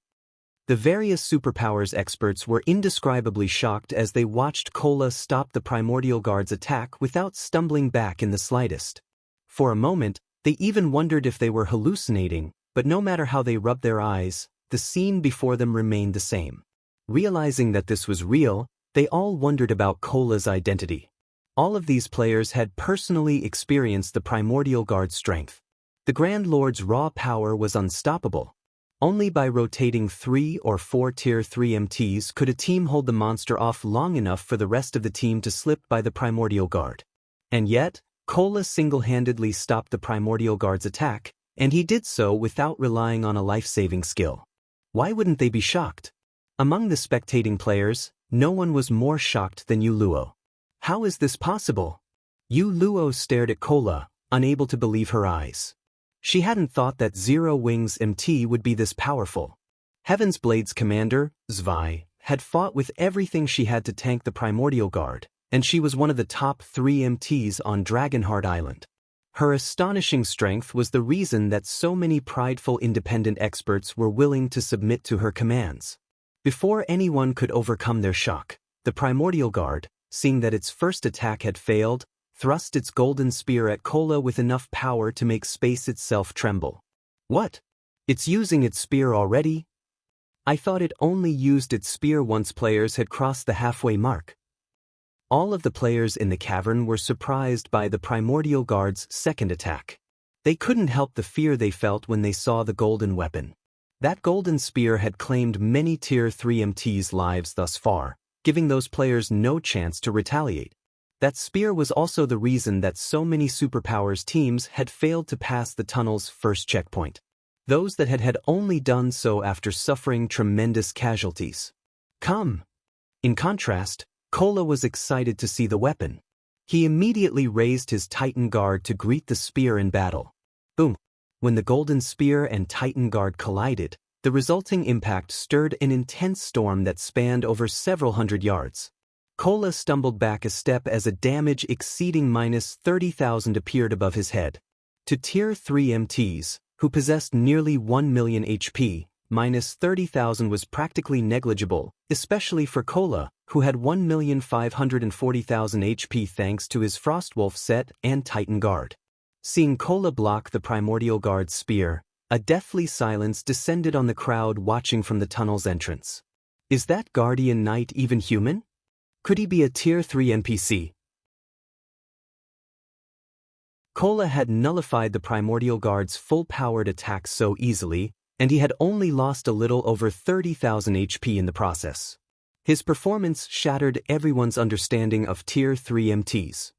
S1: The various superpowers experts were indescribably shocked as they watched Kola stop the Primordial Guard's attack without stumbling back in the slightest. For a moment, they even wondered if they were hallucinating, but no matter how they rubbed their eyes, the scene before them remained the same. Realizing that this was real, they all wondered about Kola's identity. All of these players had personally experienced the Primordial Guard's strength. The Grand Lord's raw power was unstoppable. Only by rotating 3 or 4 tier 3 MTs could a team hold the monster off long enough for the rest of the team to slip by the Primordial Guard. And yet, Kola single-handedly stopped the Primordial Guard's attack, and he did so without relying on a life-saving skill. Why wouldn't they be shocked? Among the spectating players, no one was more shocked than Yu Luo. How is this possible? Yu Luo stared at Kola, unable to believe her eyes. She hadn't thought that Zero Wings MT would be this powerful. Heaven's Blade's commander, Zwei, had fought with everything she had to tank the Primordial Guard, and she was one of the top 3 MTs on Dragonheart Island. Her astonishing strength was the reason that so many prideful independent experts were willing to submit to her commands. Before anyone could overcome their shock, the Primordial Guard, seeing that its first attack had failed, thrust its golden spear at Kola with enough power to make space itself tremble. What? It's using its spear already? I thought it only used its spear once players had crossed the halfway mark. All of the players in the cavern were surprised by the Primordial Guard's second attack. They couldn't help the fear they felt when they saw the golden weapon. That golden spear had claimed many tier 3 MTs' lives thus far, giving those players no chance to retaliate. That spear was also the reason that so many superpowers teams had failed to pass the tunnel's first checkpoint. those that had only done so after suffering tremendous casualties. Come! In contrast, Kola was excited to see the weapon. He immediately raised his Titan Guard to greet the spear in battle. Boom! When the golden spear and Titan Guard collided, the resulting impact stirred an intense storm that spanned over several hundred yards. Kola stumbled back a step as a damage exceeding -30,000 appeared above his head. To Tier 3 MTs, who possessed nearly 1 million HP, -30,000 was practically negligible, especially for Kola, who had 1,540,000 HP thanks to his Frostwolf set and Titan Guard. Seeing Kola block the Primordial Guard's spear, a deathly silence descended on the crowd watching from the tunnel's entrance. Is that Guardian Knight even human? Could he be a Tier 3 NPC? Kola had nullified the Primordial Guard's full-powered attack so easily, and he had only lost a little over 30,000 HP in the process. His performance shattered everyone's understanding of Tier 3 MTs.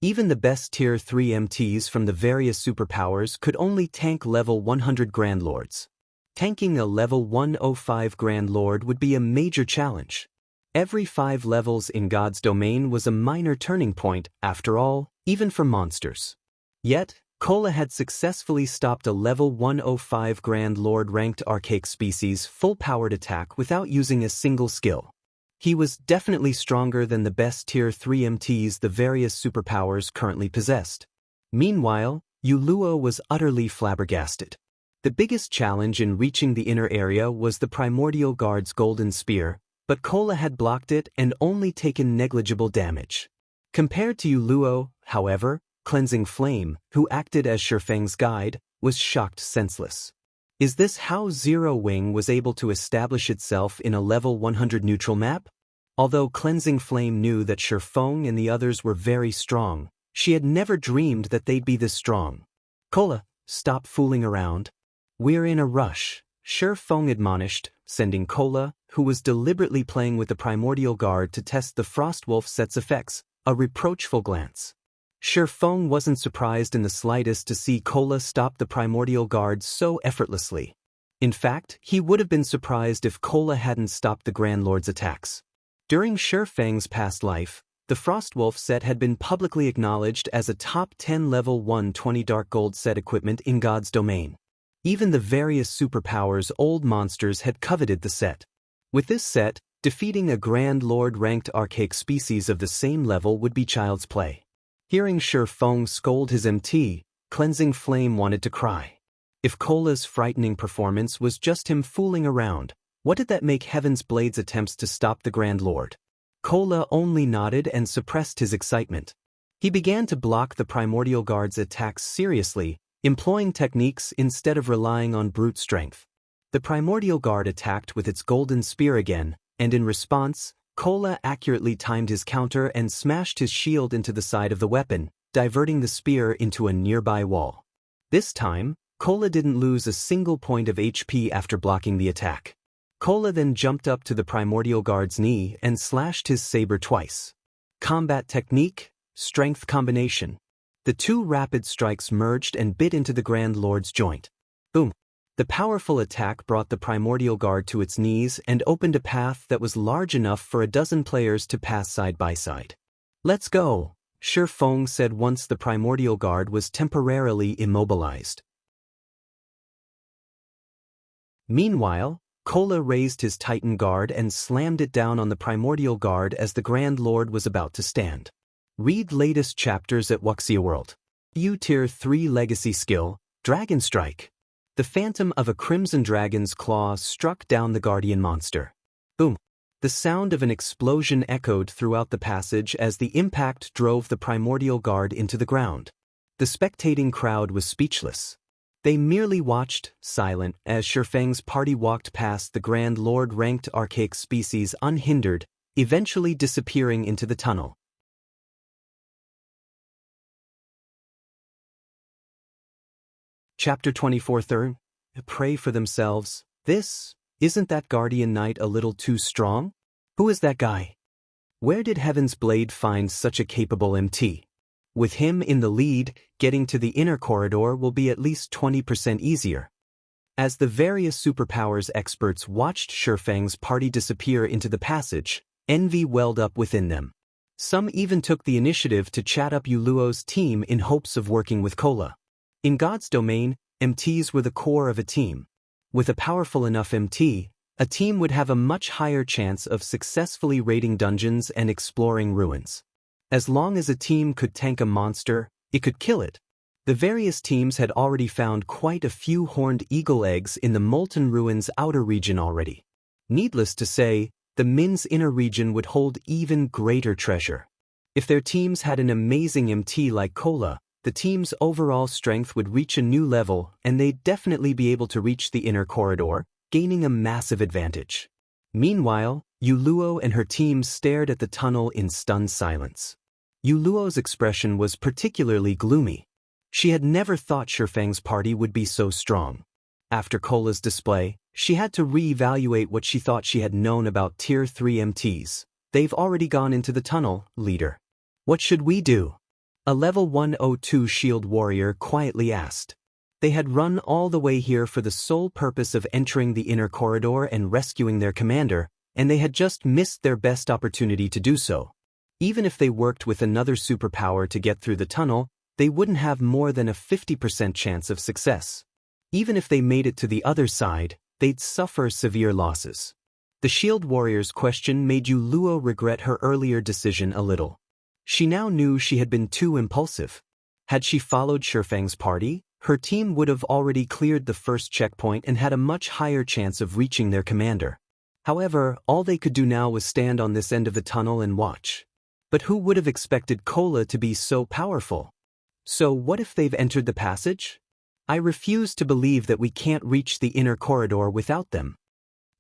S1: Even the best Tier 3 MTs from the various superpowers could only tank level 100 Grand Lords. Tanking a level 105 Grand Lord would be a major challenge. Every 5 levels in God's domain was a minor turning point, after all, even for monsters. Yet, Kola had successfully stopped a level 105 Grand Lord ranked archaic species full-powered attack without using a single skill. He was definitely stronger than the best Tier 3 MTs the various superpowers currently possessed. Meanwhile, Yuluo was utterly flabbergasted. The biggest challenge in reaching the inner area was the Primordial Guard's golden spear, but Kola had blocked it and only taken negligible damage. Compared to Yuluo, however, Cleansing Flame, who acted as Shifeng's guide, was shocked senseless. Is this how Zero Wing was able to establish itself in a level 100 neutral map? Although Cleansing Flame knew that Shifeng and the others were very strong, she had never dreamed that they'd be this strong. Kola, stop fooling around. We're in a rush, Shifeng admonished, sending Kola, who was deliberately playing with the Primordial Guard to test the Frostwolf set's effects, a reproachful glance. Shifeng wasn't surprised in the slightest to see Kola stop the Primordial Guard so effortlessly. In fact, he would have been surprised if Kola hadn't stopped the Grand Lord's attacks. During Shifeng's past life, the Frostwolf set had been publicly acknowledged as a top 10 level 120 Dark Gold set equipment in God's domain. Even the various superpowers' old monsters had coveted the set. With this set, defeating a Grand Lord ranked archaic species of the same level would be child's play. Hearing Shifeng scold his MT, Cleansing Flame wanted to cry. If Kola's frightening performance was just him fooling around, what did that make Heaven's Blade's attempts to stop the Grand Lord? Kola only nodded and suppressed his excitement. He began to block the Primordial Guard's attacks seriously, employing techniques instead of relying on brute strength. The Primordial Guard attacked with its golden spear again, and in response, Kola accurately timed his counter and smashed his shield into the side of the weapon, diverting the spear into a nearby wall. This time, Kola didn't lose a single point of HP after blocking the attack. Kola then jumped up to the Primordial Guard's knee and slashed his saber twice. Combat technique, strength combination. The two rapid strikes merged and bit into the Grand Lord's joint. Boom! The powerful attack brought the Primordial Guard to its knees and opened a path that was large enough for a dozen players to pass side by side. Let's go, Shifeng said once the Primordial Guard was temporarily immobilized. Meanwhile, Kola raised his Titan Guard and slammed it down on the Primordial Guard as the Grand Lord was about to stand. Read latest chapters at Wuxia World. Tier 3 Legacy Skill, Dragon Strike. The phantom of a crimson dragon's claw struck down the guardian monster. Boom! The sound of an explosion echoed throughout the passage as the impact drove the Primordial Guard into the ground. The spectating crowd was speechless. They merely watched, silent, as Shifeng's party walked past the Grand Lord ranked archaic species unhindered, eventually disappearing into the tunnel. Chapter 24 Third, pray for themselves. Isn't that Guardian Knight a little too strong? Who is that guy? Where did Heaven's Blade find such a capable MT? With him in the lead, getting to the inner corridor will be at least 20% easier. As the various superpowers experts watched Shifeng's party disappear into the passage, envy welled up within them. Some even took the initiative to chat up Yuluo's team in hopes of working with Cola. In God's domain, MTs were the core of a team. With a powerful enough MT, a team would have a much higher chance of successfully raiding dungeons and exploring ruins. As long as a team could tank a monster, it could kill it. The various teams had already found quite a few horned eagle eggs in the Molten Ruin's outer region already. Needless to say, the Min's inner region would hold even greater treasure. If their teams had an amazing MT like Cola, the team's overall strength would reach a new level and they'd definitely be able to reach the inner corridor, gaining a massive advantage. Meanwhile, Yuluo and her team stared at the tunnel in stunned silence. Yuluo's expression was particularly gloomy. She had never thought Shifeng's party would be so strong. After Cola's display, she had to re-evaluate what she thought she had known about Tier 3 MTs. They've already gone into the tunnel, leader. What should we do? A level 102 shield warrior quietly asked. They had run all the way here for the sole purpose of entering the inner corridor and rescuing their commander, and they had just missed their best opportunity to do so. Even if they worked with another superpower to get through the tunnel, they wouldn't have more than a 50% chance of success. Even if they made it to the other side, they'd suffer severe losses. The shield warrior's question made Yuluo regret her earlier decision a little. She now knew she had been too impulsive. Had she followed Shifeng's party, her team would have already cleared the first checkpoint and had a much higher chance of reaching their commander. However, all they could do now was stand on this end of the tunnel and watch. But who would have expected Cola to be so powerful? So what if they've entered the passage? I refuse to believe that we can't reach the inner corridor without them.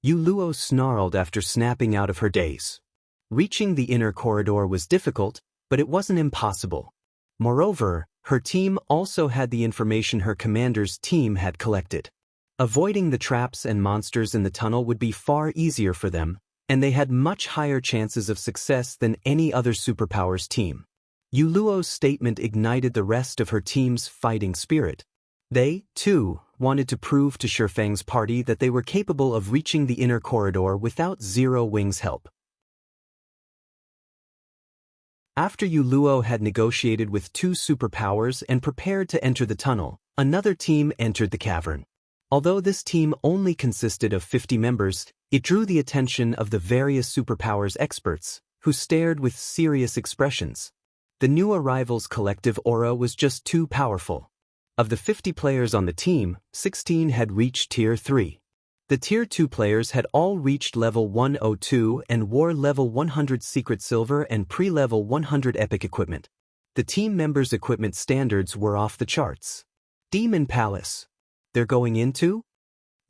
S1: Yuluo snarled after snapping out of her daze. Reaching the inner corridor was difficult, but it wasn't impossible. Moreover, her team also had the information her commander's team had collected. Avoiding the traps and monsters in the tunnel would be far easier for them, and they had much higher chances of success than any other superpower's team. Yuluo's statement ignited the rest of her team's fighting spirit. They, too, wanted to prove to Shifeng's party that they were capable of reaching the inner corridor without Zero Wing's help. After Yuluo had negotiated with two superpowers and prepared to enter the tunnel, another team entered the cavern. Although this team only consisted of 50 members, it drew the attention of the various superpowers experts, who stared with serious expressions. The new arrival's collective aura was just too powerful. Of the 50 players on the team, 16 had reached Tier 3. The Tier 2 players had all reached level 102 and wore level 100 Secret Silver and pre-level 100 Epic equipment. The team members' equipment standards were off the charts. Demon Palace. They're going into?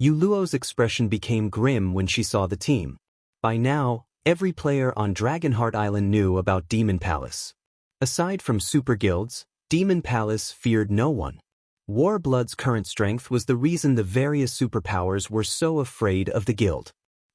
S1: Yuluo's expression became grim when she saw the team. By now, every player on Dragonheart Island knew about Demon Palace. Aside from super guilds, Demon Palace feared no one. Warblood's current strength was the reason the various superpowers were so afraid of the guild.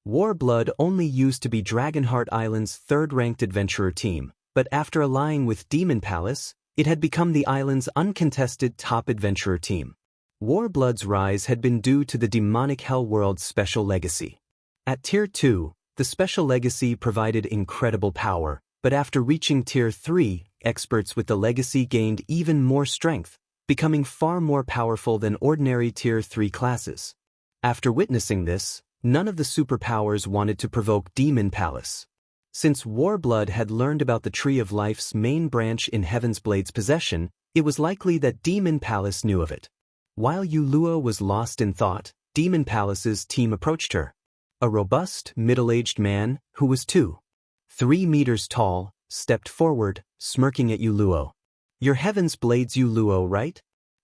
S1: Warblood only used to be Dragonheart Island's third-ranked adventurer team, but after allying with Demon Palace, it had become the island's uncontested top adventurer team. Warblood's rise had been due to the demonic Hellworld's special legacy. At Tier 2, the special legacy provided incredible power, but after reaching Tier 3, experts with the legacy gained even more strength, becoming far more powerful than ordinary Tier 3 classes. After witnessing this, none of the superpowers wanted to provoke Demon Palace. Since Warblood had learned about the Tree of Life's main branch in Heaven's Blade's possession, it was likely that Demon Palace knew of it. While Yuluo was lost in thought, Demon Palace's team approached her. A robust, middle-aged man, who was 2.3 meters tall, stepped forward, smirking at Yuluo. You're Heaven's Blade's Yuluo, right?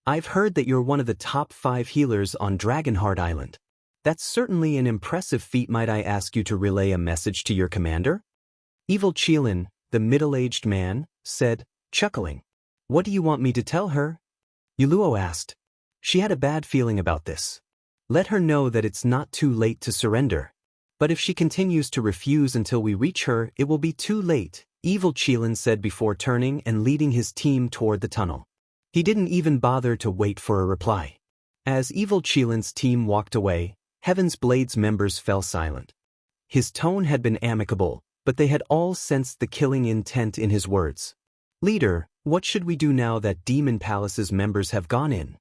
S1: I've heard that you're one of the top 5 healers on Dragonheart Island. That's certainly an impressive feat. Might I ask you to relay a message to your commander? Evil Qilin, the middle-aged man, said, chuckling. What do you want me to tell her? Yuluo asked. She had a bad feeling about this. Let her know that it's not too late to surrender. But if she continues to refuse until we reach her, it will be too late, Evil Qilin said before turning and leading his team toward the tunnel. He didn't even bother to wait for a reply. As Evil Qilin's team walked away, Heaven's Blade's members fell silent. His tone had been amicable, but they had all sensed the killing intent in his words. "Leader, what should we do now that Demon Palace's members have gone in?"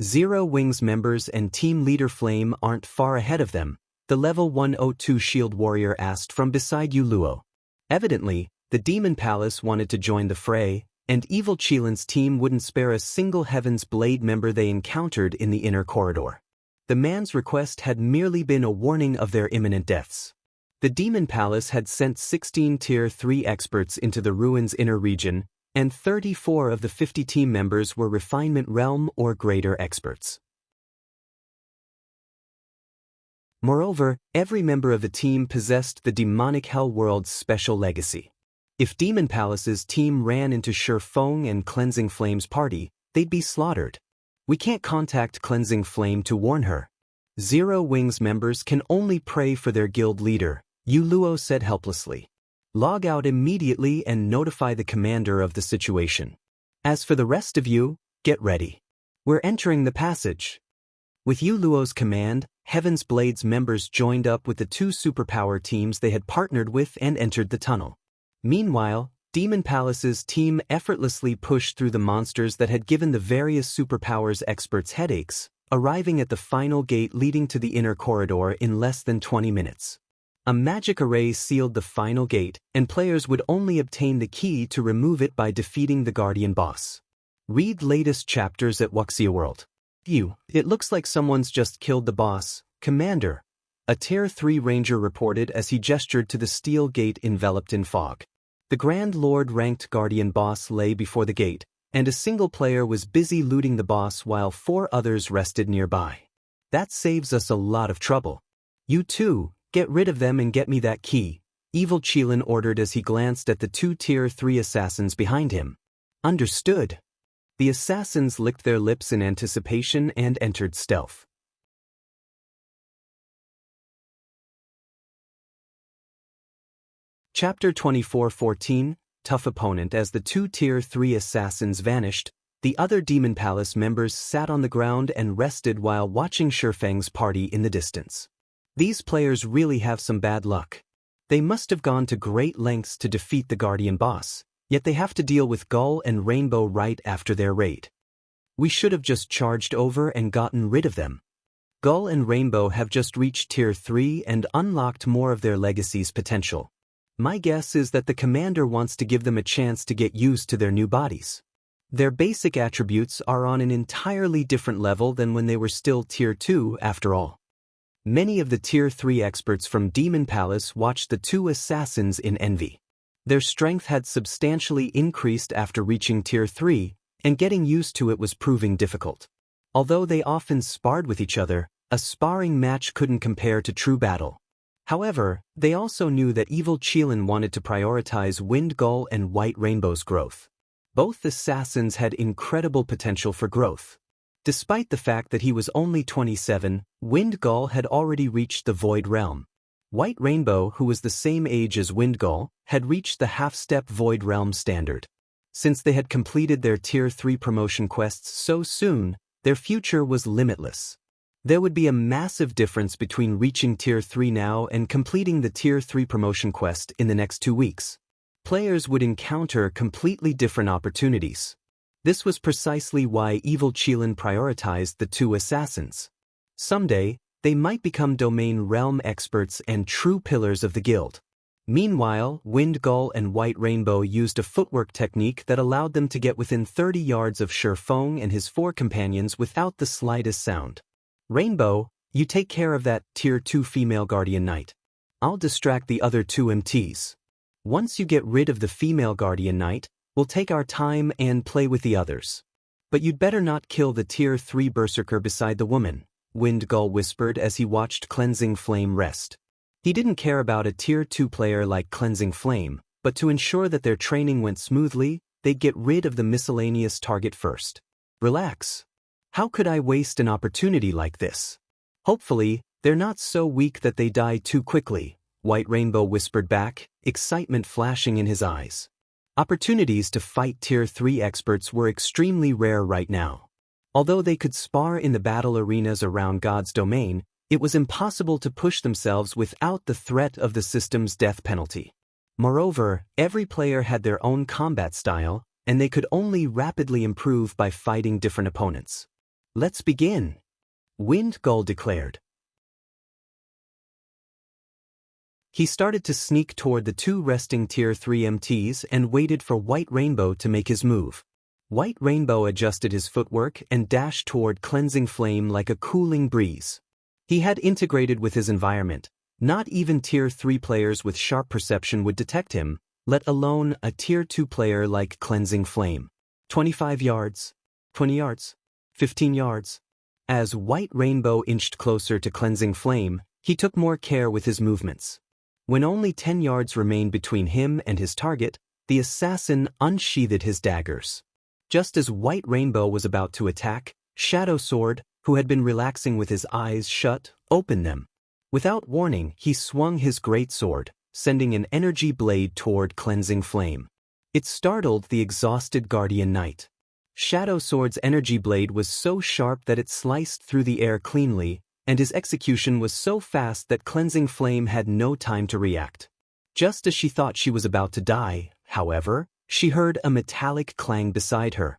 S1: Zero Wings members and team leader Flame aren't far ahead of them, the level 102 shield warrior asked from beside Yu Luo. Evidently, the Demon Palace wanted to join the fray, and Evil Qilin's team wouldn't spare a single Heaven's Blade member they encountered in the inner corridor. The man's request had merely been a warning of their imminent deaths. The Demon Palace had sent 16 Tier 3 experts into the ruins' inner region, and 34 of the 50 team members were Refinement Realm or greater experts. Moreover, every member of the team possessed the demonic Hell World's special legacy. If Demon Palace's team ran into Feng and Cleansing Flame's party, they'd be slaughtered. "We can't contact Cleansing Flame to warn her. Zero Wings members can only pray for their guild leader," Yu Luo said helplessly. "Log out immediately and notify the commander of the situation. As for the rest of you, get ready. We're entering the passage." With Yu Luo's command, Heaven's Blade's members joined up with the two superpower teams they had partnered with and entered the tunnel. Meanwhile, Demon Palace's team effortlessly pushed through the monsters that had given the various superpowers experts headaches, arriving at the final gate leading to the inner corridor in less than 20 minutes. A magic array sealed the final gate, and players would only obtain the key to remove it by defeating the Guardian boss. Read latest chapters at Wuxia World. It looks like someone's just killed the boss, Commander," a Tier 3 ranger reported as he gestured to the steel gate enveloped in fog. The Grand Lord-ranked Guardian boss lay before the gate, and a single player was busy looting the boss while 4 others rested nearby. "That saves us a lot of trouble. You too, get rid of them and get me that key," Evil Qilin ordered as he glanced at the 2 Tier 3 assassins behind him. "Understood." The assassins licked their lips in anticipation and entered stealth. Chapter 24:14, Tough Opponent. As the 2 Tier 3 assassins vanished, the other Demon Palace members sat on the ground and rested while watching Feng's party in the distance. These players really have some bad luck. They must have gone to great lengths to defeat the Guardian boss, yet they have to deal with Gull and Rainbow right after their raid. "We should have just charged over and gotten rid of them." Gull and Rainbow have just reached Tier 3 and unlocked more of their legacy's potential. My guess is that the commander wants to give them a chance to get used to their new bodies. Their basic attributes are on an entirely different level than when they were still Tier 2 after all. Many of the Tier 3 experts from Demon Palace watched the 2 assassins in envy. Their strength had substantially increased after reaching Tier 3, and getting used to it was proving difficult. Although they often sparred with each other, a sparring match couldn't compare to true battle. However, they also knew that Evil Qilin wanted to prioritize Wind Gull and White Rainbow's growth. Both assassins had incredible potential for growth. Despite the fact that he was only 27, Wind Gull had already reached the Void Realm. White Rainbow, who was the same age as Wind Gull, had reached the half-step Void Realm standard. Since they had completed their Tier 3 promotion quests so soon, their future was limitless. There would be a massive difference between reaching Tier 3 now and completing the Tier 3 promotion quest in the next 2 weeks. Players would encounter completely different opportunities. This was precisely why Evil Qilin prioritized the 2 assassins. Someday, they might become domain realm experts and true pillars of the guild. Meanwhile, Wind Gull and White Rainbow used a footwork technique that allowed them to get within 30 yards of Feng and his 4 companions without the slightest sound. "Rainbow, you take care of that Tier 2 female Guardian Knight. I'll distract the other 2 MTs. Once you get rid of the female Guardian Knight, we'll take our time and play with the others. But you'd better not kill the Tier 3 Berserker beside the woman," Wind Gull whispered as he watched Cleansing Flame rest. He didn't care about a Tier 2 player like Cleansing Flame, but to ensure that their training went smoothly, they'd get rid of the miscellaneous target first. "Relax. How could I waste an opportunity like this? Hopefully, they're not so weak that they die too quickly," White Rainbow whispered back, excitement flashing in his eyes. Opportunities to fight Tier 3 experts were extremely rare right now. Although they could spar in the battle arenas around God's domain, it was impossible to push themselves without the threat of the system's death penalty. Moreover, every player had their own combat style, and they could only rapidly improve by fighting different opponents. "Let's begin," Wind Gull declared. He started to sneak toward the two resting Tier 3 MTs and waited for White Rainbow to make his move. White Rainbow adjusted his footwork and dashed toward Cleansing Flame like a cooling breeze. He had integrated with his environment. Not even Tier 3 players with sharp perception would detect him, let alone a Tier 2 player like Cleansing Flame. 25 yards, 20 yards, 15 yards. As White Rainbow inched closer to Cleansing Flame, he took more care with his movements. When only 10 yards remained between him and his target, the assassin unsheathed his daggers. Just as White Rainbow was about to attack, Shadow Sword, who had been relaxing with his eyes shut, opened them. Without warning, he swung his great sword, sending an energy blade toward Cleansing Flame. It startled the exhausted Guardian Knight. Shadow Sword's energy blade was so sharp that it sliced through the air cleanly, and his execution was so fast that Cleansing Flame had no time to react. Just as she thought she was about to die, however, she heard a metallic clang beside her.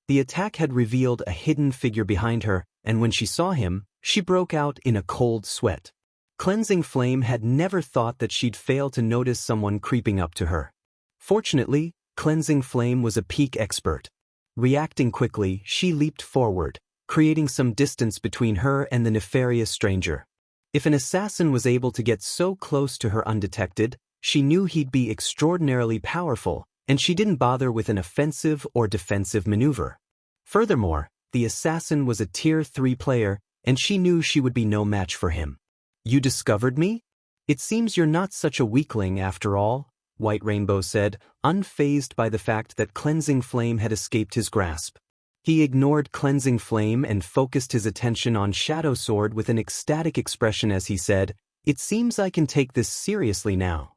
S1: The attack had revealed a hidden figure behind her, and when she saw him, she broke out in a cold sweat. Cleansing Flame had never thought that she'd fail to notice someone creeping up to her. Fortunately, Cleansing Flame was a peak expert. Reacting quickly, she leaped forward, creating some distance between her and the nefarious stranger. If an assassin was able to get so close to her undetected, she knew he'd be extraordinarily powerful, and she didn't bother with an offensive or defensive maneuver. Furthermore, the assassin was a Tier 3 player, and she knew she would be no match for him. "You discovered me? It seems you're not such a weakling after all," White Rainbow said, unfazed by the fact that Cleansing Flame had escaped his grasp. He ignored Cleansing Flame and focused his attention on Shadow Sword with an ecstatic expression as he said, "It seems I can take this seriously now."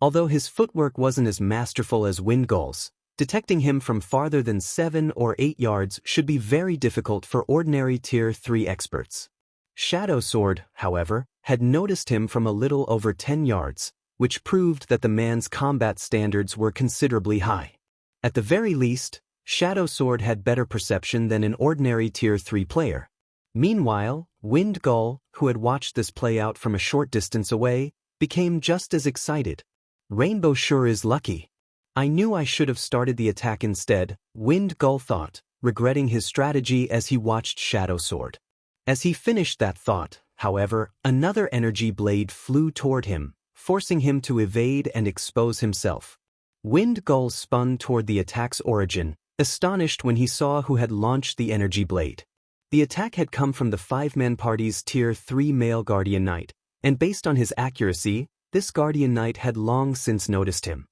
S1: Although his footwork wasn't as masterful as Wind Gull's, detecting him from farther than 7 or 8 yards should be very difficult for ordinary Tier 3 experts. Shadow Sword, however, had noticed him from a little over 10 yards, which proved that the man's combat standards were considerably high. At the very least, Shadow Sword had better perception than an ordinary Tier 3 player. Meanwhile, Wind Gull, who had watched this play out from a short distance away, became just as excited. "Rainbow sure is lucky. I knew I should have started the attack instead," Wind Gull thought, regretting his strategy as he watched Shadow Sword. As he finished that thought, however, another energy blade flew toward him, forcing him to evade and expose himself. Wind Gull spun toward the attack's origin, astonished when he saw who had launched the energy blade. The attack had come from the 5-man party's Tier 3 male Guardian Knight, and based on his accuracy, this Guardian Knight had long since noticed him.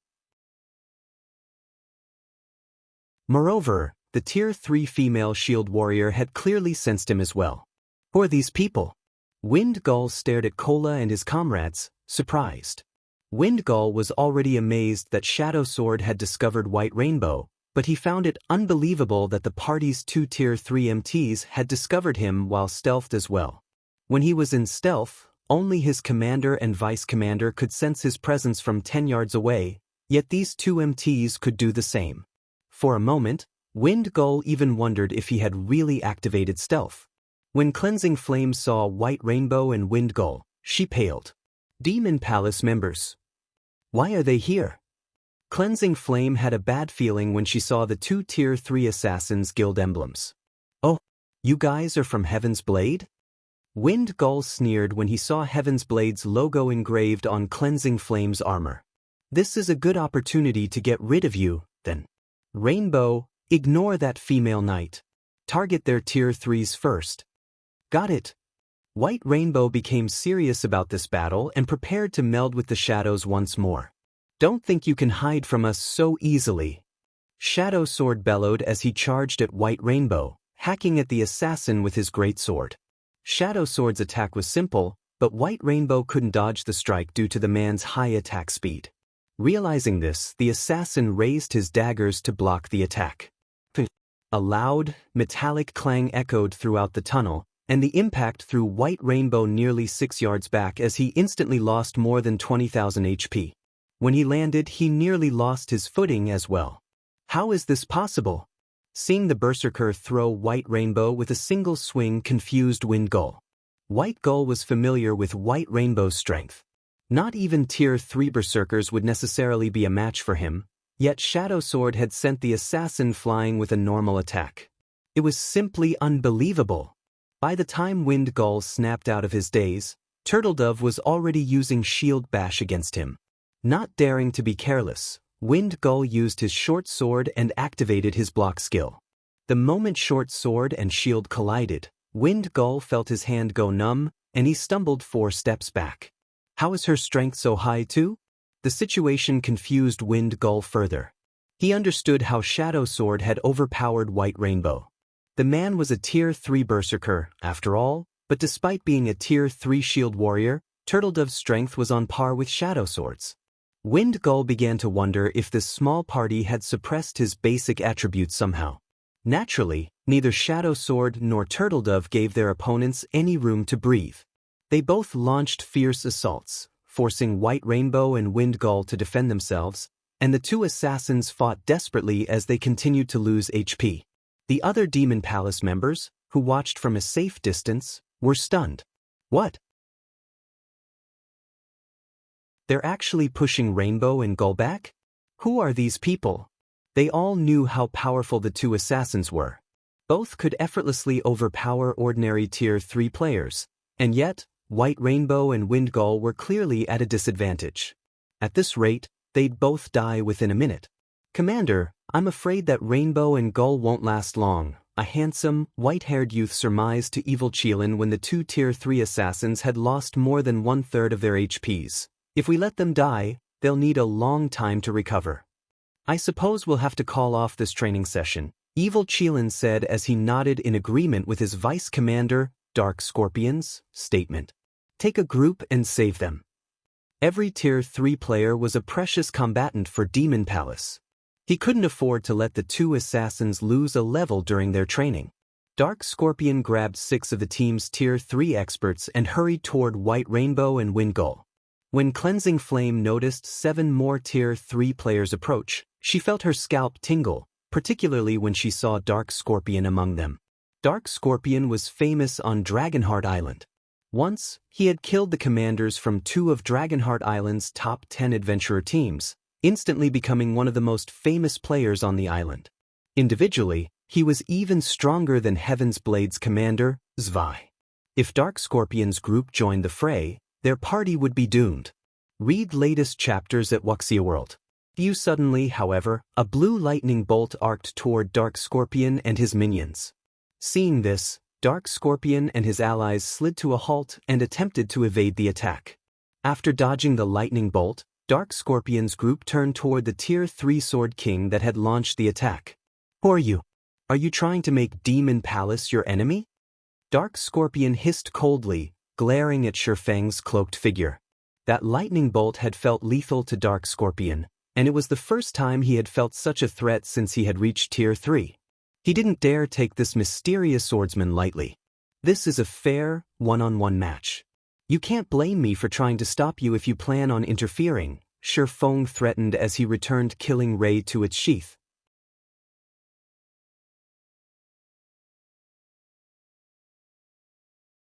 S1: Moreover, the Tier 3 female shield warrior had clearly sensed him as well. "Who are these people?" Wind Gull stared at Kola and his comrades, surprised. Wind Gull was already amazed that Shadow Sword had discovered White Rainbow, but he found it unbelievable that the party's 2 Tier 3 MTs had discovered him while stealthed as well. When he was in stealth, only his commander and vice-commander could sense his presence from 10 yards away, yet these 2 MTs could do the same. For a moment, Wind Gull even wondered if he had really activated stealth. When Cleansing Flame saw White Rainbow and Wind Gull, she paled. "Demon Palace members. Why are they here?" Cleansing Flame had a bad feeling when she saw the 2 Tier 3 assassins' guild emblems. "Oh, you guys are from Heaven's Blade?" Wind Gull sneered when he saw Heaven's Blade's logo engraved on Cleansing Flame's armor. "This is a good opportunity to get rid of you, then. Rainbow, ignore that female knight. Target their Tier 3s first." "Got it." White Rainbow became serious about this battle and prepared to meld with the shadows once more. "Don't think you can hide from us so easily." Shadow Sword bellowed as he charged at White Rainbow, hacking at the assassin with his great sword. Shadow Sword's attack was simple, but White Rainbow couldn't dodge the strike due to the man's high attack speed. Realizing this, the assassin raised his daggers to block the attack. A loud, metallic clang echoed throughout the tunnel, and the impact threw White Rainbow nearly 6 yards back as he instantly lost more than 20,000 HP. When he landed, he nearly lost his footing as well. How is this possible? Seeing the Berserker throw White Rainbow with a single swing confused Wind Gull. White Gull was familiar with White Rainbow's strength. Not even Tier 3 Berserkers would necessarily be a match for him, yet Shadow Sword had sent the assassin flying with a normal attack. It was simply unbelievable. By the time Wind Gull snapped out of his daze, Turtledove was already using Shield Bash against him. Not daring to be careless, Wind Gull used his short sword and activated his block skill. The moment short sword and shield collided, Wind Gull felt his hand go numb, and he stumbled 4 steps back. How is her strength so high too? The situation confused Wind Gull further. He understood how Shadow Sword had overpowered White Rainbow. The man was a Tier 3 Berserker, after all, but despite being a Tier 3 Shield Warrior, Turtledove's strength was on par with Shadow Sword's. Wind Gull began to wonder if this small party had suppressed his basic attributes somehow. Naturally, neither Shadow Sword nor Turtledove gave their opponents any room to breathe. They both launched fierce assaults, forcing White Rainbow and Wind Gull to defend themselves, and the two assassins fought desperately as they continued to lose HP. The other Demon Palace members, who watched from a safe distance, were stunned. What? They're actually pushing Rainbow and Gull back? Who are these people? They all knew how powerful the two assassins were. Both could effortlessly overpower ordinary Tier 3 players, and yet, White Rainbow and Wind Gull were clearly at a disadvantage. At this rate, they'd both die within a minute. Commander, I'm afraid that Rainbow and Gull won't last long, a handsome, white-haired youth surmised to evil Qilin when the two Tier 3 assassins had lost more than 1/3 of their HPs. If we let them die, they'll need a long time to recover. I suppose we'll have to call off this training session, evil Qilin said as he nodded in agreement with his Vice Commander, Dark Scorpion's, statement. Take a group and save them. Every Tier 3 player was a precious combatant for Demon Palace. He couldn't afford to let the two assassins lose a level during their training. Dark Scorpion grabbed 6 of the team's Tier 3 experts and hurried toward White Rainbow and Wind Gull. When Cleansing Flame noticed 7 more Tier 3 players approach, she felt her scalp tingle, particularly when she saw Dark Scorpion among them. Dark Scorpion was famous on Dragonheart Island. Once, he had killed the commanders from 2 of Dragonheart Island's top 10 adventurer teams, instantly becoming one of the most famous players on the island. Individually, he was even stronger than Heaven's Blade's commander, Zwei. If Dark Scorpion's group joined the fray, their party would be doomed. Read latest chapters at Wuxia World. Suddenly, however, a blue lightning bolt arced toward Dark Scorpion and his minions. Seeing this, Dark Scorpion and his allies slid to a halt and attempted to evade the attack. After dodging the lightning bolt, Dark Scorpion's group turned toward the Tier 3 Sword King that had launched the attack. Who are you? Are you trying to make Demon Palace your enemy? Dark Scorpion hissed coldly, glaring at Shifeng's cloaked figure. That lightning bolt had felt lethal to Dark Scorpion, and it was the first time he had felt such a threat since he had reached Tier 3. He didn't dare take this mysterious swordsman lightly. This is a fair, one-on-one match. You can't blame me for trying to stop you if you plan on interfering, Shifeng threatened as he returned Killing Ray to its sheath.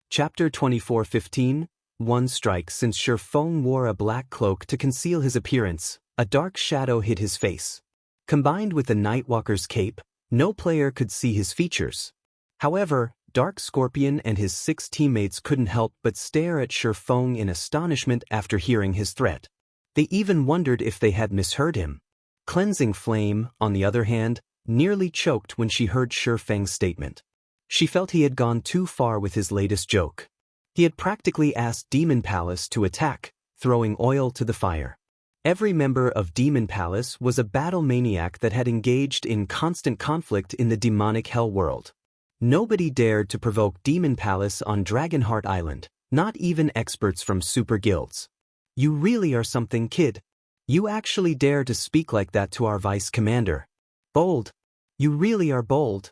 S1: Chapter 24:15, One strike. Since Shifeng wore a black cloak to conceal his appearance, a dark shadow hid his face. Combined with the Nightwalker's cape, no player could see his features. However, Dark Scorpion and his 6 teammates couldn't help but stare at Shifeng in astonishment after hearing his threat. They even wondered if they had misheard him. Cleansing Flame, on the other hand, nearly choked when she heard Shifeng's statement. She felt he had gone too far with his latest joke. He had practically asked Demon Palace to attack, throwing oil to the fire. Every member of Demon Palace was a battle maniac that had engaged in constant conflict in the demonic hell world. Nobody dared to provoke Demon Palace on Dragonheart Island, not even experts from super guilds. You really are something, kid. You actually dare to speak like that to our vice commander. Bold. You really are bold,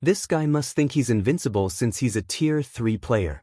S1: This guy must think he's invincible since he's a Tier 3 player.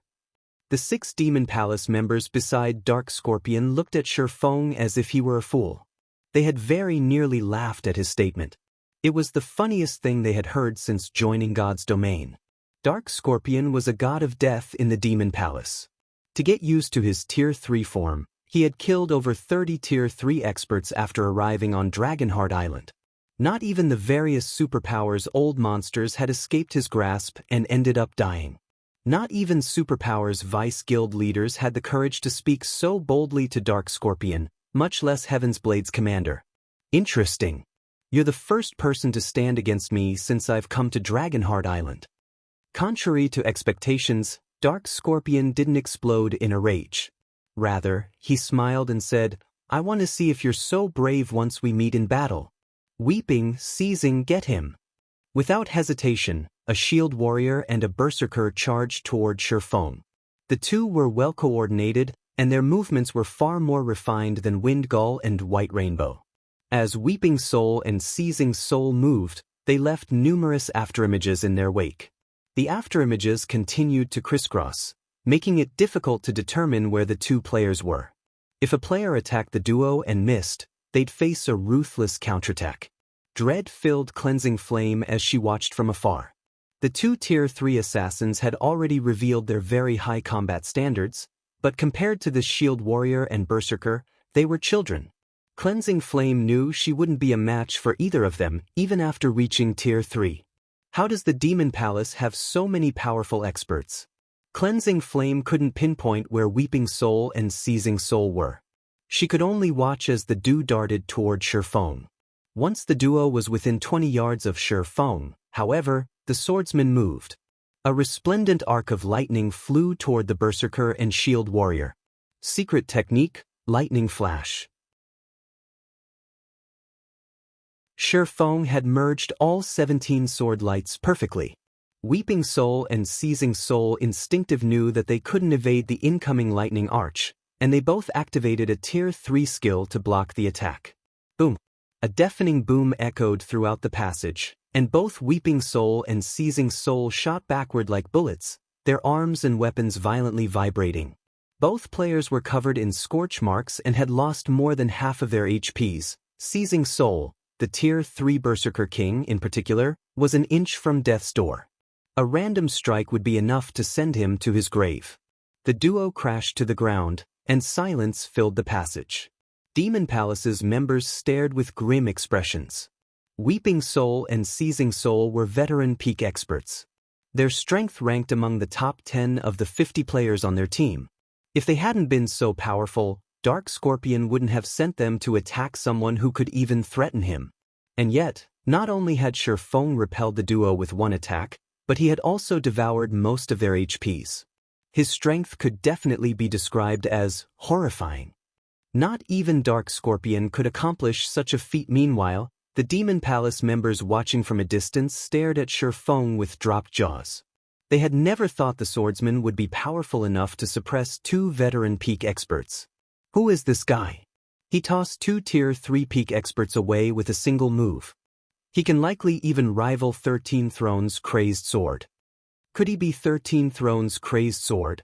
S1: The 6 Demon Palace members beside Dark Scorpion looked at Shifeng as if he were a fool. They had very nearly laughed at his statement. It was the funniest thing they had heard since joining God's domain. Dark Scorpion was a god of death in the Demon Palace. To get used to his Tier 3 form, he had killed over 30 Tier 3 experts after arriving on Dragonheart Island. Not even the various superpowers' old monsters had escaped his grasp and ended up dying. Not even Superpower's Vice Guild leaders had the courage to speak so boldly to Dark Scorpion, much less Heaven's Blade's commander. Interesting. You're the first person to stand against me since I've come to Dragonheart Island. Contrary to expectations, Dark Scorpion didn't explode in a rage. Rather, he smiled and said, "I want to see if you're so brave once we meet in battle." Weeping, seizing, get him. Without hesitation, a shield warrior and a berserker charged toward Shifeng. The two were well coordinated, and their movements were far more refined than Wind Gull and White Rainbow. As Weeping Soul and Seizing Soul moved, they left numerous afterimages in their wake. The afterimages continued to crisscross, making it difficult to determine where the two players were. If a player attacked the duo and missed, they'd face a ruthless counterattack. Dread filled Cleansing Flame as she watched from afar. The two Tier 3 assassins had already revealed their very high combat standards, but compared to the Shield Warrior and Berserker, they were children. Cleansing Flame knew she wouldn't be a match for either of them, even after reaching Tier 3. How does the Demon Palace have so many powerful experts? Cleansing Flame couldn't pinpoint where Weeping Soul and Seizing Soul were. She could only watch as the duo darted toward Shifeng. Once the duo was within 20 yards of Shifeng, however, the swordsman moved. A resplendent arc of lightning flew toward the Berserker and Shield Warrior. Secret technique, lightning flash. Shifeng had merged all 17 sword lights perfectly. Weeping Soul and Seizing Soul instinctively knew that they couldn't evade the incoming lightning arch, and they both activated a Tier 3 skill to block the attack. Boom! A deafening boom echoed throughout the passage, and both Weeping Soul and Seizing Soul shot backward like bullets, their arms and weapons violently vibrating. Both players were covered in scorch marks and had lost more than half of their HPs. Seizing Soul, the Tier 3 Berserker King in particular, was an inch from death's door. A random strike would be enough to send him to his grave. The duo crashed to the ground, and silence filled the passage. Demon Palace's members stared with grim expressions. Weeping Soul and Seizing Soul were veteran peak experts. Their strength ranked among the top 10 of the 50 players on their team. If they hadn't been so powerful, Dark Scorpion wouldn't have sent them to attack someone who could even threaten him. And yet, not only had Shifeng repelled the duo with one attack, but he had also devoured most of their HPs. His strength could definitely be described as horrifying. Not even Dark Scorpion could accomplish such a feat. Meanwhile, the Demon Palace members watching from a distance stared at Shifeng with dropped jaws. They had never thought the swordsman would be powerful enough to suppress two veteran peak experts. Who is this guy? He tossed two Tier 3 peak experts away with a single move. He can likely even rival 13 Thrones' Crazed Sword. Could he be 13 Thrones' Crazed Sword?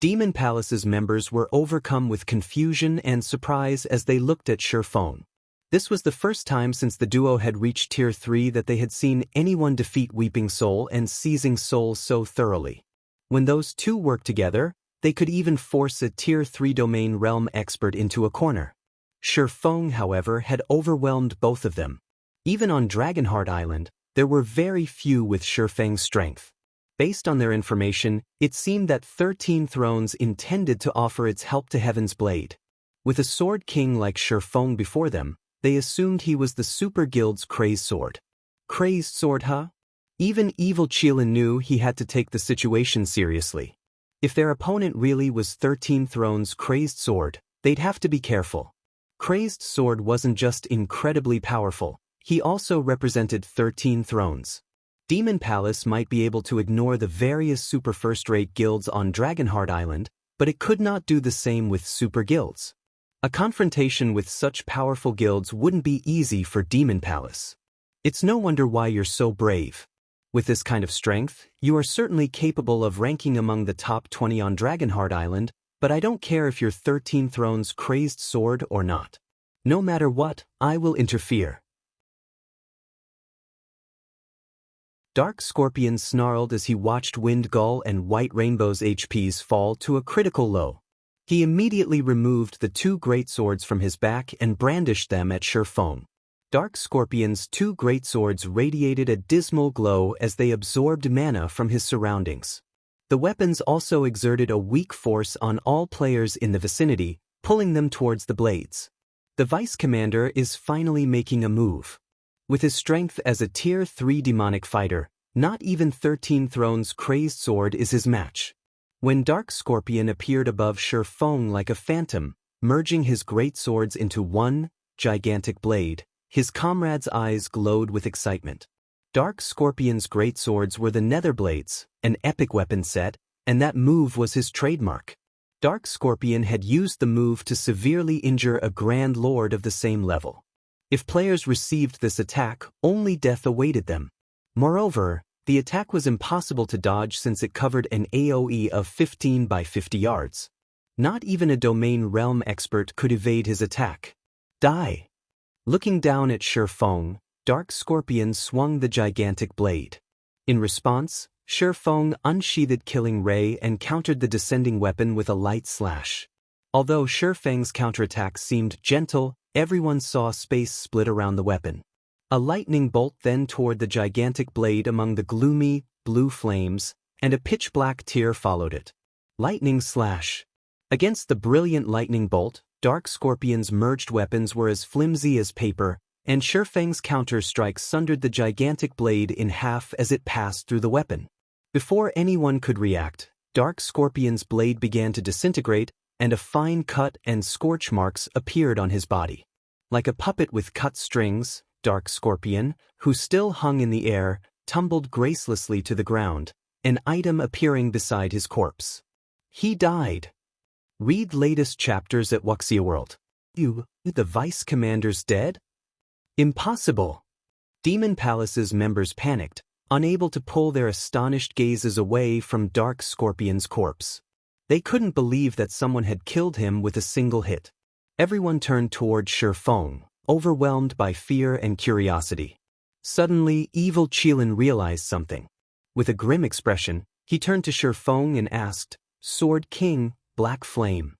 S1: Demon Palace's members were overcome with confusion and surprise as they looked at Shifeng. This was the first time since the duo had reached Tier 3 that they had seen anyone defeat Weeping Soul and Seizing Soul so thoroughly. When those two worked together, they could even force a Tier 3 domain realm expert into a corner. Shifeng, however, had overwhelmed both of them. Even on Dragonheart Island, there were very few with Shifeng's strength. Based on their information, it seemed that 13 Thrones intended to offer its help to Heaven's Blade. With a sword king like Shifeng before them, they assumed he was the Super Guild's Crazed Sword. Crazed Sword, huh? Even evil Qilin knew he had to take the situation seriously. If their opponent really was 13 Thrones' Crazed Sword, they'd have to be careful. Crazed Sword wasn't just incredibly powerful, he also represented 13 Thrones. Demon Palace might be able to ignore the various super first-rate guilds on Dragonheart Island, but it could not do the same with super guilds. A confrontation with such powerful guilds wouldn't be easy for Demon Palace. It's no wonder why you're so brave. With this kind of strength, you are certainly capable of ranking among the top 20 on Dragonheart Island, but I don't care if you're 13 Thrones crazed sword or not. No matter what, I will interfere. Dark Scorpion snarled as he watched Wind Gull and White Rainbow's HPs fall to a critical low. He immediately removed the two greatswords from his back and brandished them at Shifeng. Dark Scorpion's two greatswords radiated a dismal glow as they absorbed mana from his surroundings. The weapons also exerted a weak force on all players in the vicinity, pulling them towards the blades. The Vice Commander is finally making a move. With his strength as a Tier 3 demonic fighter, not even 13 Thrones crazed sword is his match. When Dark Scorpion appeared above Shifeng like a phantom, merging his greatswords into one gigantic blade, his comrades' eyes glowed with excitement. Dark Scorpion's greatswords were the Netherblades, an epic weapon set, and that move was his trademark. Dark Scorpion had used the move to severely injure a Grand Lord of the same level. If players received this attack, only death awaited them. Moreover, the attack was impossible to dodge since it covered an AoE of 15 by 50 yards. Not even a Domain Realm expert could evade his attack. Die! Looking down at Shifeng, Dark Scorpion swung the gigantic blade. In response, Shifeng unsheathed Killing Ray and countered the descending weapon with a light slash. Although Shifeng's counterattack seemed gentle, everyone saw space split around the weapon. A lightning bolt then toward the gigantic blade among the gloomy, blue flames, and a pitch-black tear followed it. Lightning slash. Against the brilliant lightning bolt, Dark Scorpion's merged weapons were as flimsy as paper, and Shifeng's counter-strike sundered the gigantic blade in half as it passed through the weapon. Before anyone could react, Dark Scorpion's blade began to disintegrate, and a fine cut and scorch marks appeared on his body. Like a puppet with cut strings, Dark Scorpion, who still hung in the air, tumbled gracelessly to the ground, an item appearing beside his corpse. He died. Read latest chapters at Wuxia World. The Vice Commander's dead? Impossible! Demon Palace's members panicked, unable to pull their astonished gazes away from Dark Scorpion's corpse. They couldn't believe that someone had killed him with a single hit. Everyone turned toward Shifeng, overwhelmed by fear and curiosity. Suddenly, evil Qilin realized something. With a grim expression, he turned to Shifeng and asked, "Sword King, Black Flame."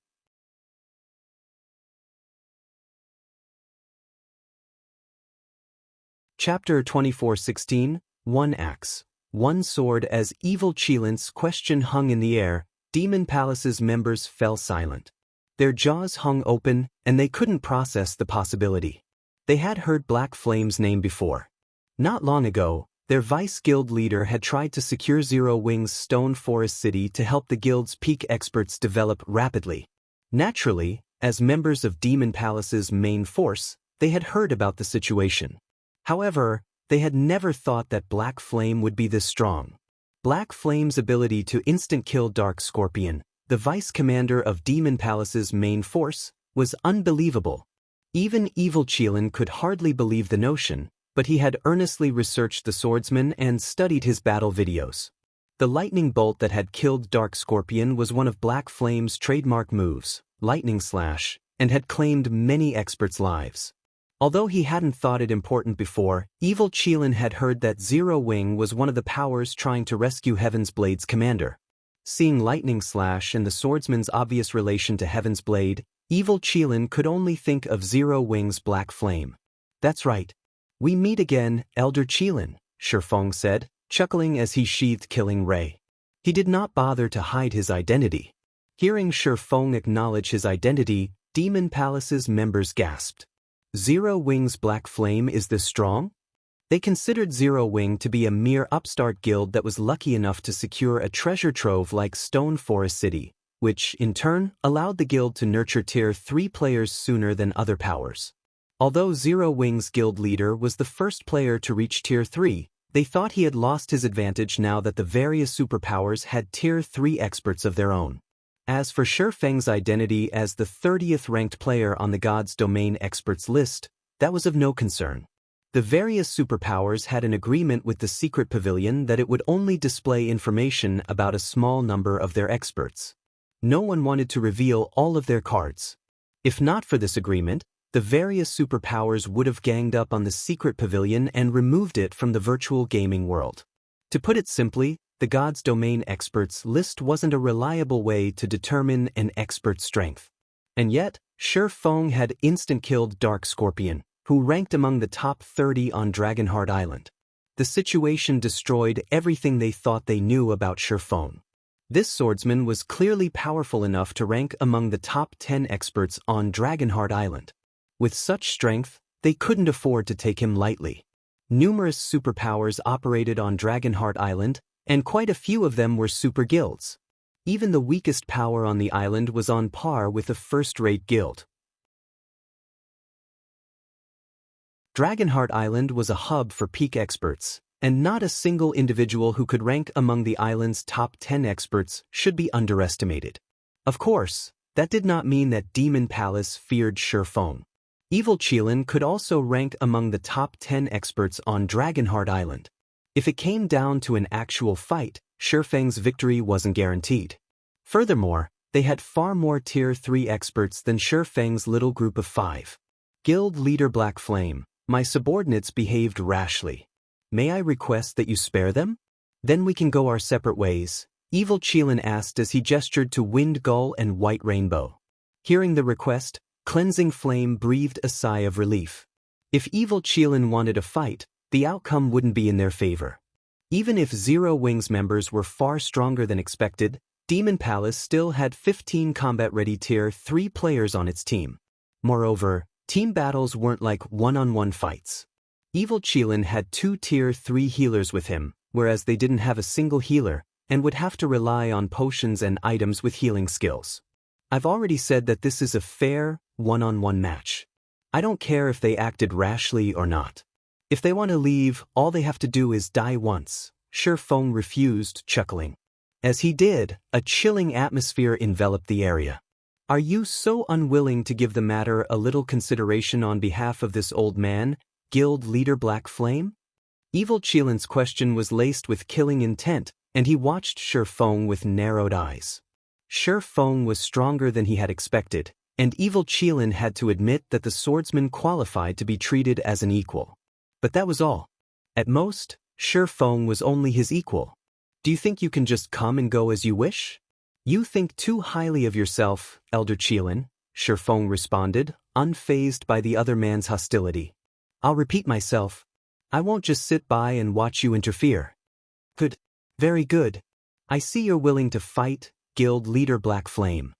S1: Chapter 24:16, One Axe, One Sword. As evil Qilin's question hung in the air, Demon Palace's members fell silent. Their jaws hung open, and they couldn't process the possibility. They had heard Black Flame's name before. Not long ago, their vice guild leader had tried to secure Zero Wing's Stone Forest City to help the guild's peak experts develop rapidly. Naturally, as members of Demon Palace's main force, they had heard about the situation. However, they had never thought that Black Flame would be this strong. Black Flame's ability to instant-kill Dark Scorpion, the vice commander of Demon Palace's main force, was unbelievable. Even evil Qilin could hardly believe the notion, but he had earnestly researched the swordsman and studied his battle videos. The lightning bolt that had killed Dark Scorpion was one of Black Flame's trademark moves, Lightning Slash, and had claimed many experts' lives. Although he hadn't thought it important before, evil Qilin had heard that Zero Wing was one of the powers trying to rescue Heaven's Blade's commander. Seeing Lightning Slash and the swordsman's obvious relation to Heaven's Blade, evil Qilin could only think of Zero Wing's Black Flame. "That's right. We meet again, Elder Qilin," Shifeng said, chuckling as he sheathed Killing Ray. He did not bother to hide his identity. Hearing Shifeng acknowledge his identity, Demon Palace's members gasped. Zero Wing's Black Flame is this strong? They considered Zero Wing to be a mere upstart guild that was lucky enough to secure a treasure trove like Stone Forest City, which, in turn, allowed the guild to nurture Tier 3 players sooner than other powers. Although Zero Wing's guild leader was the first player to reach Tier 3, they thought he had lost his advantage now that the various superpowers had Tier 3 experts of their own. As for Shifeng's identity as the 30th ranked player on the God's Domain experts list, that was of no concern. The various superpowers had an agreement with the secret pavilion that it would only display information about a small number of their experts. No one wanted to reveal all of their cards. If not for this agreement, the various superpowers would have ganged up on the secret pavilion and removed it from the virtual gaming world. To put it simply, the God's Domain experts list wasn't a reliable way to determine an expert's strength. And yet, Shi Feng had instant-killed Dark Scorpion, who ranked among the top 30 on Dragonheart Island. The situation destroyed everything they thought they knew about Shi Feng. This swordsman was clearly powerful enough to rank among the top 10 experts on Dragonheart Island. With such strength, they couldn't afford to take him lightly. Numerous superpowers operated on Dragonheart Island, and quite a few of them were super guilds. Even the weakest power on the island was on par with a first-rate guild. Dragonheart Island was a hub for peak experts, and not a single individual who could rank among the island's top 10 experts should be underestimated. Of course, that did not mean that Demon Palace feared Shi Feng. Evil Qilin could also rank among the top 10 experts on Dragonheart Island. If it came down to an actual fight, Shi Feng's victory wasn't guaranteed. Furthermore, they had far more Tier 3 experts than Shi Feng's little group of 5. Guild Leader Black Flame, my subordinates behaved rashly. May I request that you spare them? Then we can go our separate ways, Evil Qilin asked as he gestured to Wind Gull and White Rainbow. Hearing the request, Cleansing Flame breathed a sigh of relief. If Evil Qilin wanted a fight, the outcome wouldn't be in their favor. Even if Zero Wings members were far stronger than expected, Demon Palace still had 15 combat-ready Tier 3 players on its team. Moreover, team battles weren't like one-on-one fights. Evil Qilin had 2 Tier 3 healers with him, whereas they didn't have a single healer, and would have to rely on potions and items with healing skills. I've already said that this is a fair, one-on-one match. I don't care if they acted rashly or not. If they want to leave, all they have to do is die once. Shi Feng refused, chuckling. As he did, a chilling atmosphere enveloped the area. Are you so unwilling to give the matter a little consideration on behalf of this old man, Guild Leader Black Flame? Evil Qilin's question was laced with killing intent, and he watched Shi Feng with narrowed eyes. Shi Feng was stronger than he had expected, and Evil Qilin had to admit that the swordsman qualified to be treated as an equal. But that was all. At most, Shi Feng was only his equal. Do you think you can just come and go as you wish? You think too highly of yourself, Elder Qilin, Shi Feng responded, unfazed by the other man's hostility. I'll repeat myself. I won't just sit by and watch you interfere. Good. Very good. I see you're willing to fight, Guild Leader Black Flame.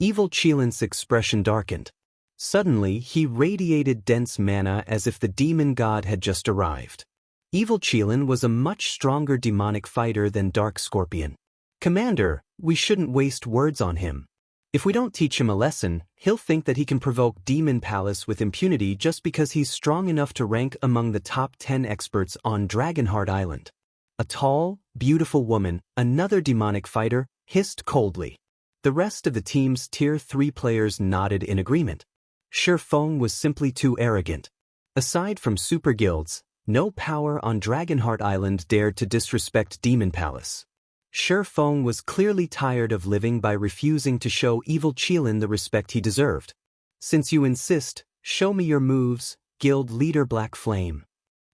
S1: Evil Qilin's expression darkened. Suddenly, he radiated dense mana as if the demon god had just arrived. Evil Qilin was a much stronger demonic fighter than Dark Scorpion. Commander, we shouldn't waste words on him. If we don't teach him a lesson, he'll think that he can provoke Demon Palace with impunity just because he's strong enough to rank among the top 10 experts on Dragonheart Island. A tall, beautiful woman, another demonic fighter, hissed coldly. The rest of the team's Tier 3 players nodded in agreement. Shi Feng was simply too arrogant. Aside from super guilds, no power on Dragonheart Island dared to disrespect Demon Palace. Shi Feng was clearly tired of living by refusing to show Evil Qilin the respect he deserved. Since you insist, show me your moves, Guild Leader Black Flame.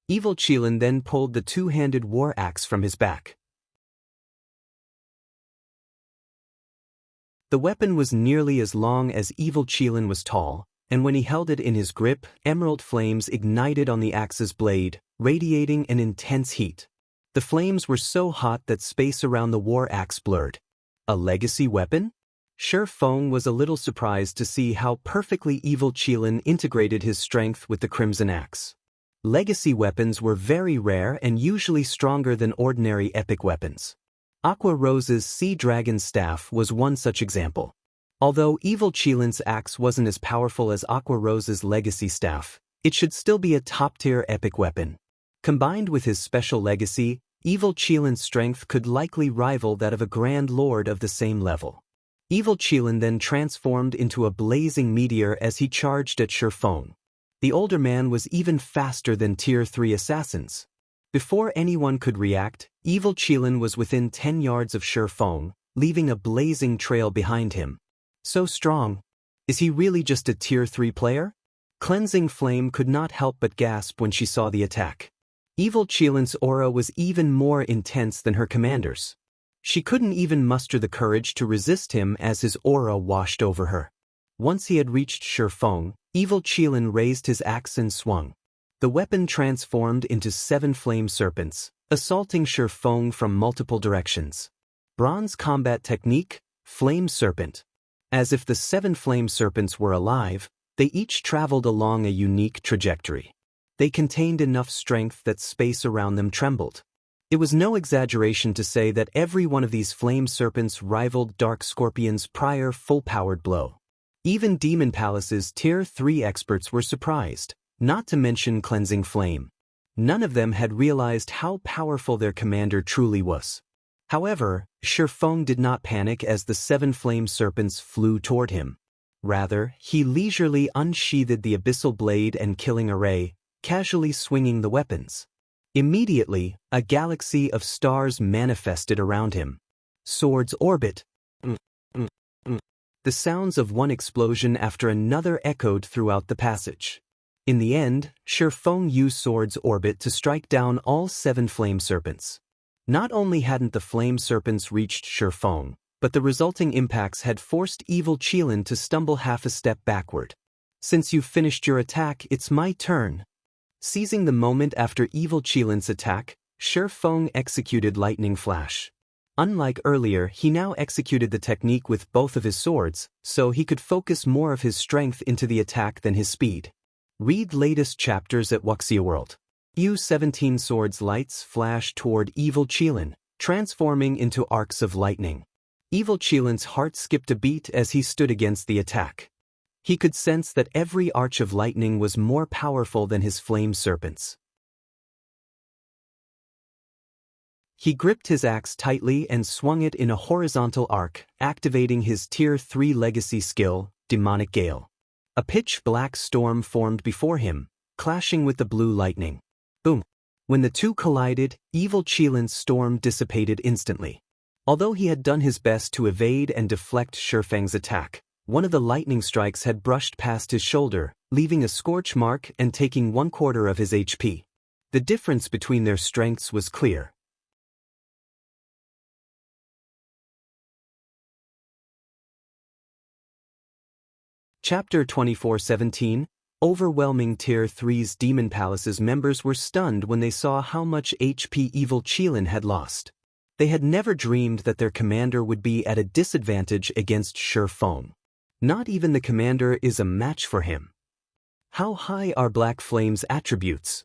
S1: Evil Qilin then pulled the two-handed war axe from his back. The weapon was nearly as long as Evil Qilin was tall, and when he held it in his grip, emerald flames ignited on the axe's blade, radiating an intense heat. The flames were so hot that space around the war axe blurred. A legacy weapon? Shi Feng was a little surprised to see how perfectly Evil Qilin integrated his strength with the Crimson Axe. Legacy weapons were very rare and usually stronger than ordinary epic weapons. Aqua Rose's Sea Dragon Staff was one such example. Although Evil Qilin's axe wasn't as powerful as Aqua Rose's Legacy Staff, it should still be a top-tier epic weapon. Combined with his special legacy, Evil Qilin's strength could likely rival that of a Grand Lord of the same level. Evil Qilin then transformed into a blazing meteor as he charged at Shi Feng. The older man was even faster than Tier 3 assassins. Before anyone could react, Evil Qilin was within 10 yards of Shifeng, leaving a blazing trail behind him. So strong. Is he really just a Tier 3 player? Cleansing Flame could not help but gasp when she saw the attack. Evil Qilin's aura was even more intense than her commander's. She couldn't even muster the courage to resist him as his aura washed over her. Once he had reached Shifeng, Evil Qilin raised his axe and swung. The weapon transformed into 7 flame serpents, assaulting Shifeng from multiple directions. Bronze combat technique, Flame Serpent. As if the 7 flame serpents were alive, they each traveled along a unique trajectory. They contained enough strength that space around them trembled. It was no exaggeration to say that every one of these flame serpents rivaled Dark Scorpion's prior full-powered blow. Even Demon Palace's Tier 3 experts were surprised, not to mention Cleansing Flame. None of them had realized how powerful their commander truly was. However, Shifeng did not panic as the 7 flame serpents flew toward him. Rather, he leisurely unsheathed the abyssal blade and killing array, casually swinging the weapons. Immediately, a galaxy of stars manifested around him. Swords orbit. The sounds of one explosion after another echoed throughout the passage. In the end, Shifeng used Swords orbit to strike down all 7 flame serpents. Not only hadn't the flame serpents reached Shifeng, but the resulting impacts had forced Evil Qilin to stumble half a step backward. Since you've finished your attack, it's my turn. Seizing the moment after Evil Qilin's attack, Shifeng executed Lightning Flash. Unlike earlier, he now executed the technique with both of his swords, so he could focus more of his strength into the attack than his speed. Read latest chapters at Wuxia World. U-17 swords lights flash toward Evil Qilin, transforming into arcs of lightning. Evil Qilin's heart skipped a beat as he stood against the attack. He could sense that every arch of lightning was more powerful than his flame serpents. He gripped his axe tightly and swung it in a horizontal arc, activating his Tier 3 legacy skill, Demonic Gale. A pitch-black storm formed before him, clashing with the blue lightning. Boom! When the two collided, Evil Qilin's storm dissipated instantly. Although he had done his best to evade and deflect Shifeng's attack, one of the lightning strikes had brushed past his shoulder, leaving a scorch mark and taking 1/4 of his HP. The difference between their strengths was clear. Chapter 24:17. Overwhelming Tier 3's Demon Palace's members were stunned when they saw how much HP Evil Qilin had lost. They had never dreamed that their commander would be at a disadvantage against Shifeng. Not even the commander is a match for him. How high are Black Flame's attributes?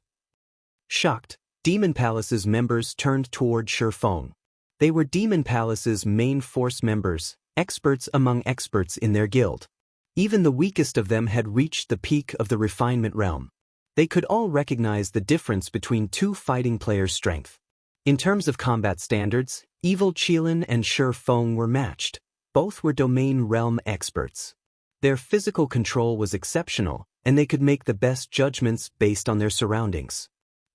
S1: Shocked, Demon Palace's members turned toward Shifeng. They were Demon Palace's main force members, experts among experts in their guild. Even the weakest of them had reached the peak of the refinement realm. They could all recognize the difference between two fighting players' strength. In terms of combat standards, Evil Qilin and Shifeng were matched. Both were domain realm experts. Their physical control was exceptional, and they could make the best judgments based on their surroundings.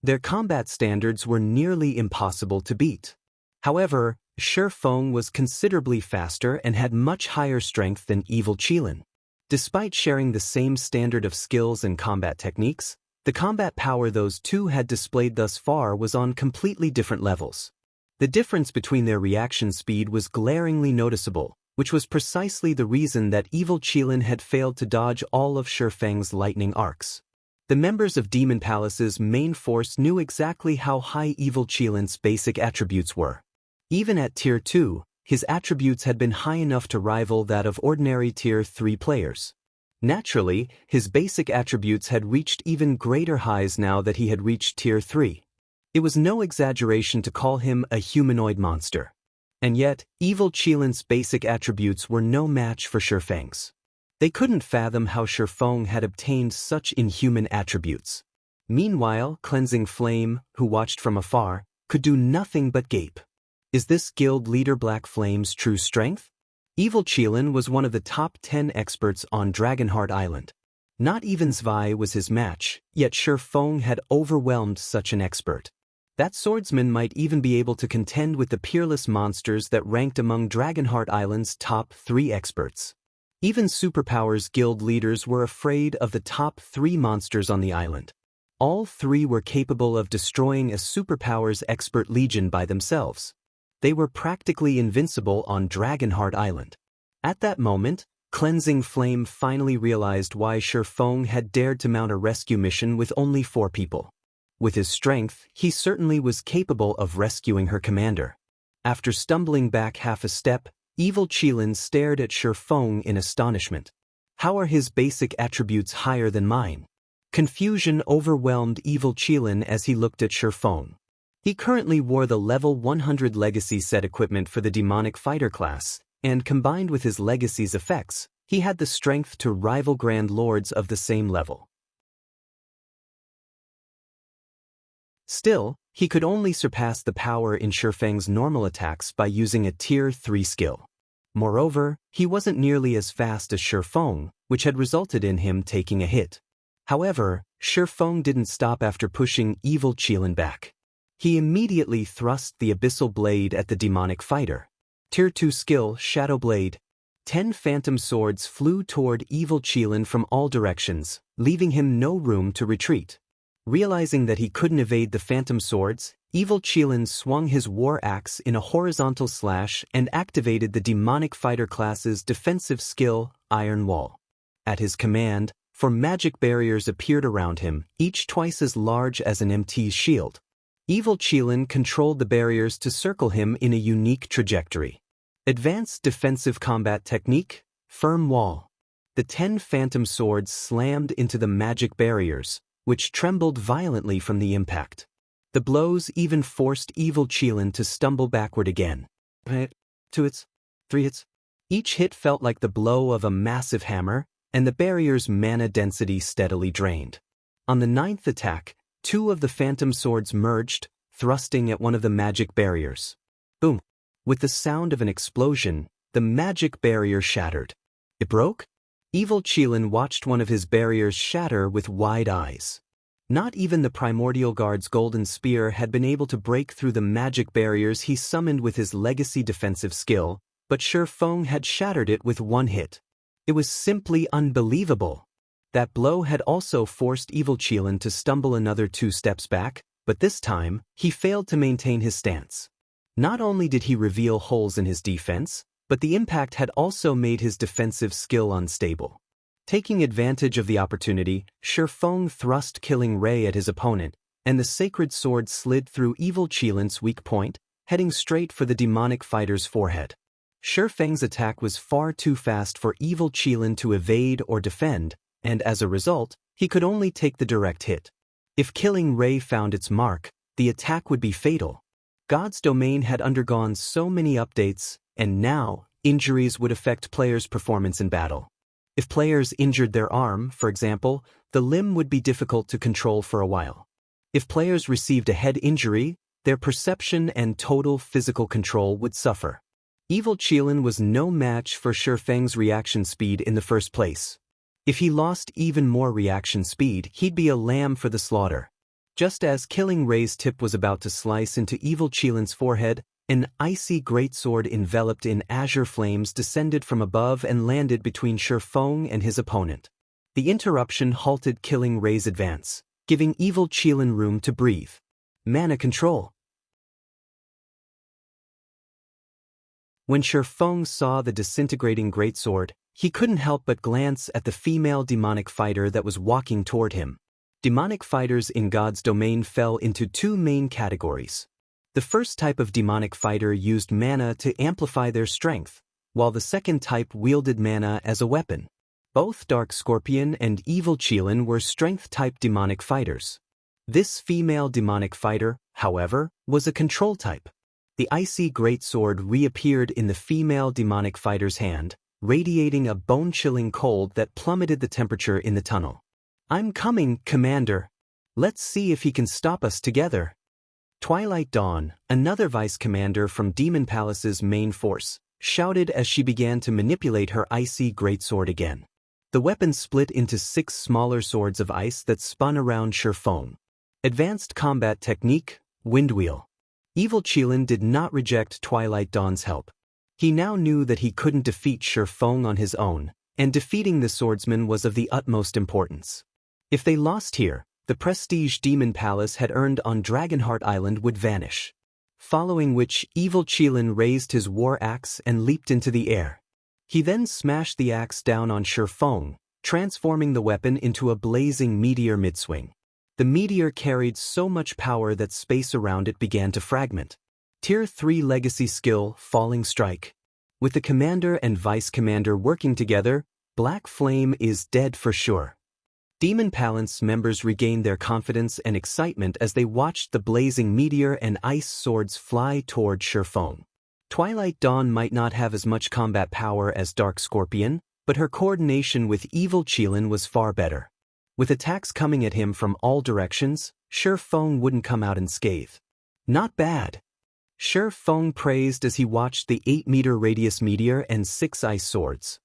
S1: Their combat standards were nearly impossible to beat. However, Shifeng was considerably faster and had much higher strength than Evil Qilin. Despite sharing the same standard of skills and combat techniques, the combat power those two had displayed thus far was on completely different levels. The difference between their reaction speed was glaringly noticeable, which was precisely the reason that Evil Qilin had failed to dodge all of Shifeng's lightning arcs. The members of Demon Palace's main force knew exactly how high Evil Qilin's basic attributes were. Even at Tier 2, his attributes had been high enough to rival that of ordinary Tier 3 players. Naturally, his basic attributes had reached even greater highs now that he had reached Tier 3. It was no exaggeration to call him a humanoid monster. And yet, Evil Qilin's basic attributes were no match for Shifeng's. They couldn't fathom how Shifeng had obtained such inhuman attributes. Meanwhile, Cleansing Flame, who watched from afar, could do nothing but gape. Is this guild leader Black Flame's true strength? Evil Qilin was one of the top 10 experts on Dragonheart Island. Not even Zwei was his match, yet Shi Feng had overwhelmed such an expert. That swordsman might even be able to contend with the peerless monsters that ranked among Dragonheart Island's top 3 experts. Even Superpowers Guild leaders were afraid of the top 3 monsters on the island. All 3 were capable of destroying a Superpowers expert legion by themselves. They were practically invincible on Dragonheart Island. At that moment, Cleansing Flame finally realized why Shi Feng had dared to mount a rescue mission with only 4 people. With his strength, he certainly was capable of rescuing her commander. After stumbling back half a step, Evil Qilin stared at Shi Feng in astonishment. How are his basic attributes higher than mine? Confusion overwhelmed Evil Qilin as he looked at Shi Feng. He currently wore the level 100 Legacy set equipment for the Demonic Fighter class, and combined with his Legacy's effects, he had the strength to rival Grand Lords of the same level. Still, he could only surpass the power in Shi Feng's normal attacks by using a Tier 3 skill. Moreover, he wasn't nearly as fast as Shi Feng, which had resulted in him taking a hit. However, Shi Feng didn't stop after pushing Evil Qilin back. He immediately thrust the Abyssal Blade at the Demonic Fighter. Tier 2 skill, Shadow Blade. 10 phantom swords flew toward Evil Qilin from all directions, leaving him no room to retreat. Realizing that he couldn't evade the phantom swords, Evil Qilin swung his war axe in a horizontal slash and activated the Demonic Fighter class's defensive skill, Iron Wall. At his command, 4 magic barriers appeared around him, each twice as large as an MT's shield. Evil Qilin controlled the barriers to circle him in a unique trajectory. Advanced Defensive Combat Technique, Firm Wall. The 10 phantom swords slammed into the magic barriers, which trembled violently from the impact. The blows even forced Evil Qilin to stumble backward again. 2 hits, 3 hits. Each hit felt like the blow of a massive hammer, and the barrier's mana density steadily drained. On the 9th attack, 2 of the phantom swords merged, thrusting at one of the magic barriers. Boom! With the sound of an explosion, the magic barrier shattered. It broke? Evil Qilin watched one of his barriers shatter with wide eyes. Not even the Primordial Guard's golden spear had been able to break through the magic barriers he summoned with his legacy defensive skill, but Shi Feng had shattered it with 1 hit. It was simply unbelievable. That blow had also forced Evil Qilin to stumble another 2 steps back, but this time, he failed to maintain his stance. Not only did he reveal holes in his defense, but the impact had also made his defensive skill unstable. Taking advantage of the opportunity, Shi Feng thrust Killing Ray at his opponent, and the sacred sword slid through Evil Qilin's weak point, heading straight for the demonic fighter's forehead. Shi Feng's attack was far too fast for Evil Qilin to evade or defend, and as a result, he could only take the direct hit. If Killing Ray found its mark, the attack would be fatal. God's Domain had undergone so many updates, and now, injuries would affect players' performance in battle. If players injured their arm, for example, the limb would be difficult to control for a while. If players received a head injury, their perception and total physical control would suffer. Evil Qilin was no match for Shi Feng's reaction speed in the first place. If he lost even more reaction speed, he'd be a lamb for the slaughter. Just as Killing Ray's tip was about to slice into Evil Qilin's forehead, an icy greatsword enveloped in azure flames descended from above and landed between Shi Feng and his opponent. The interruption halted Killing Ray's advance, giving Evil Qilin room to breathe. Mana control. When Shi Feng saw the disintegrating greatsword, he couldn't help but glance at the female demonic fighter that was walking toward him. Demonic fighters in God's Domain fell into 2 main categories. The first type of demonic fighter used mana to amplify their strength, while the second type wielded mana as a weapon. Both Dark Scorpion and Evil Qilin were strength-type demonic fighters. This female demonic fighter, however, was a control type. The icy greatsword reappeared in the female demonic fighter's hand, radiating a bone-chilling cold that plummeted the temperature in the tunnel. "I'm coming, Commander. Let's see if he can stop us together." Twilight Dawn, another vice-commander from Demon Palace's main force, shouted as she began to manipulate her icy greatsword again. The weapon split into 6 smaller swords of ice that spun around Shifeng. Advanced combat technique, Windwheel. Evil Qilin did not reject Twilight Dawn's help. He now knew that he couldn't defeat Shifeng on his own, and defeating the swordsman was of the utmost importance. If they lost here, the prestige Demon Palace had earned on Dragonheart Island would vanish. Following which, Evil Qilin raised his war axe and leaped into the air. He then smashed the axe down on Shifeng, transforming the weapon into a blazing meteor mid-swing. The meteor carried so much power that space around it began to fragment. Tier 3 Legacy Skill, Falling Strike. With the commander and vice commander working together, Black Flame is dead for sure. Demon Palace members regained their confidence and excitement as they watched the blazing meteor and ice swords fly toward Shifeng. Twilight Dawn might not have as much combat power as Dark Scorpion, but her coordination with Evil Qilin was far better. With attacks coming at him from all directions, Shifeng wouldn't come out unscathed. Not bad. Shifeng praised as he watched the 8-meter radius meteor and 6 ice swords.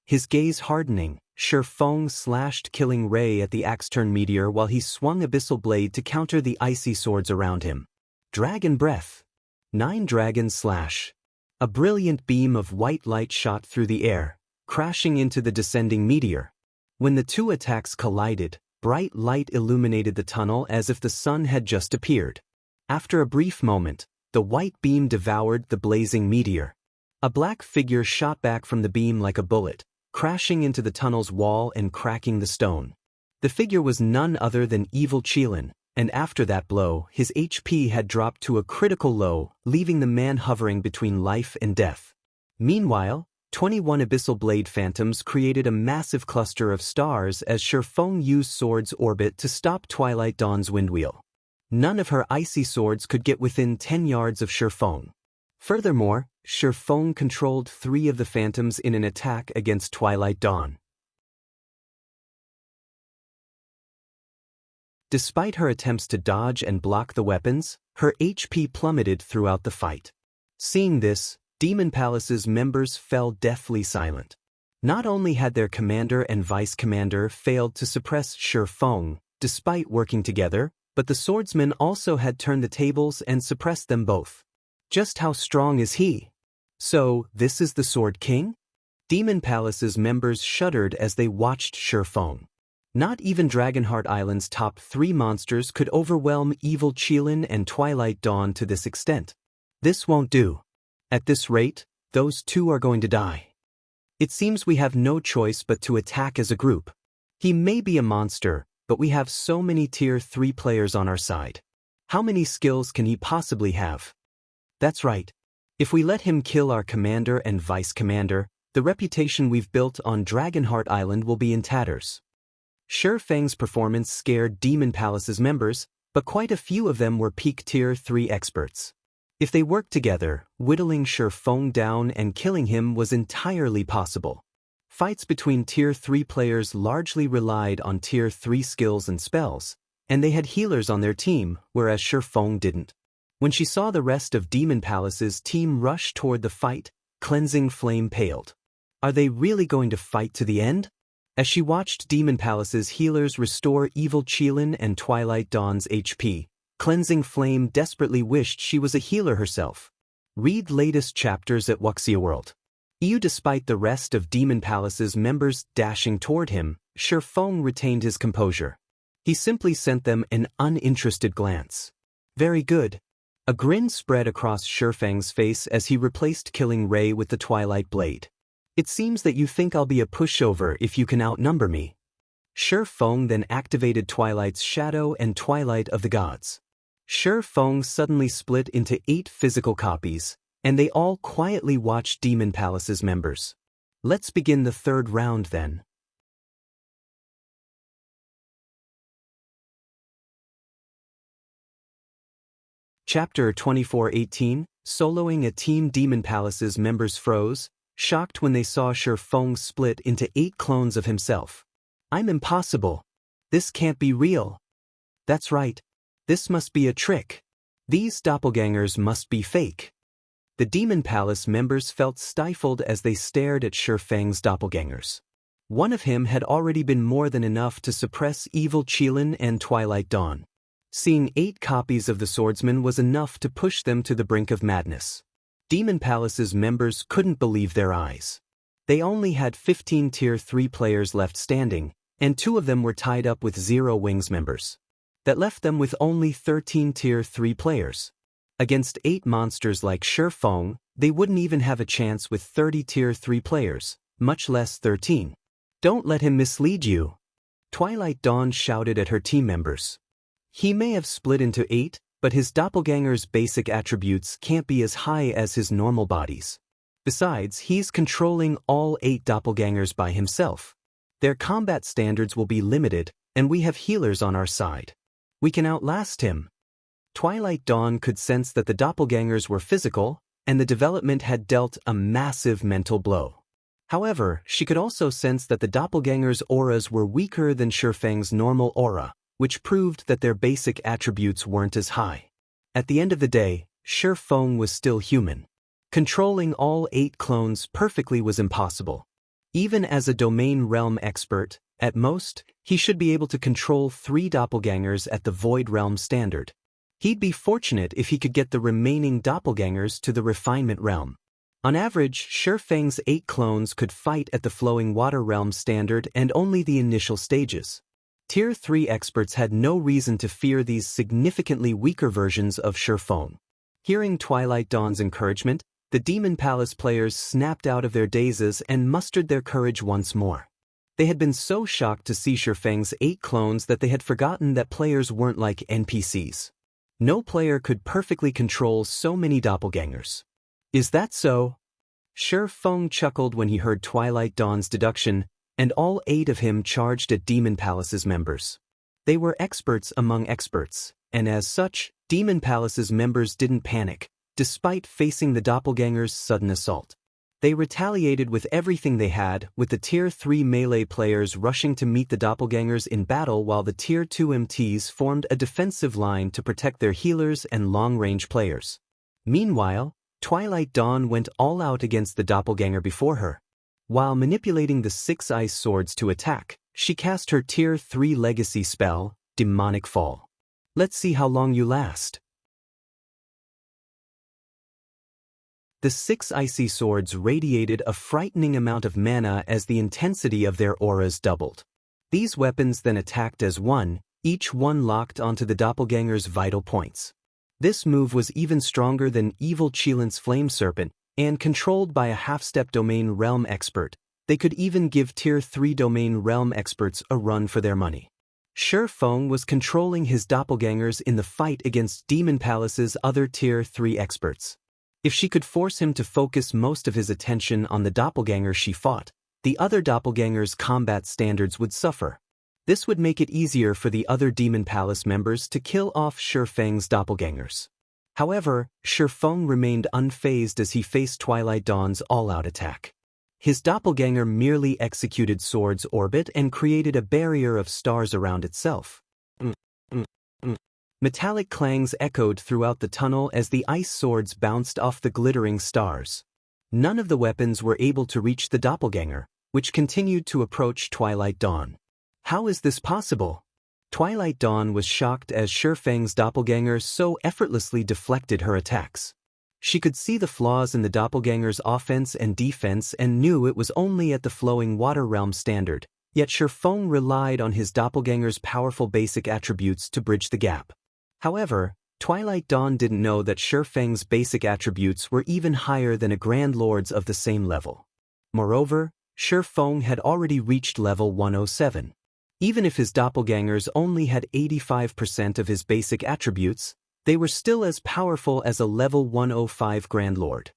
S1: His gaze hardening, Shifeng slashed Killing Ray at the axe-turn meteor while he swung Abyssal Blade to counter the icy swords around him. Dragon Breath. 9 Dragon Slash. A brilliant beam of white light shot through the air, crashing into the descending meteor. When the two attacks collided, bright light illuminated the tunnel as if the sun had just appeared. After a brief moment, the white beam devoured the blazing meteor. A black figure shot back from the beam like a bullet, crashing into the tunnel's wall and cracking the stone. The figure was none other than Evil Qilin, and after that blow, his HP had dropped to a critical low, leaving the man hovering between life and death. Meanwhile, 21 Abyssal Blade Phantoms created a massive cluster of stars as Shifeng used Sword's orbit to stop Twilight Dawn's Windwheel. None of her icy swords could get within 10 yards of Shifeng. Furthermore, Shifeng controlled 3 of the Phantoms in an attack against Twilight Dawn. Despite her attempts to dodge and block the weapons, her HP plummeted throughout the fight. Seeing this, Demon Palace's members fell deathly silent. Not only had their commander and vice commander failed to suppress Shifeng, despite working together, but the swordsman also had turned the tables and suppressed them both. Just how strong is he? So, this is the Sword King? Demon Palace's members shuddered as they watched Shifeng. Not even Dragonheart Island's top 3 monsters could overwhelm Evil Qilin and Twilight Dawn to this extent. This won't do. At this rate, those 2 are going to die. It seems we have no choice but to attack as a group. He may be a monster, but we have so many tier 3 players on our side. How many skills can he possibly have? That's right. If we let him kill our commander and vice commander, the reputation we've built on Dragonheart Island will be in tatters. Shifeng's performance scared Demon Palace's members, but quite a few of them were peak tier 3 experts. If they worked together, whittling Shifeng down and killing him was entirely possible. Fights between tier 3 players largely relied on tier 3 skills and spells, and they had healers on their team, whereas Shifeng didn't. When she saw the rest of Demon Palace's team rush toward the fight, Cleansing Flame paled. Are they really going to fight to the end? As she watched Demon Palace's healers restore Evil Qilin and Twilight Dawn's HP, Cleansing Flame desperately wished she was a healer herself. Read latest chapters at Wuxia World. Despite the rest of Demon Palace's members dashing toward him, Shifeng retained his composure. He simply sent them an uninterested glance. Very good. A grin spread across Shifeng's face as he replaced Killing Ray with the Twilight Blade. It seems that you think I'll be a pushover if you can outnumber me. Shifeng then activated Twilight's Shadow and Twilight of the Gods. Shifeng suddenly split into 8 physical copies, and they all quietly watched Demon Palace's members. Let's begin the 3rd round then. Chapter 24:18, Soloing a Team. Demon Palace's members froze, shocked when they saw Shifeng split into 8 clones of himself. I'm impossible. This can't be real. That's right. This must be a trick. These doppelgangers must be fake. The Demon Palace members felt stifled as they stared at Shifeng's doppelgangers. One of him had already been more than enough to suppress evil Qilin and Twilight Dawn. Seeing 8 copies of the swordsman was enough to push them to the brink of madness. Demon Palace's members couldn't believe their eyes. They only had 15 Tier 3 players left standing, and 2 of them were tied up with 0 Wings members. That left them with only 13 Tier 3 players. Against 8 monsters like Shi Feng, they wouldn't even have a chance with 30 Tier 3 players, much less 13. Don't let him mislead you. Twilight Dawn shouted at her team members. He may have split into 8, but his doppelganger's basic attributes can't be as high as his normal bodies. Besides, he's controlling all 8 doppelgangers by himself. Their combat standards will be limited, and we have healers on our side. We can outlast him. Twilight Dawn could sense that the doppelgangers were physical, and the development had dealt a massive mental blow. However, she could also sense that the doppelgangers' auras were weaker than Shi Feng's normal aura, which proved that their basic attributes weren't as high. At the end of the day, Shi Feng was still human. Controlling all 8 clones perfectly was impossible. Even as a domain realm expert, at most, he should be able to control 3 doppelgangers at the Void Realm standard. He'd be fortunate if he could get the remaining doppelgangers to the Refinement Realm. On average, Shi Feng's 8 clones could fight at the Flowing Water Realm standard and only the initial stages. Tier 3 experts had no reason to fear these significantly weaker versions of Shi Feng. Hearing Twilight Dawn's encouragement, the Demon Palace players snapped out of their dazes and mustered their courage once more. They had been so shocked to see Shi Feng's 8 clones that they had forgotten that players weren't like NPCs. No player could perfectly control so many doppelgangers. Is that so? Shi Feng chuckled when he heard Twilight Dawn's deduction, and all 8 of him charged at Demon Palace's members. They were experts among experts, and as such, Demon Palace's members didn't panic, despite facing the doppelgangers' sudden assault. They retaliated with everything they had, with the Tier 3 melee players rushing to meet the doppelgangers in battle while the Tier 2 MTs formed a defensive line to protect their healers and long-range players. Meanwhile, Twilight Dawn went all out against the doppelganger before her. While manipulating the 6 ice swords to attack, she cast her Tier 3 legacy spell, Demonic Fall. Let's see how long you last. The 6 icy swords radiated a frightening amount of mana as the intensity of their auras doubled. These weapons then attacked as one, each one locked onto the doppelganger's vital points. This move was even stronger than evil Qilin's Flame Serpent, and controlled by a half-step domain realm expert. They could even give Tier 3 domain realm experts a run for their money. Shi Feng was controlling his doppelgangers in the fight against Demon Palace's other Tier 3 experts. If she could force him to focus most of his attention on the doppelganger she fought, the other doppelganger's combat standards would suffer. This would make it easier for the other Demon Palace members to kill off Shi Feng's doppelgangers. However, Shi Feng remained unfazed as he faced Twilight Dawn's all-out attack. His doppelganger merely executed Sword's orbit and created a barrier of stars around itself. Metallic clangs echoed throughout the tunnel as the ice swords bounced off the glittering stars. None of the weapons were able to reach the doppelganger, which continued to approach Twilight Dawn. How is this possible? Twilight Dawn was shocked as Shi Feng's doppelganger so effortlessly deflected her attacks. She could see the flaws in the doppelganger's offense and defense and knew it was only at the Flowing Water Realm standard, yet Shi Feng relied on his doppelganger's powerful basic attributes to bridge the gap. However, Twilight Dawn didn't know that Shi Feng's basic attributes were even higher than a Grand Lord's of the same level. Moreover, Shi Feng had already reached level 107. Even if his doppelgangers only had 85% of his basic attributes, they were still as powerful as a level 105 Grand Lord.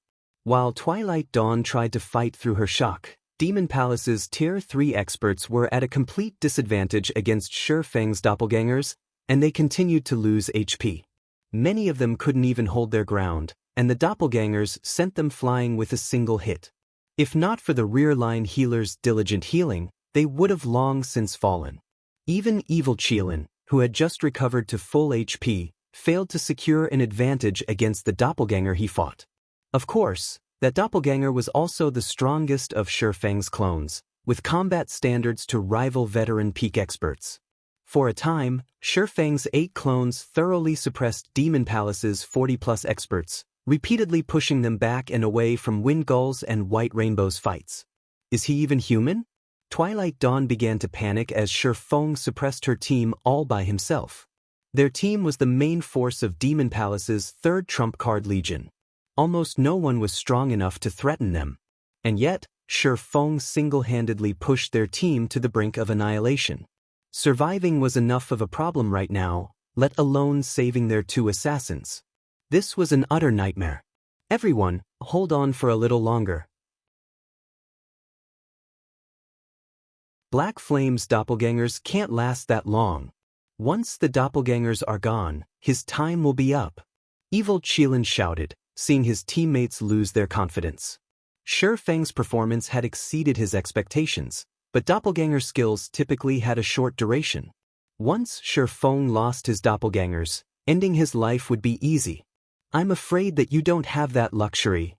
S1: While Twilight Dawn tried to fight through her shock, Demon Palace's Tier 3 experts were at a complete disadvantage against Shi Feng's doppelgangers, and they continued to lose HP. Many of them couldn't even hold their ground, and the doppelgangers sent them flying with a single hit. If not for the rear-line healer's diligent healing, they would have long since fallen. Even evil Qilin, who had just recovered to full HP, failed to secure an advantage against the doppelganger he fought. Of course, that doppelganger was also the strongest of Shi Feng's clones, with combat standards to rival veteran peak experts. For a time, Shifeng's 8 clones thoroughly suppressed Demon Palace's 40-plus experts, repeatedly pushing them back and away from Wind Gulls and White Rainbow's fights. Is he even human? Twilight Dawn began to panic as Shifeng suppressed her team all by himself. Their team was the main force of Demon Palace's 3rd trump card legion. Almost no one was strong enough to threaten them. And yet, Shifeng single-handedly pushed their team to the brink of annihilation. Surviving was enough of a problem right now, let alone saving their 2 assassins. This was an utter nightmare. Everyone, hold on for a little longer. Black Flame's doppelgangers can't last that long. Once the doppelgangers are gone, his time will be up. Evil Qilin shouted, seeing his teammates lose their confidence. Shifeng's performance had exceeded his expectations, but doppelganger skills typically had a short duration. Once Shifeng lost his doppelgangers, ending his life would be easy. I'm afraid that you don't have that luxury.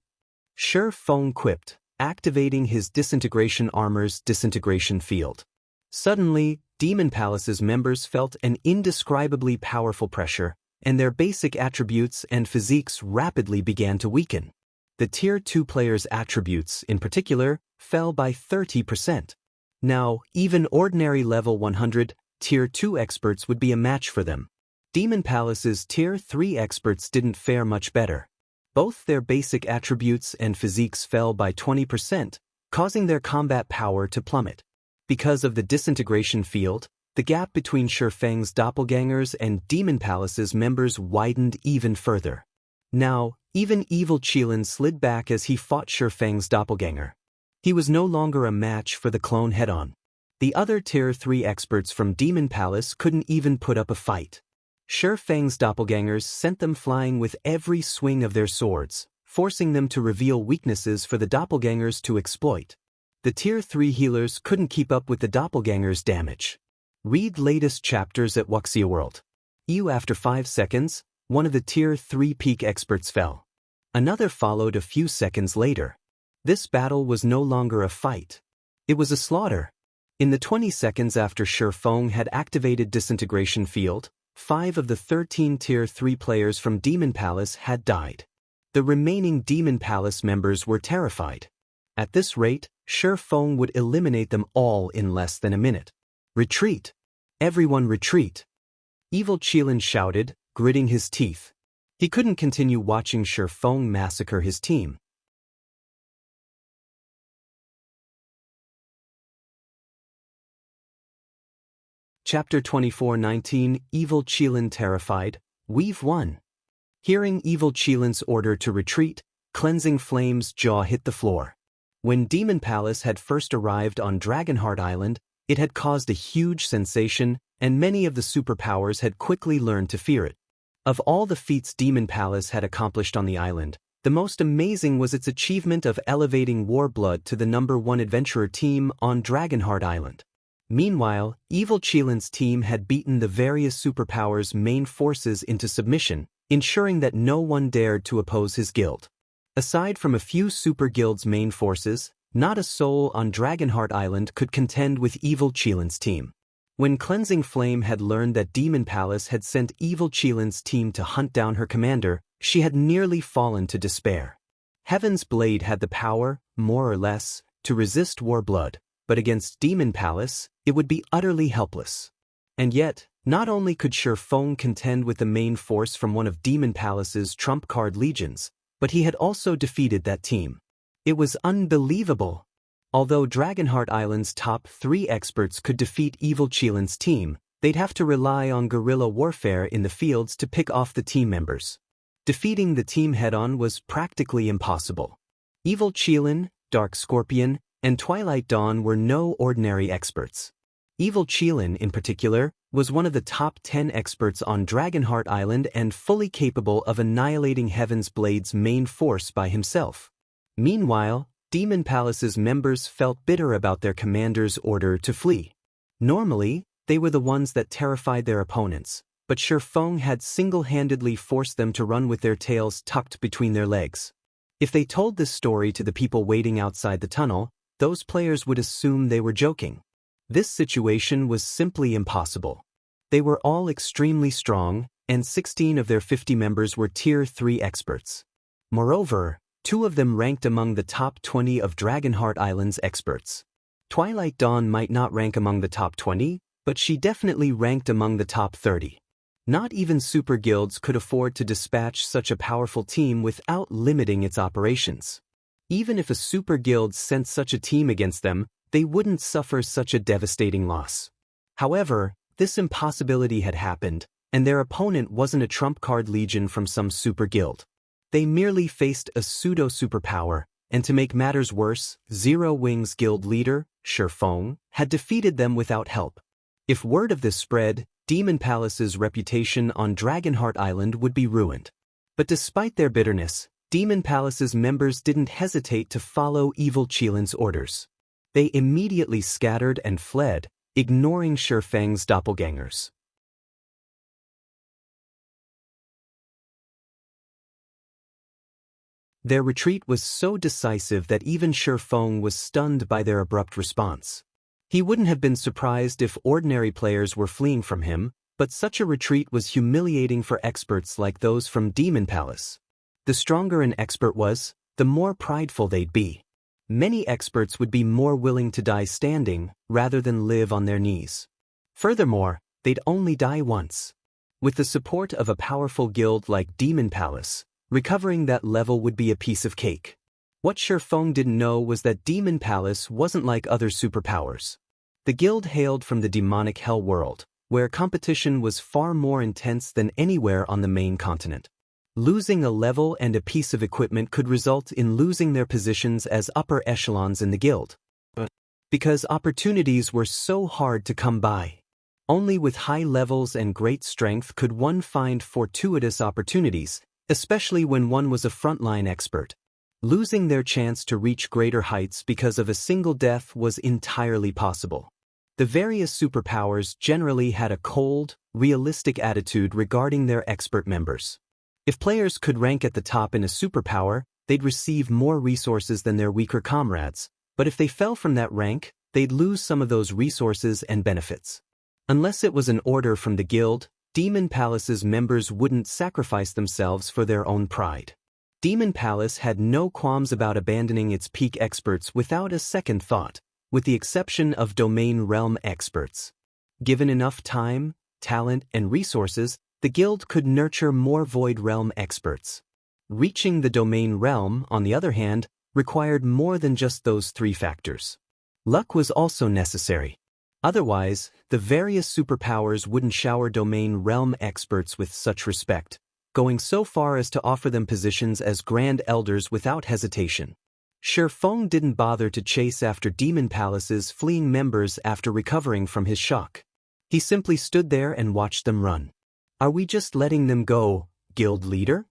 S1: Shifeng quipped, activating his disintegration armor's disintegration field. Suddenly, Demon Palace's members felt an indescribably powerful pressure, and their basic attributes and physiques rapidly began to weaken. The Tier 2 players' attributes, in particular, fell by 30%. Now, even ordinary level 100, Tier 2 experts would be a match for them. Demon Palace's Tier 3 experts didn't fare much better. Both their basic attributes and physiques fell by 20%, causing their combat power to plummet. Because of the disintegration field, the gap between Shifeng's doppelgangers and Demon Palace's members widened even further. Now, even Evil Qilin slid back as he fought Shifeng's doppelganger. He was no longer a match for the clone head-on. The other Tier 3 experts from Demon Palace couldn't even put up a fight. Shifeng's doppelgangers sent them flying with every swing of their swords, forcing them to reveal weaknesses for the doppelgangers to exploit. The Tier 3 healers couldn't keep up with the doppelgangers' damage. Read latest chapters at Wuxia World. After 5 seconds, one of the Tier 3 peak experts fell. Another followed a few seconds later. This battle was no longer a fight. It was a slaughter. In the 20 seconds after Shifeng had activated Disintegration Field, 5 of the 13 Tier 3 players from Demon Palace had died. The remaining Demon Palace members were terrified. At this rate, Shifeng would eliminate them all in less than a minute. Retreat! Everyone retreat! Evil Qilin shouted, gritting his teeth. He couldn't continue watching Shifeng massacre his team. Chapter 24:19 Evil Qilin terrified, We've won. Hearing Evil Qilin's order to retreat, Cleansing Flame's jaw hit the floor. When Demon Palace had first arrived on Dragonheart Island, it had caused a huge sensation, and many of the superpowers had quickly learned to fear it. Of all the feats Demon Palace had accomplished on the island, the most amazing was its achievement of elevating Warblood to the #1 adventurer team on Dragonheart Island. Meanwhile, Evil Qilin's team had beaten the various superpowers' main forces into submission, ensuring that no one dared to oppose his guild. Aside from a few super guilds' main forces, not a soul on Dragonheart Island could contend with Evil Qilin's team. When Cleansing Flame had learned that Demon Palace had sent Evil Qilin's team to hunt down her commander, she had nearly fallen to despair. Heaven's Blade had the power, more or less, to resist Warblood, but against Demon Palace, it would be utterly helpless. And yet, not only could Shifeng contend with the main force from one of Demon Palace's trump card legions, but he had also defeated that team. It was unbelievable. Although Dragonheart Island's top 3 experts could defeat Evil Qilin's team, they'd have to rely on guerrilla warfare in the fields to pick off the team members. Defeating the team head-on was practically impossible. Evil Qilin, Dark Scorpion, and Twilight Dawn were no ordinary experts. Evil Qilin, in particular, was one of the top 10 experts on Dragonheart Island and fully capable of annihilating Heaven's Blade's main force by himself. Meanwhile, Demon Palace's members felt bitter about their commander's order to flee. Normally, they were the ones that terrified their opponents, but Shifeng had single-handedly forced them to run with their tails tucked between their legs. If they told this story to the people waiting outside the tunnel, those players would assume they were joking. This situation was simply impossible. They were all extremely strong, and 16 of their 50 members were Tier 3 experts. Moreover, 2 of them ranked among the top 20 of Dragonheart Island's experts. Twilight Dawn might not rank among the top 20, but she definitely ranked among the top 30. Not even super guilds could afford to dispatch such a powerful team without limiting its operations. Even if a super guild sent such a team against them, they wouldn't suffer such a devastating loss. However, this impossibility had happened, and their opponent wasn't a trump card legion from some super guild. They merely faced a pseudo-superpower, and to make matters worse, Zero Wings guild leader, Shifeng, had defeated them without help. If word of this spread, Demon Palace's reputation on Dragonheart Island would be ruined. But despite their bitterness, Demon Palace's members didn't hesitate to follow evil Qilin's orders. They immediately scattered and fled, ignoring Shifeng's doppelgangers. Their retreat was so decisive that even Shifeng was stunned by their abrupt response. He wouldn't have been surprised if ordinary players were fleeing from him, but such a retreat was humiliating for experts like those from Demon Palace. The stronger an expert was, the more prideful they'd be. Many experts would be more willing to die standing rather than live on their knees. Furthermore, they'd only die once. With the support of a powerful guild like Demon Palace, recovering that level would be a piece of cake. What Shifeng didn't know was that Demon Palace wasn't like other superpowers. The guild hailed from the demonic hell world, where competition was far more intense than anywhere on the main continent. Losing a level and a piece of equipment could result in losing their positions as upper echelons in the guild. Because opportunities were so hard to come by. Only with high levels and great strength could one find fortuitous opportunities, especially when one was a frontline expert. Losing their chance to reach greater heights because of a single death was entirely possible. The various superpowers generally had a cold, realistic attitude regarding their expert members. If players could rank at the top in a superpower, they'd receive more resources than their weaker comrades, but if they fell from that rank, they'd lose some of those resources and benefits. Unless it was an order from the guild, Demon Palace's members wouldn't sacrifice themselves for their own pride. Demon Palace had no qualms about abandoning its peak experts without a second thought, with the exception of Domain Realm experts. Given enough time, talent, and resources, the guild could nurture more Void Realm experts. Reaching the Domain Realm, on the other hand, required more than just those 3 factors. Luck was also necessary. Otherwise, the various superpowers wouldn't shower Domain Realm experts with such respect, going so far as to offer them positions as Grand Elders without hesitation. Shifeng didn't bother to chase after Demon Palace's fleeing members after recovering from his shock. He simply stood there and watched them run. "Are we just letting them go, guild leader?"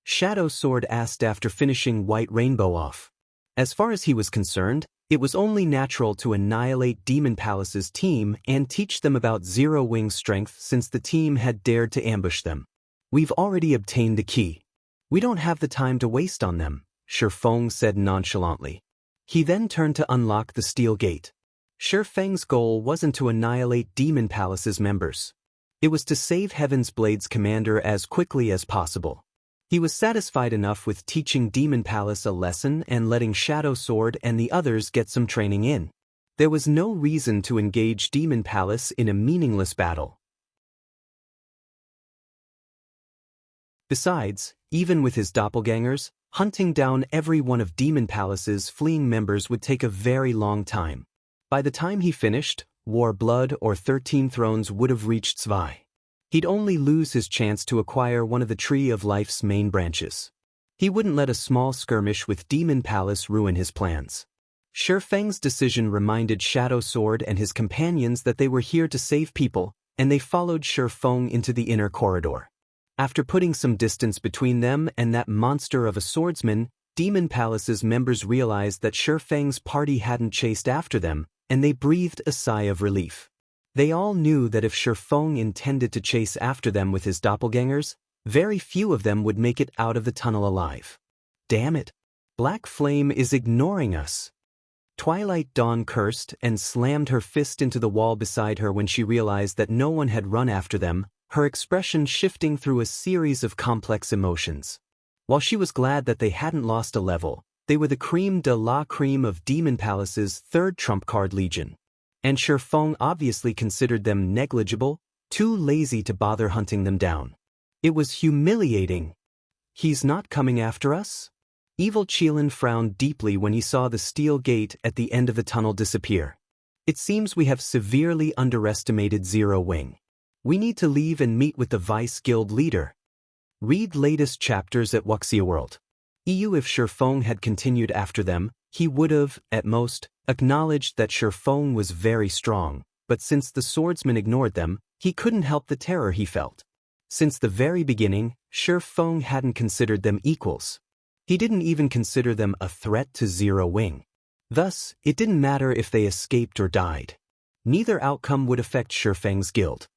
S1: Shadow Sword asked after finishing White Rainbow off. As far as he was concerned, it was only natural to annihilate Demon Palace's team and teach them about Zero Wing's strength since the team had dared to ambush them. "We've already obtained the key. We don't have the time to waste on them," Shifeng said nonchalantly. He then turned to unlock the steel gate. Shifeng's goal wasn't to annihilate Demon Palace's members. It was to save Heaven's Blade's commander as quickly as possible. He was satisfied enough with teaching Demon Palace a lesson and letting Shadow Sword and the others get some training in. There was no reason to engage Demon Palace in a meaningless battle. Besides, even with his doppelgangers, hunting down every one of Demon Palace's fleeing members would take a very long time. By the time he finished, War Blood or 13 Thrones would have reached Zwei. He'd only lose his chance to acquire one of the Tree of Life's main branches. He wouldn't let a small skirmish with Demon Palace ruin his plans. Shifeng's decision reminded Shadow Sword and his companions that they were here to save people, and they followed Shifeng into the inner corridor. After putting some distance between them and that monster of a swordsman, Demon Palace's members realized that Shifeng's party hadn't chased after them, and they breathed a sigh of relief. They all knew that if Shifeng intended to chase after them with his doppelgangers, very few of them would make it out of the tunnel alive. "Damn it! Black Flame is ignoring us." Twilight Dawn cursed and slammed her fist into the wall beside her when she realized that no one had run after them, her expression shifting through a series of complex emotions. While she was glad that they hadn't lost a level, they were the creme de la creme of Demon Palace's third trump card legion. And Shifeng obviously considered them negligible, too lazy to bother hunting them down. It was humiliating. He's not coming after us? Evil Qilin frowned deeply when he saw the steel gate at the end of the tunnel disappear. It seems we have severely underestimated Zero Wing. We need to leave and meet with the Vice Guild leader. Read latest chapters at Wuxia World. If Shifeng had continued after them, he would have, at most, acknowledged that Shifeng was very strong, but since the swordsman ignored them, he couldn't help the terror he felt. Since the very beginning, Shifeng hadn't considered them equals. He didn't even consider them a threat to Zero Wing. Thus, it didn't matter if they escaped or died. Neither outcome would affect Shifeng's guild.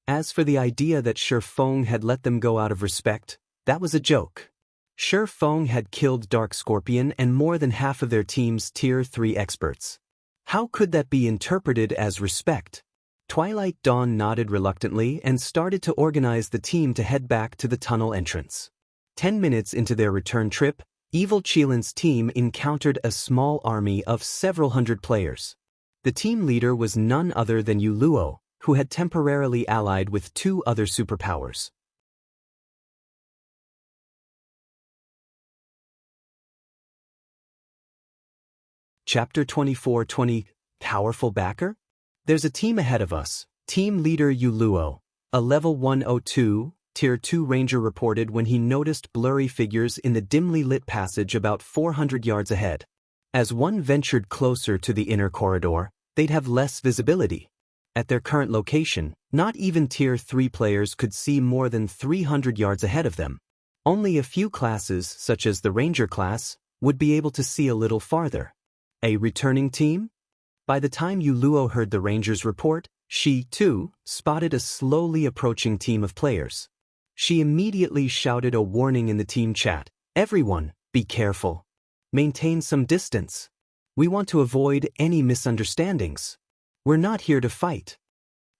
S1: As for the idea that Shifeng had let them go out of respect, that was a joke. Shifeng had killed Dark Scorpion and more than half of their team's Tier 3 experts. How could that be interpreted as respect? Twilight Dawn nodded reluctantly and started to organize the team to head back to the tunnel entrance. 10 minutes into their return trip, Evil Qilin's team encountered a small army of several hundred players. The team leader was none other than Yuluo, who had temporarily allied with two other superpowers. Chapter 24-20, Powerful Backer? There's a team ahead of us. Team leader Yuluo, a level 102, Tier 2 ranger reported when he noticed blurry figures in the dimly lit passage about 400 yards ahead. As one ventured closer to the inner corridor, they'd have less visibility. At their current location, not even Tier 3 players could see more than 300 yards ahead of them. Only a few classes, such as the Ranger class, would be able to see a little farther. A returning team? By the time Yuluo heard the Rangers' report, she, too, spotted a slowly approaching team of players. She immediately shouted a warning in the team chat. Everyone, be careful. Maintain some distance. We want to avoid any misunderstandings. We're not here to fight.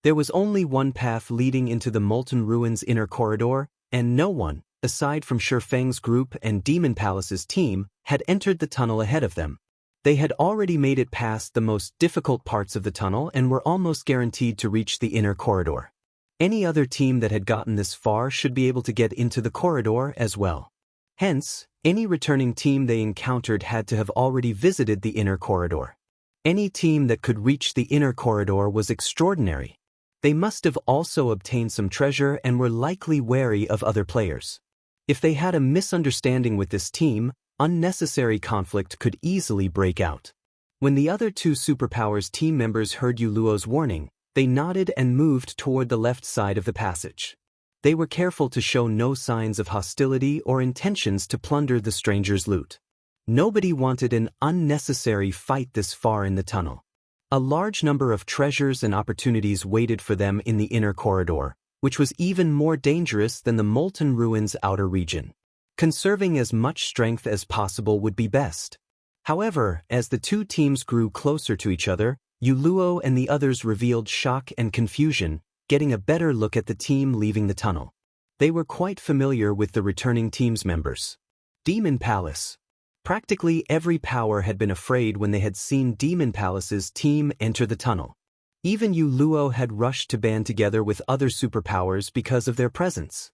S1: There was only one path leading into the Molten Ruin's inner corridor, and no one, aside from Shifeng's group and Demon Palace's team, had entered the tunnel ahead of them. They had already made it past the most difficult parts of the tunnel and were almost guaranteed to reach the inner corridor. Any other team that had gotten this far should be able to get into the corridor as well. Hence, any returning team they encountered had to have already visited the inner corridor. Any team that could reach the inner corridor was extraordinary. They must have also obtained some treasure and were likely wary of other players. If they had a misunderstanding with this team, unnecessary conflict could easily break out. When the other two superpowers team members heard Yuluo's warning, they nodded and moved toward the left side of the passage. They were careful to show no signs of hostility or intentions to plunder the stranger's loot. Nobody wanted an unnecessary fight this far in the tunnel. A large number of treasures and opportunities waited for them in the inner corridor, which was even more dangerous than the Molten Ruin's outer region. Conserving as much strength as possible would be best. However, as the two teams grew closer to each other, Yuluo and the others revealed shock and confusion, getting a better look at the team leaving the tunnel. They were quite familiar with the returning team's members. Demon Palace. Practically every power had been afraid when they had seen Demon Palace's team enter the tunnel. Even Yuluo had rushed to band together with other superpowers because of their presence.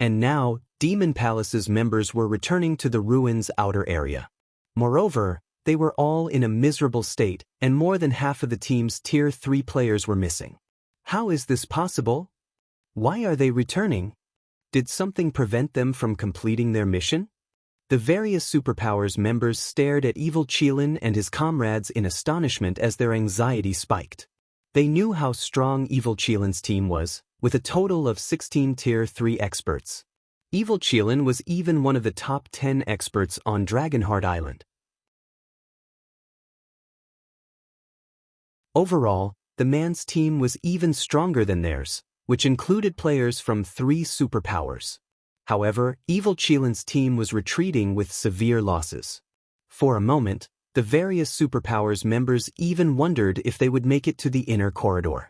S1: And now, Demon Palace's members were returning to the ruin's outer area. Moreover, they were all in a miserable state, and more than half of the team's Tier 3 players were missing. How is this possible? Why are they returning? Did something prevent them from completing their mission? The various superpowers members stared at Evil Qilin and his comrades in astonishment as their anxiety spiked. They knew how strong Evil Qilin's team was, with a total of 16 Tier 3 experts. Evil Qilin was even one of the top 10 experts on Dragonheart Island. Overall, the man's team was even stronger than theirs, which included players from 3 superpowers. However, Evil Qilin's team was retreating with severe losses. For a moment, The various superpowers members even wondered if they would make it to the inner corridor.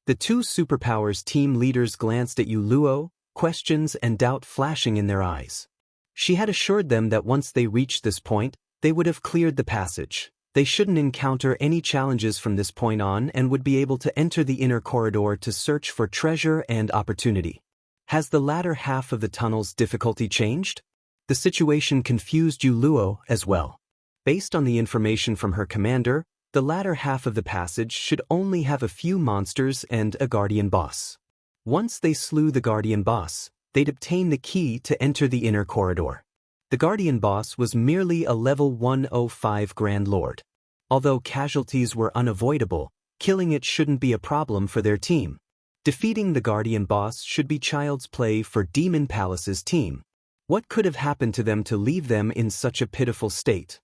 S1: The two superpowers team leaders glanced at Yu Luo, questions and doubt flashing in their eyes. She had assured them that once they reached this point, they would have cleared the passage. They shouldn't encounter any challenges from this point on and would be able to enter the inner corridor to search for treasure and opportunity. Has the latter half of the tunnel's difficulty changed? The situation confused Yu Luo as well. Based on the information from her commander, the latter half of the passage should only have a few monsters and a guardian boss. Once they slew the guardian boss, they'd obtain the key to enter the inner corridor. The guardian boss was merely a level 105 Grand Lord. Although casualties were unavoidable, killing it shouldn't be a problem for their team. Defeating the guardian boss should be child's play for Demon Palace's team. What could have happened to them to leave them in such a pitiful state?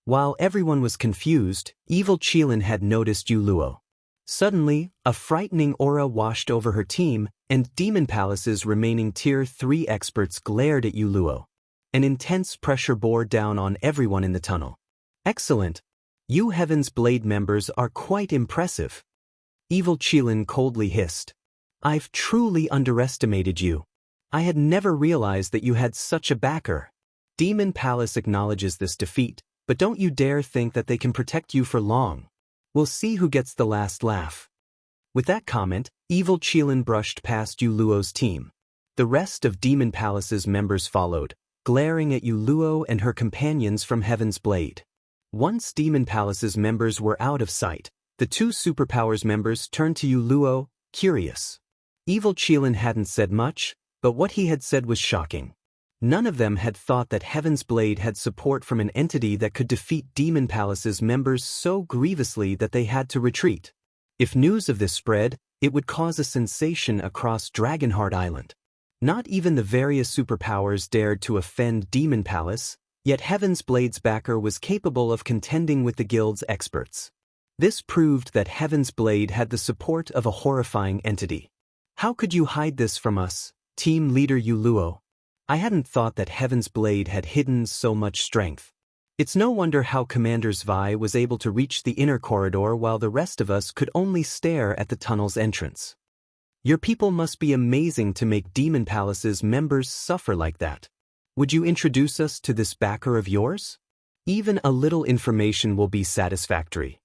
S1: While everyone was confused, evil Qilin had noticed Yu Luo. Suddenly, a frightening aura washed over her team, and Demon Palace's remaining Tier 3 experts glared at Yu Luo. An intense pressure bore down on everyone in the tunnel. Excellent. You Heaven's Blade members are quite impressive. Evil Qilin coldly hissed. I've truly underestimated you. I had never realized that you had such a backer. Demon Palace acknowledges this defeat, but don't you dare think that they can protect you for long. We'll see who gets the last laugh. With that comment, evil Qilin brushed past Yu Luo's team. The rest of Demon Palace's members followed, glaring at Yu Luo and her companions from Heaven's Blade. Once Demon Palace's members were out of sight, the two superpowers members turned to Yu Luo, curious. Evil Qilin hadn't said much, but what he had said was shocking. None of them had thought that Heaven's Blade had support from an entity that could defeat Demon Palace's members so grievously that they had to retreat. If news of this spread, it would cause a sensation across Dragonheart Island. Not even the various superpowers dared to offend Demon Palace, yet Heaven's Blade's backer was capable of contending with the guild's experts. This proved that Heaven's Blade had the support of a horrifying entity. How could you hide this from us, team leader Yu Luo? I hadn't thought that Heaven's Blade had hidden so much strength. It's no wonder how Commander Zvi was able to reach the inner corridor while the rest of us could only stare at the tunnel's entrance. Your people must be amazing to make Demon Palace's members suffer like that. Would you introduce us to this backer of yours? Even a little information will be satisfactory.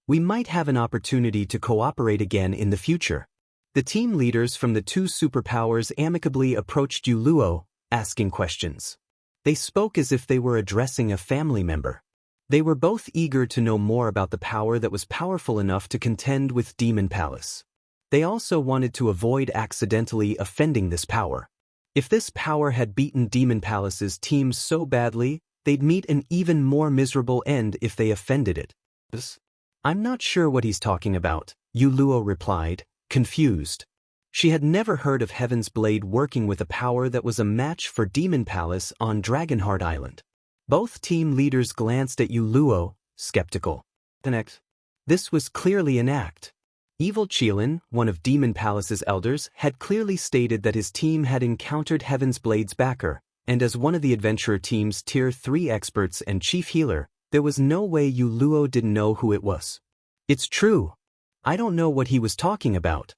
S1: We might have an opportunity to cooperate again in the future. The team leaders from the two superpowers amicably approached Yu Luo, asking questions. They spoke as if they were addressing a family member. They were both eager to know more about the power that was powerful enough to contend with Demon Palace. They also wanted to avoid accidentally offending this power. If this power had beaten Demon Palace's team so badly, they'd meet an even more miserable end if they offended it. I'm not sure what he's talking about, Yu Luo replied, confused. She had never heard of Heaven's Blade working with a power that was a match for Demon Palace on Dragonheart Island. Both team leaders glanced at Yu Luo, skeptical. This was clearly an act. Evil Qilin, one of Demon Palace's elders, had clearly stated that his team had encountered Heaven's Blade's backer, and as one of the adventurer team's Tier 3 experts and chief healer, there was no way Yu Luo didn't know who it was. It's true. I don't know what he was talking about.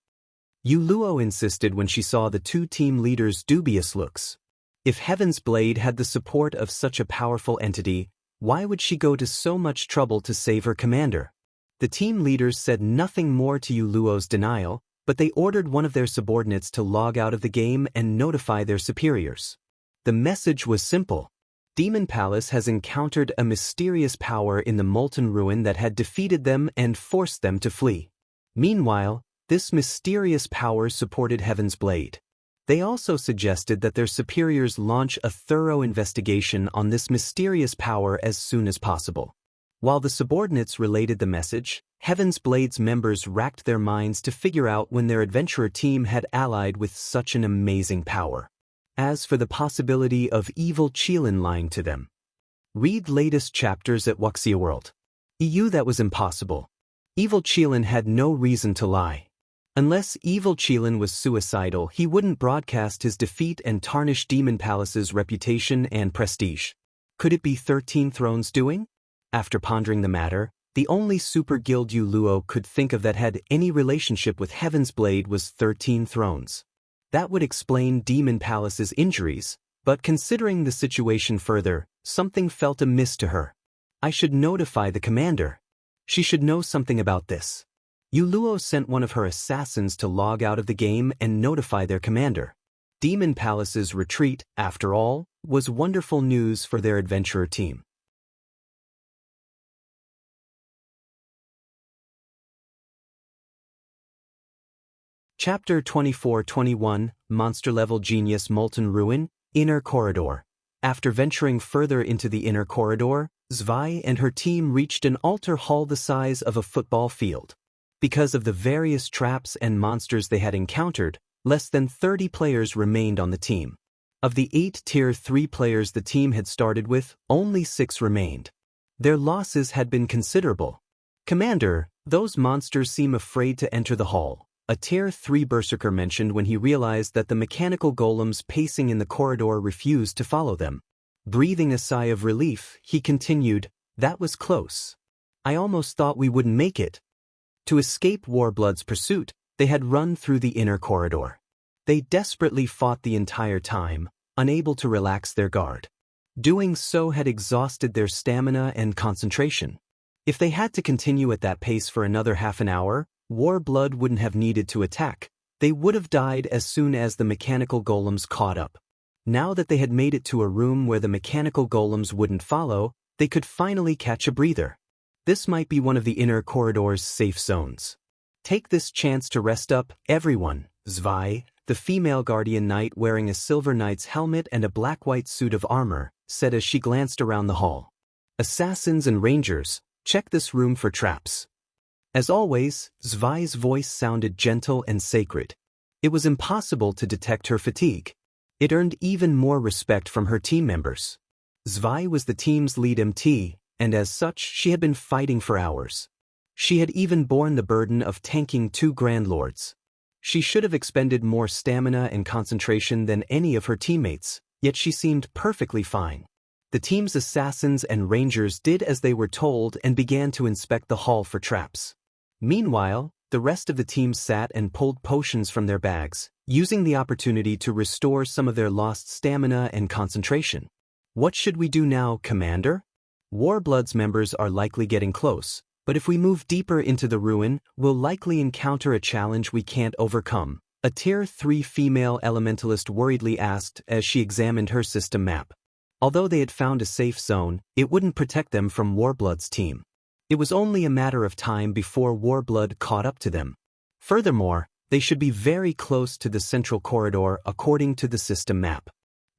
S1: Yu Luo insisted when she saw the two team leaders' dubious looks. If Heaven's Blade had the support of such a powerful entity, why would she go to so much trouble to save her commander? The team leaders said nothing more to Yu Luo's denial, but they ordered one of their subordinates to log out of the game and notify their superiors. The message was simple. Demon Palace has encountered a mysterious power in the Molten Ruin that had defeated them and forced them to flee. Meanwhile, this mysterious power supported Heaven's Blade. They also suggested that their superiors launch a thorough investigation on this mysterious power as soon as possible. While the subordinates related the message, Heaven's Blade's members racked their minds to figure out when their adventurer team had allied with such an amazing power. As for the possibility of evil Qilin lying to them, read latest chapters at Wuxia World. EU that was impossible. Evil Qilin had no reason to lie. Unless evil Qilin was suicidal, he wouldn't broadcast his defeat and tarnish Demon Palace's reputation and prestige. Could it be 13 Thrones doing? After pondering the matter, the only super guild Yu Luo could think of that had any relationship with Heaven's Blade was 13 Thrones. That would explain Demon Palace's injuries, but considering the situation further, something felt amiss to her. I should notify the commander. She should know something about this. Yu Luo sent one of her assassins to log out of the game and notify their commander. Demon Palace's retreat, after all, was wonderful news for their adventurer team. Chapter 24-21, Monster-Level Genius Molten Ruin, Inner Corridor. After venturing further into the inner corridor, Zwei and her team reached an altar hall the size of a football field. Because of the various traps and monsters they had encountered, less than 30 players remained on the team. Of the 8 Tier 3 players the team had started with, only 6 remained. Their losses had been considerable. "Commander, those monsters seem afraid to enter the hall," a Tier 3 berserker mentioned when he realized that the mechanical golems pacing in the corridor refused to follow them. Breathing a sigh of relief, he continued, "That was close. I almost thought we wouldn't make it." To escape Warblood's pursuit, they had run through the inner corridor. They desperately fought the entire time, unable to relax their guard. Doing so had exhausted their stamina and concentration. If they had to continue at that pace for another half an hour, Warblood wouldn't have needed to attack. They would have died as soon as the mechanical golems caught up. Now that they had made it to a room where the mechanical golems wouldn't follow, they could finally catch a breather. This might be one of the inner corridor's safe zones. "Take this chance to rest up, everyone," Zwei, the female guardian knight wearing a silver knight's helmet and a black-white suit of armor, said as she glanced around the hall. "Assassins and rangers, check this room for traps." As always, Zwei's voice sounded gentle and sacred. It was impossible to detect her fatigue. It earned even more respect from her team members. Zwei was the team's lead MT, and as such she had been fighting for hours. She had even borne the burden of tanking 2 Grand Lords. She should have expended more stamina and concentration than any of her teammates, yet she seemed perfectly fine. The team's assassins and rangers did as they were told and began to inspect the hall for traps. Meanwhile, the rest of the team sat and pulled potions from their bags, using the opportunity to restore some of their lost stamina and concentration. "What should we do now, Commander?" "Warblood's members are likely getting close, but if we move deeper into the ruin, we'll likely encounter a challenge we can't overcome," a Tier 3 female elementalist worriedly asked as she examined her system map. Although they had found a safe zone, it wouldn't protect them from Warblood's team. It was only a matter of time before Warblood caught up to them. Furthermore, they should be very close to the central corridor according to the system map.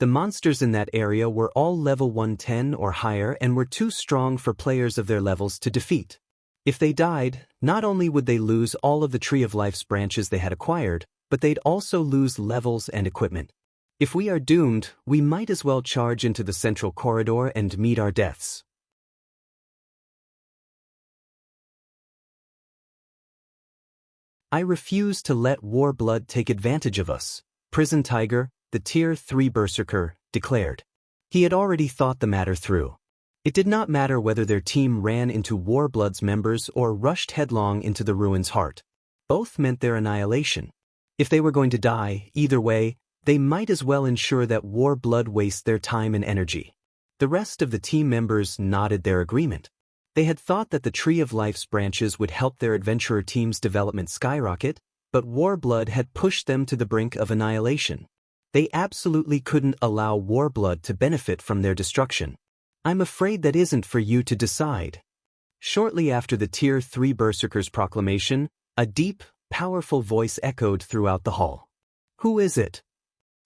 S1: The monsters in that area were all level 110 or higher and were too strong for players of their levels to defeat. If they died, not only would they lose all of the Tree of Life's branches they had acquired, but they'd also lose levels and equipment. If we are doomed, we might as well charge into the central corridor and meet our deaths. "I refuse to let Warblood take advantage of us," Prison Tiger, the Tier 3 berserker, declared. He had already thought the matter through. It did not matter whether their team ran into Warblood's members or rushed headlong into the ruin's heart. Both meant their annihilation. If they were going to die, either way, they might as well ensure that Warblood waste their time and energy. The rest of the team members nodded their agreement. They had thought that the Tree of Life's branches would help their adventurer team's development skyrocket, but Warblood had pushed them to the brink of annihilation. They absolutely couldn't allow Warblood to benefit from their destruction. "I'm afraid that isn't for you to decide." Shortly after the Tier 3 berserker's proclamation, a deep, powerful voice echoed throughout the hall. "Who is it?"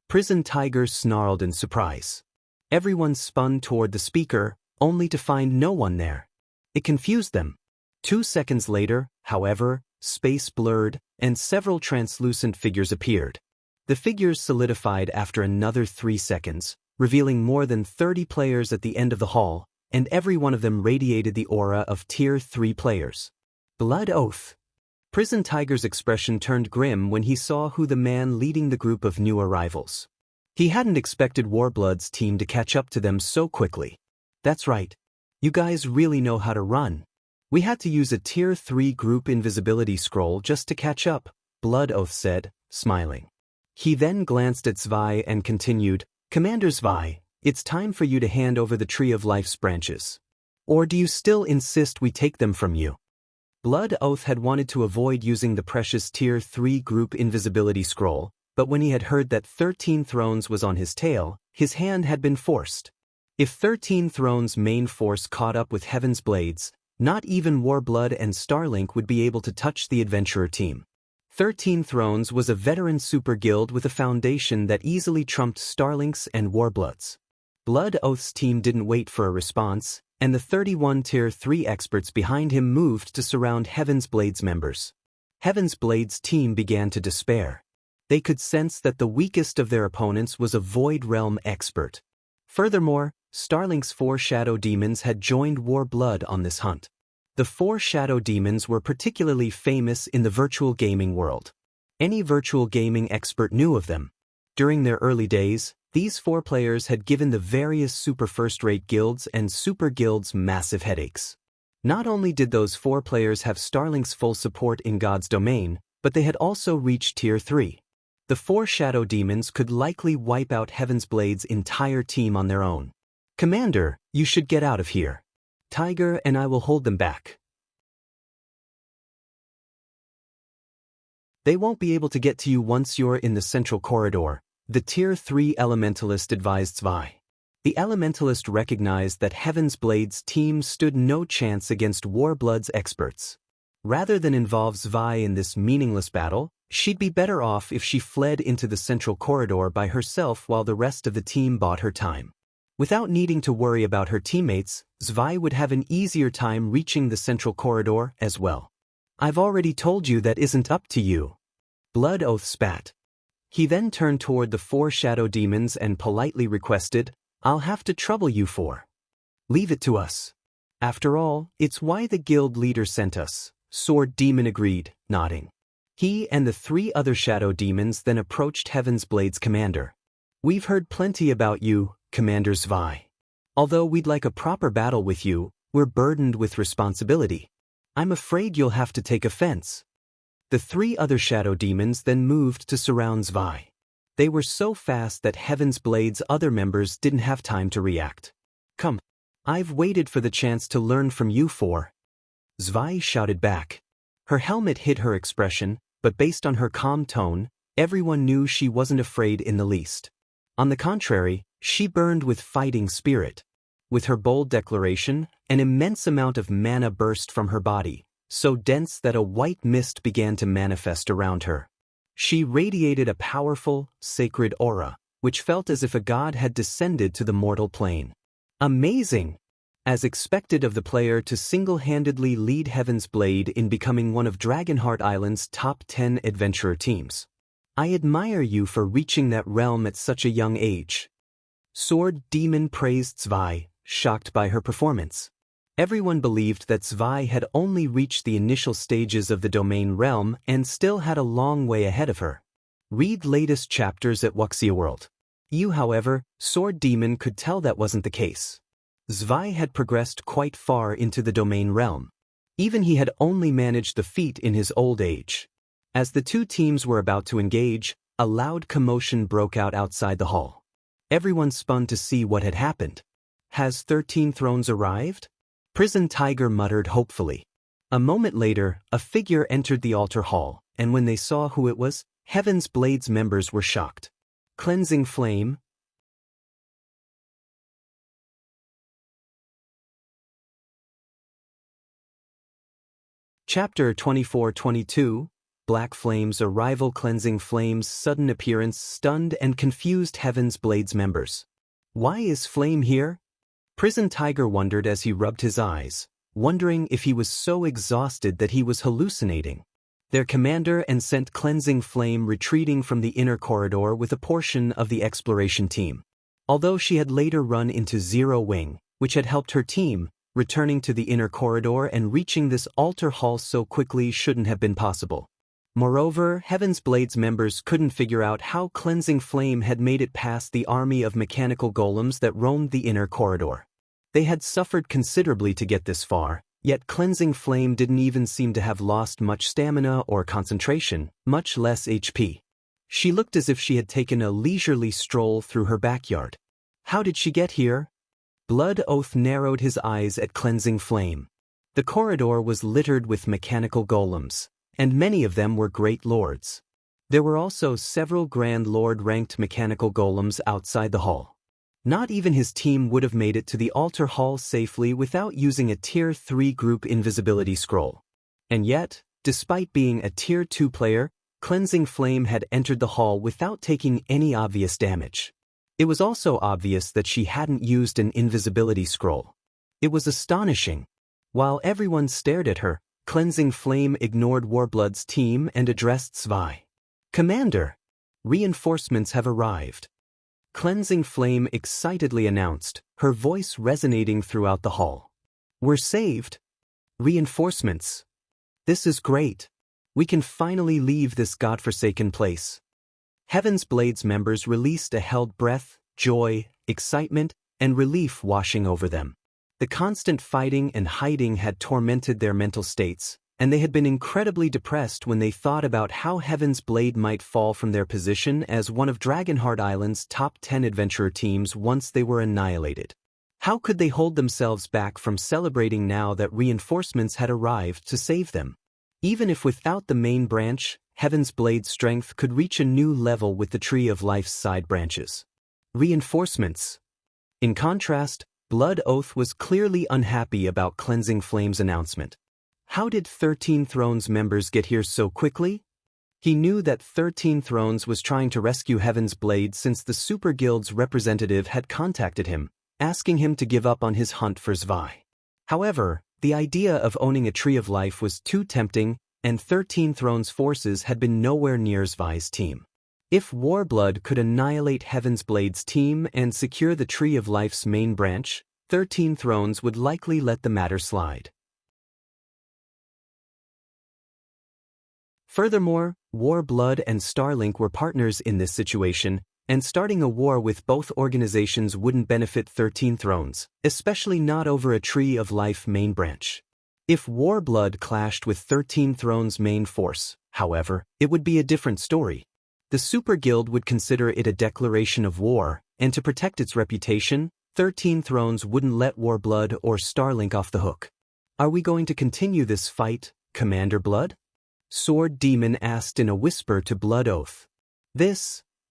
S1: Prison Tiger snarled in surprise. Everyone spun toward the speaker, only to find no one there. It confused them. 2 seconds later, however, space blurred, and several translucent figures appeared. The figures solidified after another 3 seconds, revealing more than 30 players at the end of the hall, and every one of them radiated the aura of Tier 3 players. "Blood Oath." Prison Tiger's expression turned grim when he saw who the man leading the group of new arrivals. He hadn't expected Warblood's team to catch up to them so quickly. That's right. You guys really know how to run. We had to use a Tier 3 group invisibility scroll just to catch up, Blood Oath said, smiling. He then glanced at Zwei and continued, Commander Zwei, it's time for you to hand over the Tree of Life's branches. Or do you still insist we take them from you? Blood Oath had wanted to avoid using the precious Tier 3 group invisibility scroll, but when he had heard that 13 Thrones was on his tail, his hand had been forced. If 13 Thrones' main force caught up with Heaven's Blades, not even Warblood and Starlink would be able to touch the adventurer team. 13 Thrones was a veteran super guild with a foundation that easily trumped Starlink's and Warbloods. Blood Oath's team didn't wait for a response, and the 31 Tier 3 experts behind him moved to surround Heaven's Blades members. Heaven's Blades' team began to despair. They could sense that the weakest of their opponents was a Void Realm expert. Furthermore, Starlink's 4 Shadow Demons had joined Warblood on this hunt. The 4 Shadow Demons were particularly famous in the virtual gaming world. Any virtual gaming expert knew of them. During their early days, these 4 players had given the various super first-rate guilds and super guilds massive headaches. Not only did those 4 players have Starlink's full support in God's domain, but they had also reached Tier 3. The 4 Shadow Demons could likely wipe out Heaven's Blades' entire team on their own. Commander, you should get out of here. Tiger and I will hold them back. They won't be able to get to you once you're in the central corridor, the Tier 3 Elementalist advised Zwei. The Elementalist recognized that Heaven's Blades' team stood no chance against Warblood's experts. Rather than involve Zwei in this meaningless battle, she'd be better off if she fled into the central corridor by herself while the rest of the team bought her time. Without needing to worry about her teammates, Zwei would have an easier time reaching the central corridor as well. I've already told you that isn't up to you. Blood Oath spat. He then turned toward the 4 Shadow Demons and politely requested, I'll have to trouble you for. Leave it to us. After all, it's why the guild leader sent us, Sword Demon agreed, nodding. He and the 3 other Shadow Demons then approached Heaven's Blades commander. We've heard plenty about you, Commander Zwei. Although we'd like a proper battle with you, we're burdened with responsibility. I'm afraid you'll have to take offense. The 3 other Shadow Demons then moved to surround Zwei. They were so fast that Heaven's Blades' other members didn't have time to react. Come. I've waited for the chance to learn from you 4. Zwei shouted back. Her helmet hid her expression, but based on her calm tone, everyone knew she wasn't afraid in the least. On the contrary, she burned with fighting spirit. With her bold declaration, an immense amount of mana burst from her body, so dense that a white mist began to manifest around her. She radiated a powerful, sacred aura, which felt as if a god had descended to the mortal plane. Amazing! As expected of the player to single-handedly lead Heaven's Blade in becoming one of Dragonheart Island's top 10 adventurer teams. I admire you for reaching that realm at such a young age. Sword Demon praised Zwei, shocked by her performance. Everyone believed that Zwei had only reached the initial stages of the domain realm and still had a long way ahead of her. Read latest chapters at Wuxia World. You, however, Sword Demon could tell that wasn't the case. Zwei had progressed quite far into the domain realm. Even he had only managed the feat in his old age. As the 2 teams were about to engage, a loud commotion broke out outside the hall. Everyone spun to see what had happened. Has 13 Thrones arrived? Prison Tiger muttered hopefully. A moment later, a figure entered the altar hall, and when they saw who it was, Heaven's Blades members were shocked. Cleansing Flame. Chapter 24-22, Black Flame's arrival. Cleansing Flame's sudden appearance stunned and confused Heaven's Blades members. Why is Flame here? Prison Tiger wondered as he rubbed his eyes, wondering if he was so exhausted that he was hallucinating. Their commander and sent Cleansing Flame retreating from the inner corridor with a portion of the exploration team. Although she had later run into Zero Wing, which had helped her team, returning to the inner corridor and reaching this altar hall so quickly shouldn't have been possible. Moreover, Heaven's Blade's members couldn't figure out how Cleansing Flame had made it past the army of mechanical golems that roamed the inner corridor. They had suffered considerably to get this far, yet Cleansing Flame didn't even seem to have lost much stamina or concentration, much less HP. She looked as if she had taken a leisurely stroll through her backyard. How did she get here? Blood Oath narrowed his eyes at Cleansing Flame. The corridor was littered with mechanical golems, and many of them were great lords. There were also several Grand Lord-ranked mechanical golems outside the hall. Not even his team would have made it to the altar hall safely without using a Tier 3 group invisibility scroll. And yet, despite being a Tier 2 player, Cleansing Flame had entered the hall without taking any obvious damage. It was also obvious that she hadn't used an invisibility scroll. It was astonishing. While everyone stared at her, Cleansing Flame ignored Warblood's team and addressed Zwei. "Commander, reinforcements have arrived." Cleansing Flame excitedly announced, her voice resonating throughout the hall. "We're saved. Reinforcements. This is great. We can finally leave this godforsaken place." Heaven's Blade's members released a held breath, joy, excitement, and relief washing over them. The constant fighting and hiding had tormented their mental states, and they had been incredibly depressed when they thought about how Heaven's Blade might fall from their position as one of Dragonheart Island's top 10 adventurer teams once they were annihilated. How could they hold themselves back from celebrating now that reinforcements had arrived to save them? Even if without the main branch, Heaven's Blade's strength could reach a new level with the Tree of Life's side branches. Reinforcements. In contrast, Blood Oath was clearly unhappy about Cleansing Flame's announcement. How did 13 Thrones members get here so quickly? He knew that 13 Thrones was trying to rescue Heaven's Blade since the Super Guild's representative had contacted him, asking him to give up on his hunt for Zwei. However, the idea of owning a Tree of Life was too tempting, and 13 Thrones' forces had been nowhere near Zwei's team. If Warblood could annihilate Heaven's Blade's team and secure the Tree of Life's main branch, 13 Thrones would likely let the matter slide. Furthermore, Warblood and Starlink were partners in this situation, and starting a war with both organizations wouldn't benefit 13 Thrones, especially not over a Tree of Life main branch. If Warblood clashed with 13 Thrones' main force, however, it would be a different story. The Super Guild would consider it a declaration of war, and to protect its reputation, 13 Thrones wouldn't let Warblood or Starlink off the hook. "Are we going to continue this fight, Commander Blood?" Sword Demon asked in a whisper to Blood Oath.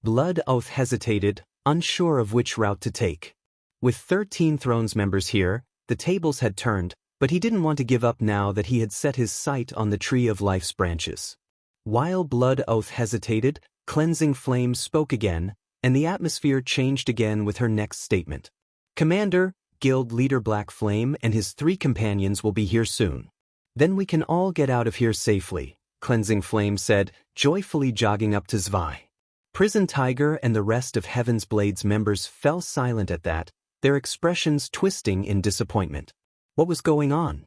S1: Blood Oath hesitated, unsure of which route to take. With 13 Thrones members here, the tables had turned, but he didn't want to give up now that he had set his sight on the Tree of Life's branches. While Blood Oath hesitated, Cleansing Flame spoke again, and the atmosphere changed again with her next statement. "Commander, Guild Leader Black Flame and his 3 companions will be here soon. Then we can all get out of here safely," Cleansing Flame said, joyfully jogging up to Zwei. Prison Tiger and the rest of Heaven's Blade's members fell silent at that, their expressions twisting in disappointment. What was going on?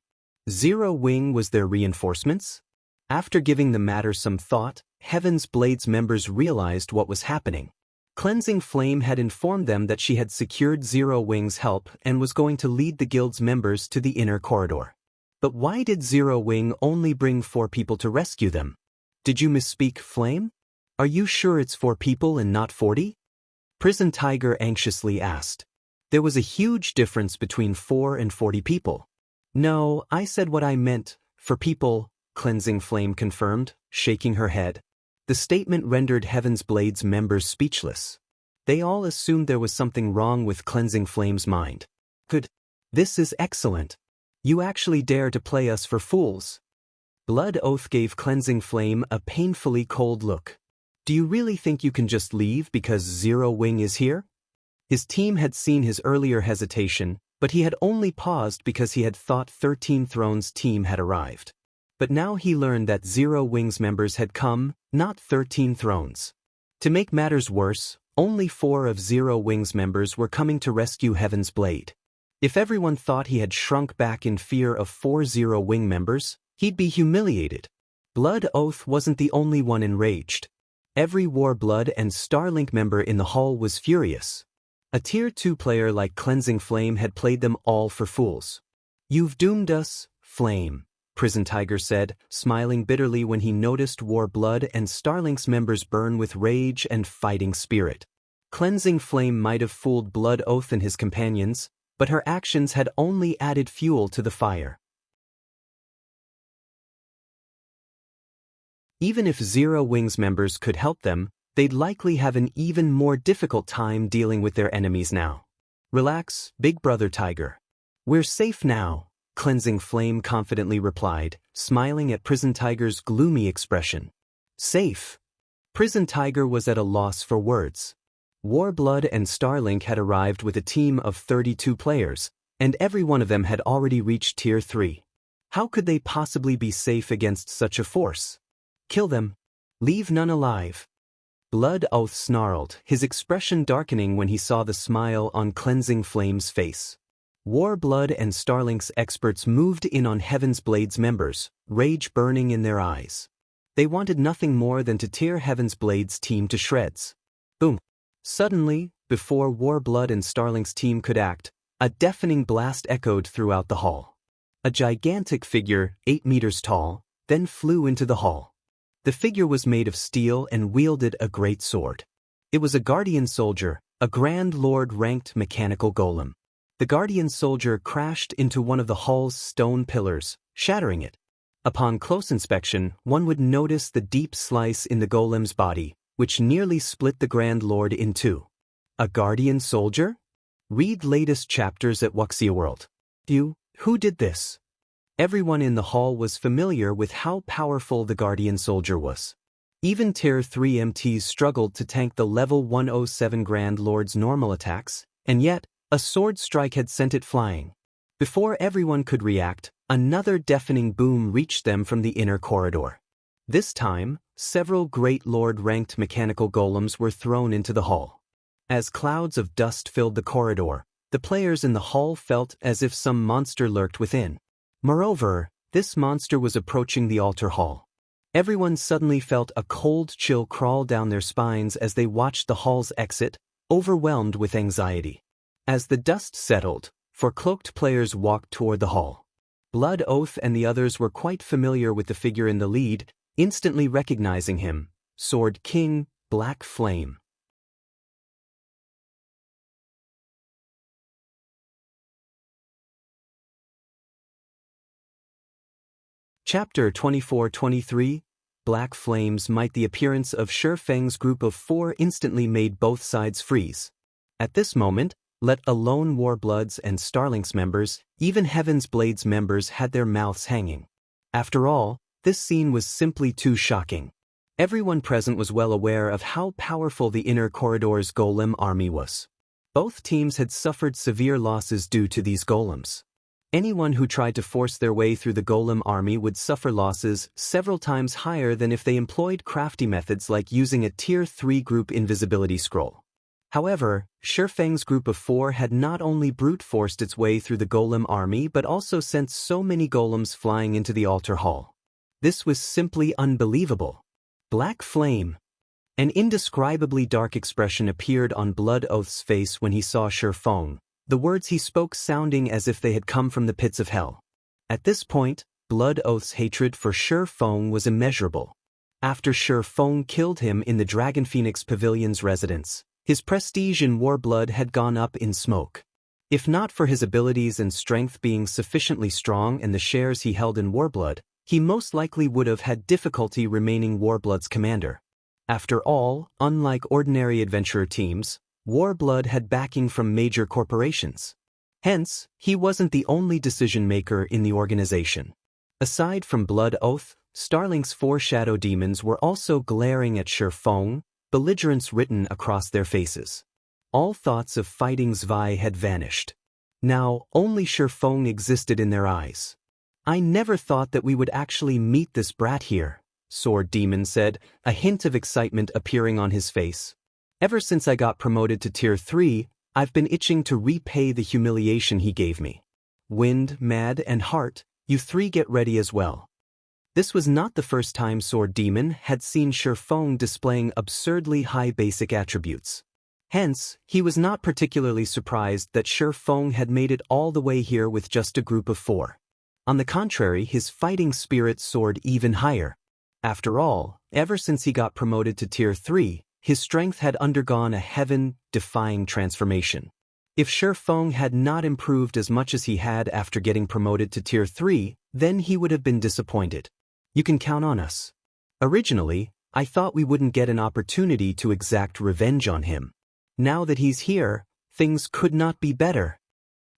S1: Zero Wing was their reinforcements? After giving the matter some thought, Heaven's Blade's members realized what was happening. Cleansing Flame had informed them that she had secured Zero Wing's help and was going to lead the guild's members to the inner corridor. But why did Zero Wing only bring 4 people to rescue them? Did you misspeak, Flame? Are you sure it's 4 people and not 40? Prison Tiger anxiously asked. There was a huge difference between 4 and 40 people. No, I said what I meant, for people, Cleansing Flame confirmed, shaking her head. The statement rendered Heaven's Blade's members speechless. They all assumed there was something wrong with Cleansing Flame's mind. Good. This is excellent. You actually dare to play us for fools. Blood Oath gave Cleansing Flame a painfully cold look. Do you really think you can just leave because Zero Wing is here? His team had seen his earlier hesitation, but he had only paused because he had thought 13 Thrones' team had arrived. But now he learned that Zero Wing's members had come, not 13 Thrones. To make matters worse, only 4 of Zero Wing's members were coming to rescue Heaven's Blade. If everyone thought he had shrunk back in fear of 4-0 wing members, he'd be humiliated. Blood Oath wasn't the only one enraged. Every Warblood and Starlink member in the hall was furious. A Tier 2 player like Cleansing Flame had played them all for fools. "You've doomed us, Flame," Prison Tiger said, smiling bitterly when he noticed Warblood and Starlink's members burn with rage and fighting spirit. Cleansing Flame might have fooled Blood Oath and his companions, but her actions had only added fuel to the fire. Even if Zero Wings members could help them, they'd likely have an even more difficult time dealing with their enemies now. "Relax, Big Brother Tiger. We're safe now," Cleansing Flame confidently replied, smiling at Prison Tiger's gloomy expression. Safe? Prison Tiger was at a loss for words. Warblood and Starlink had arrived with a team of 32 players, and every one of them had already reached Tier 3. How could they possibly be safe against such a force? "Kill them. Leave none alive." Blood Oath snarled, his expression darkening when he saw the smile on Cleansing Flame's face. Warblood and Starlink's experts moved in on Heaven's Blade's members, rage burning in their eyes. They wanted nothing more than to tear Heaven's Blade's team to shreds. Boom. Suddenly, before Warblood and Starlink's team could act, a deafening blast echoed throughout the hall. A gigantic figure, 8 meters tall, then flew into the hall. The figure was made of steel and wielded a great sword. It was a guardian soldier, a Grand Lord-ranked mechanical golem. The guardian soldier crashed into one of the hall's stone pillars, shattering it. Upon close inspection, one would notice the deep slice in the golem's body, which nearly split the Grand Lord in two. A guardian soldier? Read latest chapters at Wuxia World. Who did this? Everyone in the hall was familiar with how powerful the guardian soldier was. Even Tier 3 MTs struggled to tank the level 107 Grand Lord's normal attacks, and yet, a sword strike had sent it flying. Before everyone could react, another deafening boom reached them from the inner corridor. This time, several Great Lord-ranked mechanical golems were thrown into the hall. As clouds of dust filled the corridor, the players in the hall felt as if some monster lurked within. Moreover, this monster was approaching the altar hall. Everyone suddenly felt a cold chill crawl down their spines as they watched the hall's exit, overwhelmed with anxiety. As the dust settled, four cloaked players walked toward the hall. Blood Oath and the others were quite familiar with the figure in the lead, instantly recognizing him, Sword King, Black Flame. Chapter 24-23, Black Flame's Might. The appearance of Shifeng's group of 4 instantly made both sides freeze. At this moment, let alone Warblood's and Starlink's members, even Heaven's Blade's members had their mouths hanging. After all, this scene was simply too shocking. Everyone present was well aware of how powerful the inner corridor's golem army was. Both teams had suffered severe losses due to these golems. Anyone who tried to force their way through the golem army would suffer losses several times higher than if they employed crafty methods like using a Tier 3 group invisibility scroll. However, Shifeng's group of 4 had not only brute-forced its way through the golem army but also sent so many golems flying into the altar hall. This was simply unbelievable. Black Flame. An indescribably dark expression appeared on Blood Oath's face when he saw Shifeng, the words he spoke sounding as if they had come from the pits of hell. At this point, Blood Oath's hatred for Shifeng was immeasurable. After Shifeng killed him in the Dragon Phoenix Pavilion's residence, his prestige in Warblood had gone up in smoke. If not for his abilities and strength being sufficiently strong and the shares he held in Warblood, he most likely would have had difficulty remaining Warblood's commander. After all, unlike ordinary adventurer teams, Warblood had backing from major corporations. Hence, he wasn't the only decision-maker in the organization. Aside from Blood Oath, Starlink's 4 shadow demons were also glaring at Shifeng, belligerence written across their faces. All thoughts of fighting Zwei had vanished. Now, only Shifeng existed in their eyes. "I never thought that we would actually meet this brat here," Sword Demon said, a hint of excitement appearing on his face. "Ever since I got promoted to Tier 3, I've been itching to repay the humiliation he gave me. Wind, Mad, and Heart, you three get ready as well. This was not the first time Sword Demon had seen Shifeng displaying absurdly high basic attributes. Hence, he was not particularly surprised that Shifeng had made it all the way here with just a group of 4. On the contrary, his fighting spirit soared even higher. After all, ever since he got promoted to Tier 3, his strength had undergone a heaven-defying transformation. If Shifeng had not improved as much as he had after getting promoted to Tier 3, then he would have been disappointed. You can count on us. Originally, I thought we wouldn't get an opportunity to exact revenge on him. Now that he's here, things could not be better.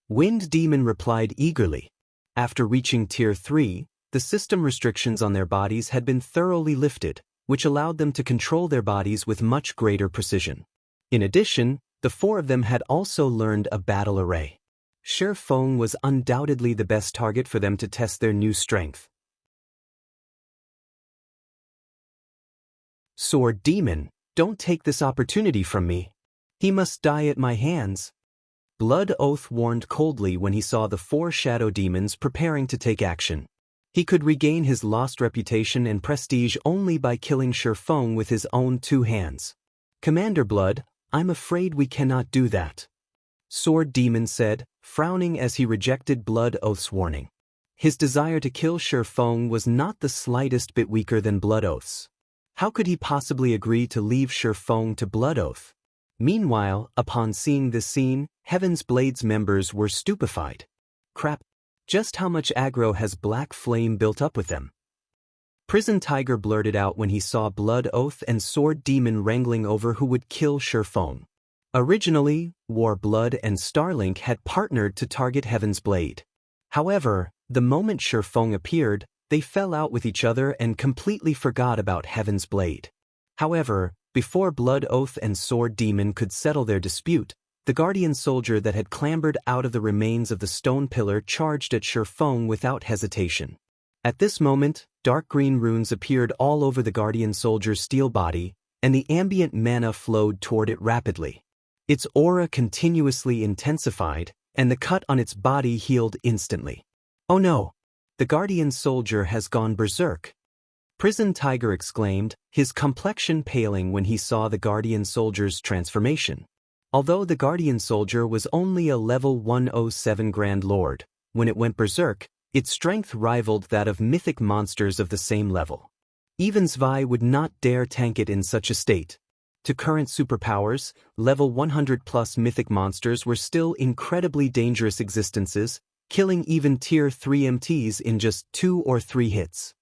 S1: Wind Demon replied eagerly. After reaching Tier 3, the system restrictions on their bodies had been thoroughly lifted, which allowed them to control their bodies with much greater precision. In addition, the 4 of them had also learned a battle array. Shifeng was undoubtedly the best target for them to test their new strength. Sword Demon, don't take this opportunity from me. He must die at my hands. Blood Oath warned coldly when he saw the 4 shadow demons preparing to take action. He could regain his lost reputation and prestige only by killing Shifeng with his own 2 hands. Commander Blood, I'm afraid we cannot do that. Sword Demon said, frowning as he rejected Blood Oath's warning. His desire to kill Shifeng was not the slightest bit weaker than Blood Oath's. How could he possibly agree to leave Shifeng to Blood Oath? Meanwhile, upon seeing this scene, Heaven's Blade's members were stupefied. Crap. Just how much aggro has Black Flame built up with them? Prison Tiger blurted out when he saw Blood Oath and Sword Demon wrangling over who would kill Shifeng. Originally, War Blood and Starlink had partnered to target Heaven's Blade. However, the moment Shifeng appeared, they fell out with each other and completely forgot about Heaven's Blade. However, before Blood Oath and Sword Demon could settle their dispute, the Guardian Soldier that had clambered out of the remains of the stone pillar charged at Shifeng without hesitation. At this moment, dark green runes appeared all over the Guardian Soldier's steel body, and the ambient mana flowed toward it rapidly. Its aura continuously intensified, and the cut on its body healed instantly. Oh no! The Guardian Soldier has gone berserk. Prison Tiger exclaimed, his complexion paling when he saw the Guardian Soldier's transformation. Although the Guardian Soldier was only a level 107 Grand Lord, when it went berserk, its strength rivaled that of mythic monsters of the same level. Even Zwei would not dare tank it in such a state. To current superpowers, level 100+ mythic monsters were still incredibly dangerous existences, killing even Tier 3 MTs in just 2 or 3 hits.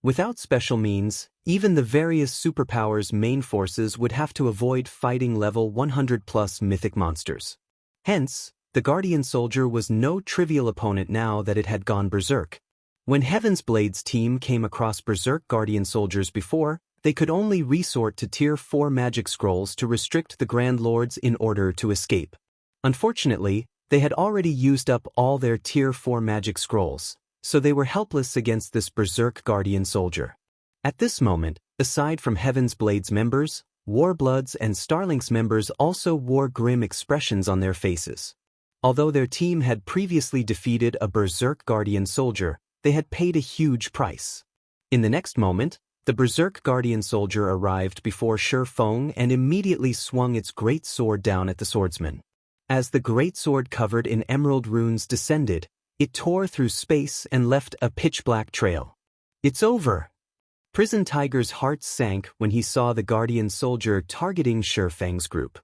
S1: Without special means, even the various superpowers' main forces would have to avoid fighting level 100+ mythic monsters. Hence, the Guardian Soldier was no trivial opponent now that it had gone berserk. When Heaven's Blade's team came across berserk Guardian Soldiers before, they could only resort to Tier 4 magic scrolls to restrict the Grand Lords in order to escape. Unfortunately, they had already used up all their Tier 4 magic scrolls, so they were helpless against this berserk Guardian Soldier. At this moment, aside from Heaven's Blade's members, Warblood's and Starlink's members also wore grim expressions on their faces. Although their team had previously defeated a berserk Guardian Soldier, they had paid a huge price. In the next moment, the berserk Guardian Soldier arrived before Shifeng and immediately swung its great sword down at the swordsman. As the great sword covered in emerald runes descended, it tore through space and left a pitch-black trail. It's over! Prison Tiger's heart sank when he saw the Guardian Soldier targeting Shifeng's group.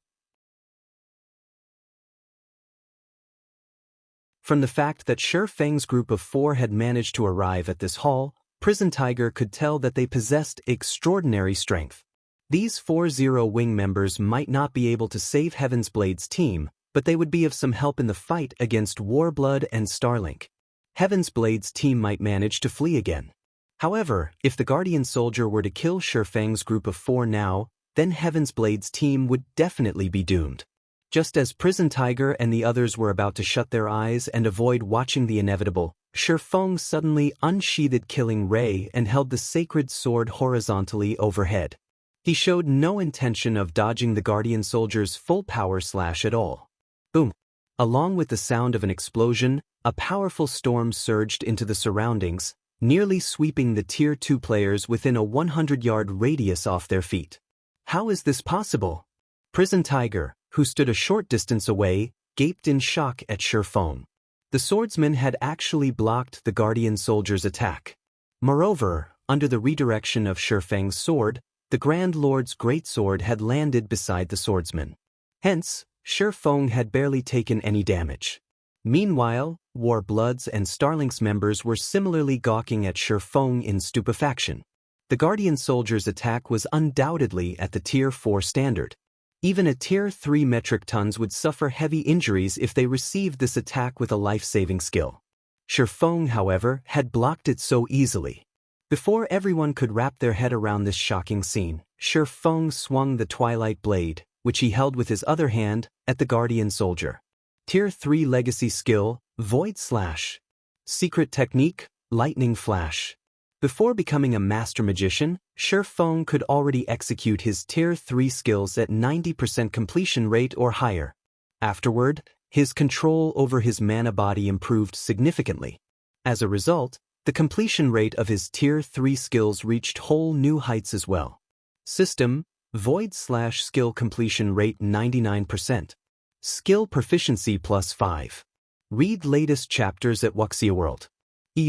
S1: From the fact that Shifeng's group of 4 had managed to arrive at this hall, Prison Tiger could tell that they possessed extraordinary strength. These 4 Wing members might not be able to save Heaven's Blade's team, but they would be of some help in the fight against Warblood and Starlink. Heaven's Blade's team might manage to flee again. However, if the Guardian Soldier were to kill Shifeng's group of 4 now, then Heaven's Blade's team would definitely be doomed. Just as Prison Tiger and the others were about to shut their eyes and avoid watching the inevitable, Shifeng suddenly unsheathed Killing Ray and held the sacred sword horizontally overhead. He showed no intention of dodging the Guardian Soldier's full power slash at all. Boom! Along with the sound of an explosion, a powerful storm surged into the surroundings, nearly sweeping the Tier 2 players within a 100-yard radius off their feet. How is this possible? Prison Tiger, who stood a short distance away, gaped in shock at Shifeng. The swordsman had actually blocked the Guardian soldier's attack. Moreover, under the redirection of Shifeng's sword, the Grand Lord's greatsword had landed beside the swordsman. Hence, Shifeng had barely taken any damage. Meanwhile, Warbloods and Starlink's members were similarly gawking at Shifeng in stupefaction. The Guardian soldier's attack was undoubtedly at the Tier 4 standard. Even a Tier 3 metric tons would suffer heavy injuries if they received this attack with a life-saving skill. Shifeng, however, had blocked it so easily. Before everyone could wrap their head around this shocking scene, Shifeng swung the Twilight Blade, which he held with his other hand, at the Guardian soldier. Tier 3 Legacy Skill, Void Slash. Secret Technique, Lightning Flash. Before becoming a master magician, Shifeng could already execute his Tier 3 skills at 90% completion rate or higher. Afterward, his control over his mana body improved significantly. As a result, the completion rate of his Tier 3 skills reached whole new heights as well. System, Void Slash Skill Completion Rate 99%. Skill Proficiency +5. Read latest chapters at Wuxia World.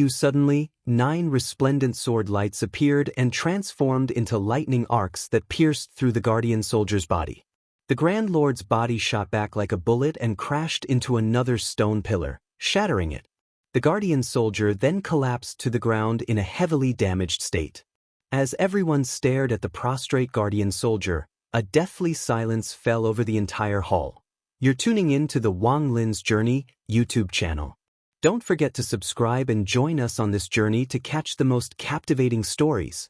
S1: Suddenly, 9 resplendent sword lights appeared and transformed into lightning arcs that pierced through the Guardian soldier's body. The Grand Lord's body shot back like a bullet and crashed into another stone pillar, shattering it. The Guardian soldier then collapsed to the ground in a heavily damaged state. As everyone stared at the prostrate Guardian soldier, a deathly silence fell over the entire hall. You're tuning in to the Wang Lin's Journey YouTube channel. Don't forget to subscribe and join us on this journey to catch the most captivating stories.